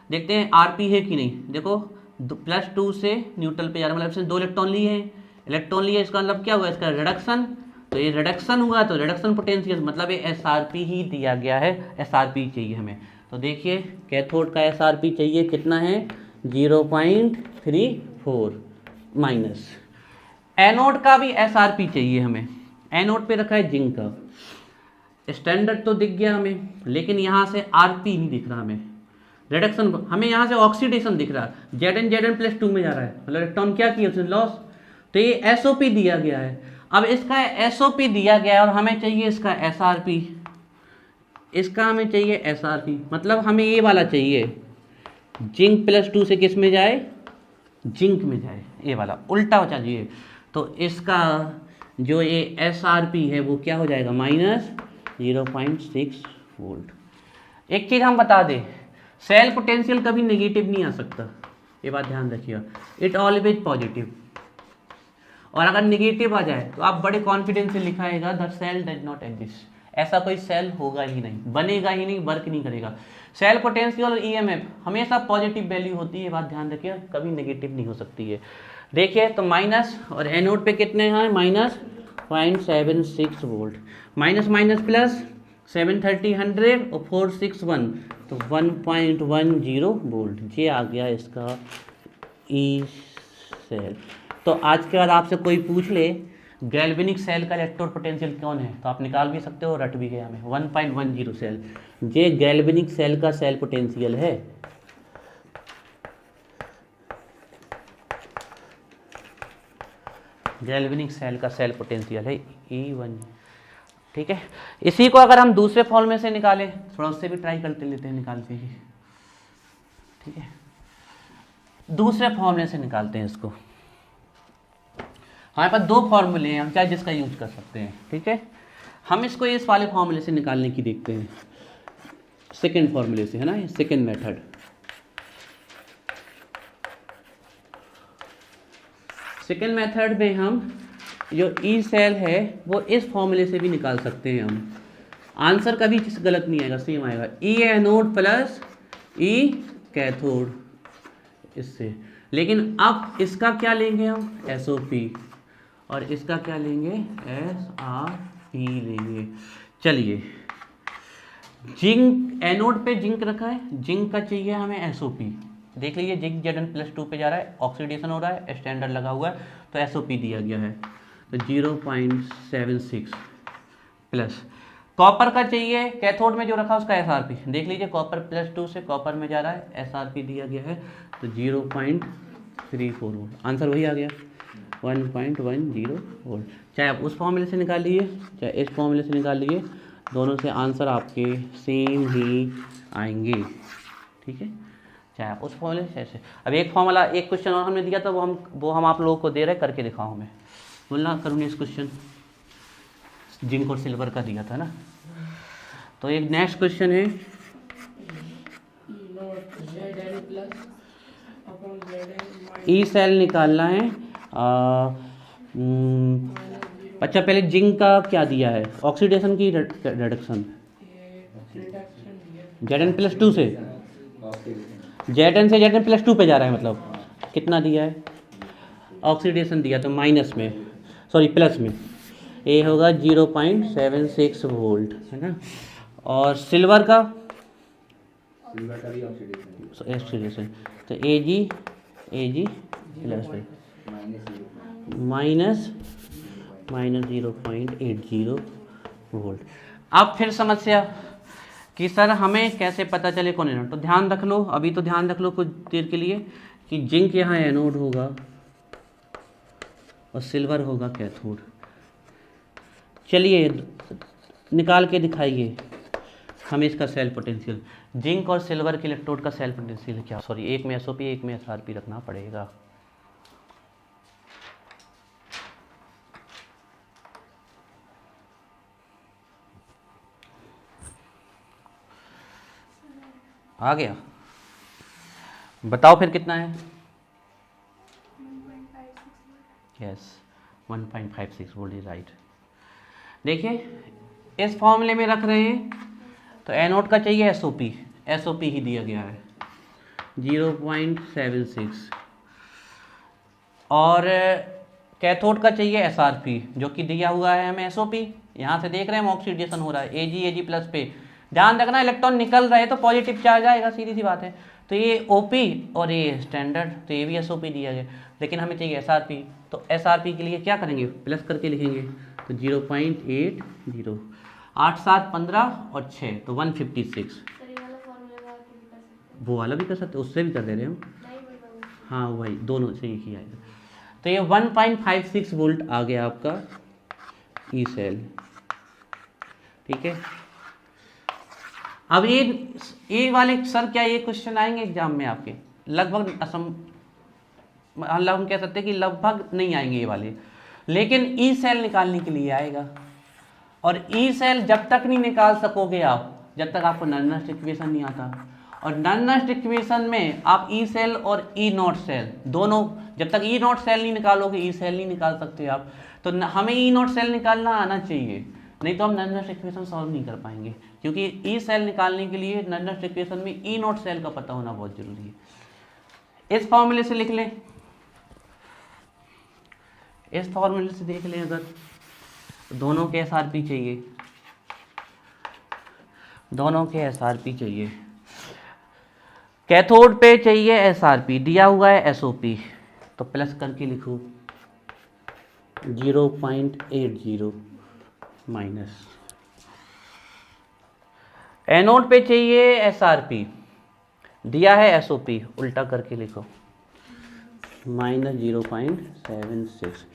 S1: देखते हैं RP है कि नहीं। देखो +2 से न्यूट्रल पे जा रहा है, मतलब इसने 2 इलेक्ट्रॉन लिए हैं, इसका मतलब क्या हुआ, इसका रिडक्शन, तो ये रिडक्शन हुआ तो रिडक्शन पोटेंशियल, मतलब ये SRP ही दिया गया है, SRP चाहिए हमें। तो देखिए कैथोड का SRP चाहिए कितना है, 0.34 माइनस। एनोड का भी SRP चाहिए हमें, एनोड पे रखा है जिंक का, स्टैंडर्ड तो दिख गया हमें, लेकिन यहाँ से RP नहीं दिख रहा हमें, रिडक्शन हमें यहाँ से ऑक्सीडेशन दिख रहा है, Zn+2 में जा रहा है, मतलब इलेक्ट्रॉन क्या किया उसने, लॉस। तो ये SOP दिया गया है। अब इसका SOP दिया गया है और हमें चाहिए इसका SRP, इसका हमें चाहिए SRP, मतलब हमें ये वाला चाहिए, जिंक+2 से किस में जाए, जिंक में जाए, ये वाला उल्टा हो चाहिए। तो इसका जो ये SRP है वो क्या हो जाएगा, -0.6 वोल्ट। एक चीज़ हम बता दें, सेल पोटेंशियल कभी नेगेटिव नहीं आ सकता, ये बात ध्यान रखिएगा, इट ऑलवेज पॉजिटिव। और अगर नेगेटिव आ जाए तो आप बड़े कॉन्फिडेंस से लिखाएगा the cell does not exist, ऐसा कोई सेल होगा ही नहीं, बनेगा ही नहीं, वर्क नहीं करेगा। सेल पोटेंशियल और EMF हमेशा पॉजिटिव वैल्यू होती है, ये बात ध्यान रखिए, कभी नेगेटिव नहीं हो सकती है। देखिए तो माइनस, और एनोड पे कितने हैं, -0.76 वोल्ट, माइनस माइनस प्लस 730 100 और 461, तो 1.10 वोल्ट, ये आ गया इसका ई सेल। तो आज के बाद आपसे कोई पूछ ले गैल्वेनिक सेल का इलेक्ट्रोड पोटेंशियल कौन है, तो आप निकाल भी सकते हो, रट भी गया हमें, 1.10 सेल, ये गैल्वेनिक सेल का सेल पोटेंशियल है। गैल्वेनिक सेल का सेल पोटेंशियल है E1, ठीक है। इसी को अगर हम दूसरे फॉर्मूले से निकालें, थोड़ा उससे भी ट्राई करते लेते हैं निकालते ही, ठीक है, दूसरे फॉर्मूले से निकालते हैं इसको। हमारे पास 2 फॉर्मूले हैं, हम चाहे जिसका यूज कर सकते हैं, ठीक है। हम इसको इस वाले फॉर्मूले से निकालने की देखते हैं, सेकंड फॉर्मूले से, है ना, सेकंड मेथड। सेकंड मेथड में हम जो ई सेल है वो इस फॉर्मूले से भी निकाल सकते हैं हम, आंसर कभी गलत नहीं आएगा, सेम आएगा, ई एनोड प्लस ई कैथोड, इससे। लेकिन अब इसका क्या लेंगे हम, SOP, और इसका क्या लेंगे, SRP लेंगे। चलिए, जिंक, एनोड पे जिंक रखा है, जिंक का चाहिए हमें SOP, देख लीजिए जिंक Zn+2 पे जा रहा है, ऑक्सीडेशन हो रहा है, स्टैंडर्ड लगा हुआ है, तो SOP दिया गया है, तो 0.76 प्लस। कॉपर का चाहिए, कैथोड में जो रखा उसका SRP, देख लीजिए कॉपर +2 से कॉपर में जा रहा है, SRP दिया गया है, तो 0.34 वोल्ट, आंसर वही आ गया, 1.10 वोल्ट। चाहे आप उस फॉर्मूले से निकाल लीजिए, चाहे इस फॉर्मूले से निकाल लीजिए, दोनों से आंसर आपके सेम ही आएंगे, ठीक है, चाहे आप उस फॉर्मूले से ऐसे। अब एक फॉर्मूला, एक क्वेश्चन और हमने दिया था, वो हम आप लोगों को दे रहे, करके दिखाओ हमें, बोलना करूँगी इस क्वेश्चन, जिंक और सिल्वर का दिया था ना। तो एक नेक्स्ट क्वेश्चन है, ई सेल निकालना है। अच्छा, पहले जिंक का क्या दिया है, ऑक्सीडेशन की रिडक्शन, Zn+2 से Zn से Zn+2 पे जा रहा है, मतलब कितना दिया है, ऑक्सीडेशन दिया तो माइनस में, सॉरी प्लस में, ये होगा 0.76 वोल्ट, है ना। और सिल्वर का ऑक्सीडेशन, तो Ag प्लस माइनस 0.80 वोल्ट। अब फिर समस्या कि सर हमें कैसे पता चले कौन एनोड, तो ध्यान रख लो, अभी तो ध्यान रख लो कुछ देर के लिए कि जिंक यहाँ एनोड होगा और सिल्वर होगा कैथोड। चलिए निकाल के दिखाइए हमें इसका सेल पोटेंशियल। जिंक और सिल्वर के इलेक्ट्रोड का सेल पोटेंशियल क्या, सॉरी एक में एसओपी एक में एसआरपी रखना पड़ेगा। आ गया, बताओ फिर कितना है। Yes 1.56 volt is right. देखिए इस फॉर्मूले में रख रहे हैं तो एनोड का चाहिए एसओपी, एसओपी ही दिया गया है 0.76 और कैथोड का चाहिए एसआरपी जो कि दिया हुआ है हमें एसओपी। यहाँ से देख रहे हैं ऑक्सीडेशन हो रहा है एजी प्लस पे, ध्यान रखना इलेक्ट्रॉन निकल रहे तो पॉजिटिव चार्ज आएगा, सीधी सी बात है। तो ये ओपी और ये स्टैंडर्ड, तो ये भी एसओपी दिया गया, लेकिन हमें चाहिए एसआरपी। तो एसआरपी के लिए क्या करेंगे, प्लस करके लिखेंगे तो 0.80, 8 7 15 और 6 तो 156। वो वाला भी कर सकते, उससे भी कर दे रहे हो। हाँ वही दोनों से एक ही आएगा। तो ये 1.56 वोल्ट आ गया आपका ई सेल, ठीक है। अब ये वाले सर क्या ये क्वेश्चन आएंगे एग्जाम में आपके, लगभग हम कह सकते हैं कि लगभग नहीं आएंगे ये वाले, लेकिन ई सेल निकालने के लिए आएगा। और ई सेल जब तक नहीं निकाल सकोगे आप, जब तक आपको नॉन इक्वेशन नहीं आता। और नॉन इक्वेशन में आप ई सेल और ई नॉट सेल दोनों, जब तक ई नॉट सेल नहीं निकालोगे ई सेल नहीं निकाल सकते आप। तो हमें ई नॉट सेल निकालना आना चाहिए, नहीं तो हम नॉन इक्वेशन सॉल्व नहीं कर पाएंगे, क्योंकि ई सेल निकालने के लिए नॉन इक्वेशन में ई नॉट सेल का पता होना बहुत जरूरी है। इस फॉर्मूले से लिख लें, इस फॉर्मूले से देख लें, अगर दोनों के एसआरपी चाहिए, दोनों के एसआरपी चाहिए, कैथोड पे चाहिए एसआरपी, दिया हुआ है एसओपी, तो प्लस करके लिखो 0.80 माइनस। एनोड पे चाहिए एसआरपी, दिया है एसओपी, उल्टा करके लिखो minus 0.76,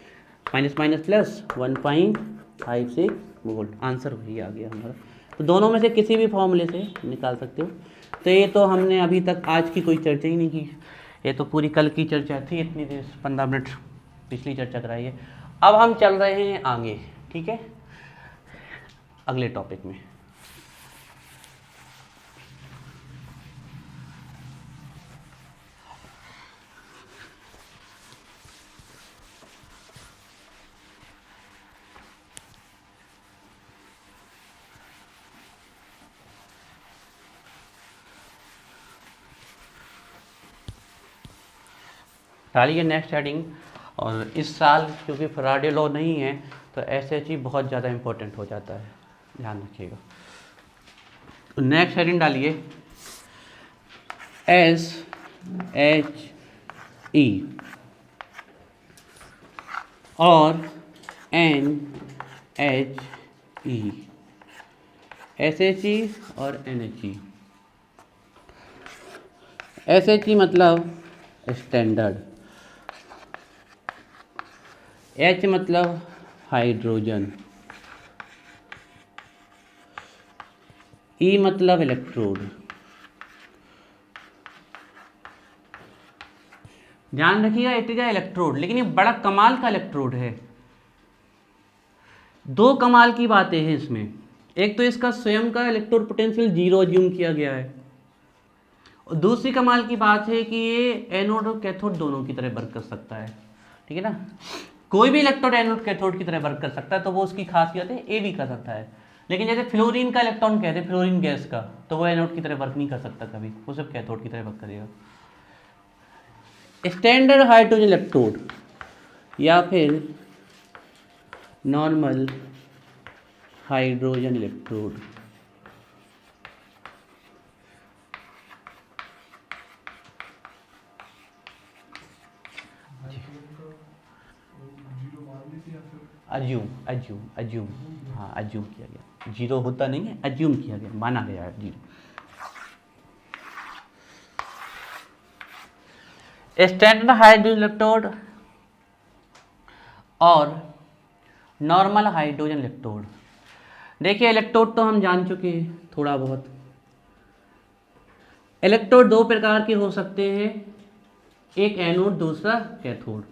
S1: minus minus plus 1.56 volt, answer वही आ गया हमारा। तो दोनों में से किसी भी फॉर्मूले से निकाल सकते हो। तो ये तो हमने अभी तक आज की कोई चर्चा ही नहीं की, ये तो पूरी कल की चर्चा थी, इतनी देर 15 मिनट पिछली चर्चा कराई है। अब हम चल रहे हैं आगे, ठीक है, अगले टॉपिक में। डालिए नेक्स्ट हेडिंग। और इस साल क्योंकि फैराडे लॉ नहीं है तो एसएचई बहुत ज़्यादा इम्पोर्टेंट हो जाता है, ध्यान रखिएगा। तो नेक्स्ट हेडिंग डालिए SHE और NHE, SHE और NHE। SHE मतलब स्टैंडर्ड, H मतलब हाइड्रोजन, E मतलब इलेक्ट्रोड। ध्यान रखिएगा इट इज इलेक्ट्रोड, लेकिन ये बड़ा कमाल का इलेक्ट्रोड है। दो कमाल की बातें हैं इसमें, एक तो इसका स्वयं का इलेक्ट्रोड पोटेंशियल 0 अज्यूम किया गया है, और दूसरी कमाल की बात है कि ये एनोड और कैथोड दोनों की तरह वर्क कर सकता है, ठीक है ना। कोई भी इलेक्ट्रोड एनोड कैथोड की तरह वर्क कर सकता है, तो वो उसकी खासियत है, ए भी कर सकता है। लेकिन जैसे फ्लोरीन का इलेक्ट्रॉन कहते हैं, फ्लोरीन गैस का, तो वो एनोड की तरह वर्क नहीं कर सकता कभी, वो सिर्फ कैथोड की तरह वर्क करेगा। स्टैंडर्ड हाइड्रोजन इलेक्ट्रोड या फिर नॉर्मल हाइड्रोजन इलेक्ट्रोड, अज्यूम हाँ अज्यूम किया गया, जीरो होता नहीं है, अज्यूम किया गया, माना गया है जीरो। स्टैंडर्ड हाइड्रोजन इलेक्ट्रोड और नॉर्मल हाइड्रोजन इलेक्ट्रोड, देखिए इलेक्ट्रोड तो हम जान चुके हैं थोड़ा बहुत। इलेक्ट्रोड दो प्रकार के हो सकते हैं, एक एनोड दूसरा कैथोड।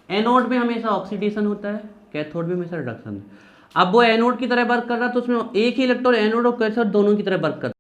S1: एनोड में हमेशा ऑक्सीडेशन होता है, कैथोड में हमेशा रिडक्शन। अब वो एनोड की तरह वर्क कर रहा है तो उसमें एक ही इलेक्ट्रॉन एनोड और कैथोड दोनों की तरह वर्क करता है।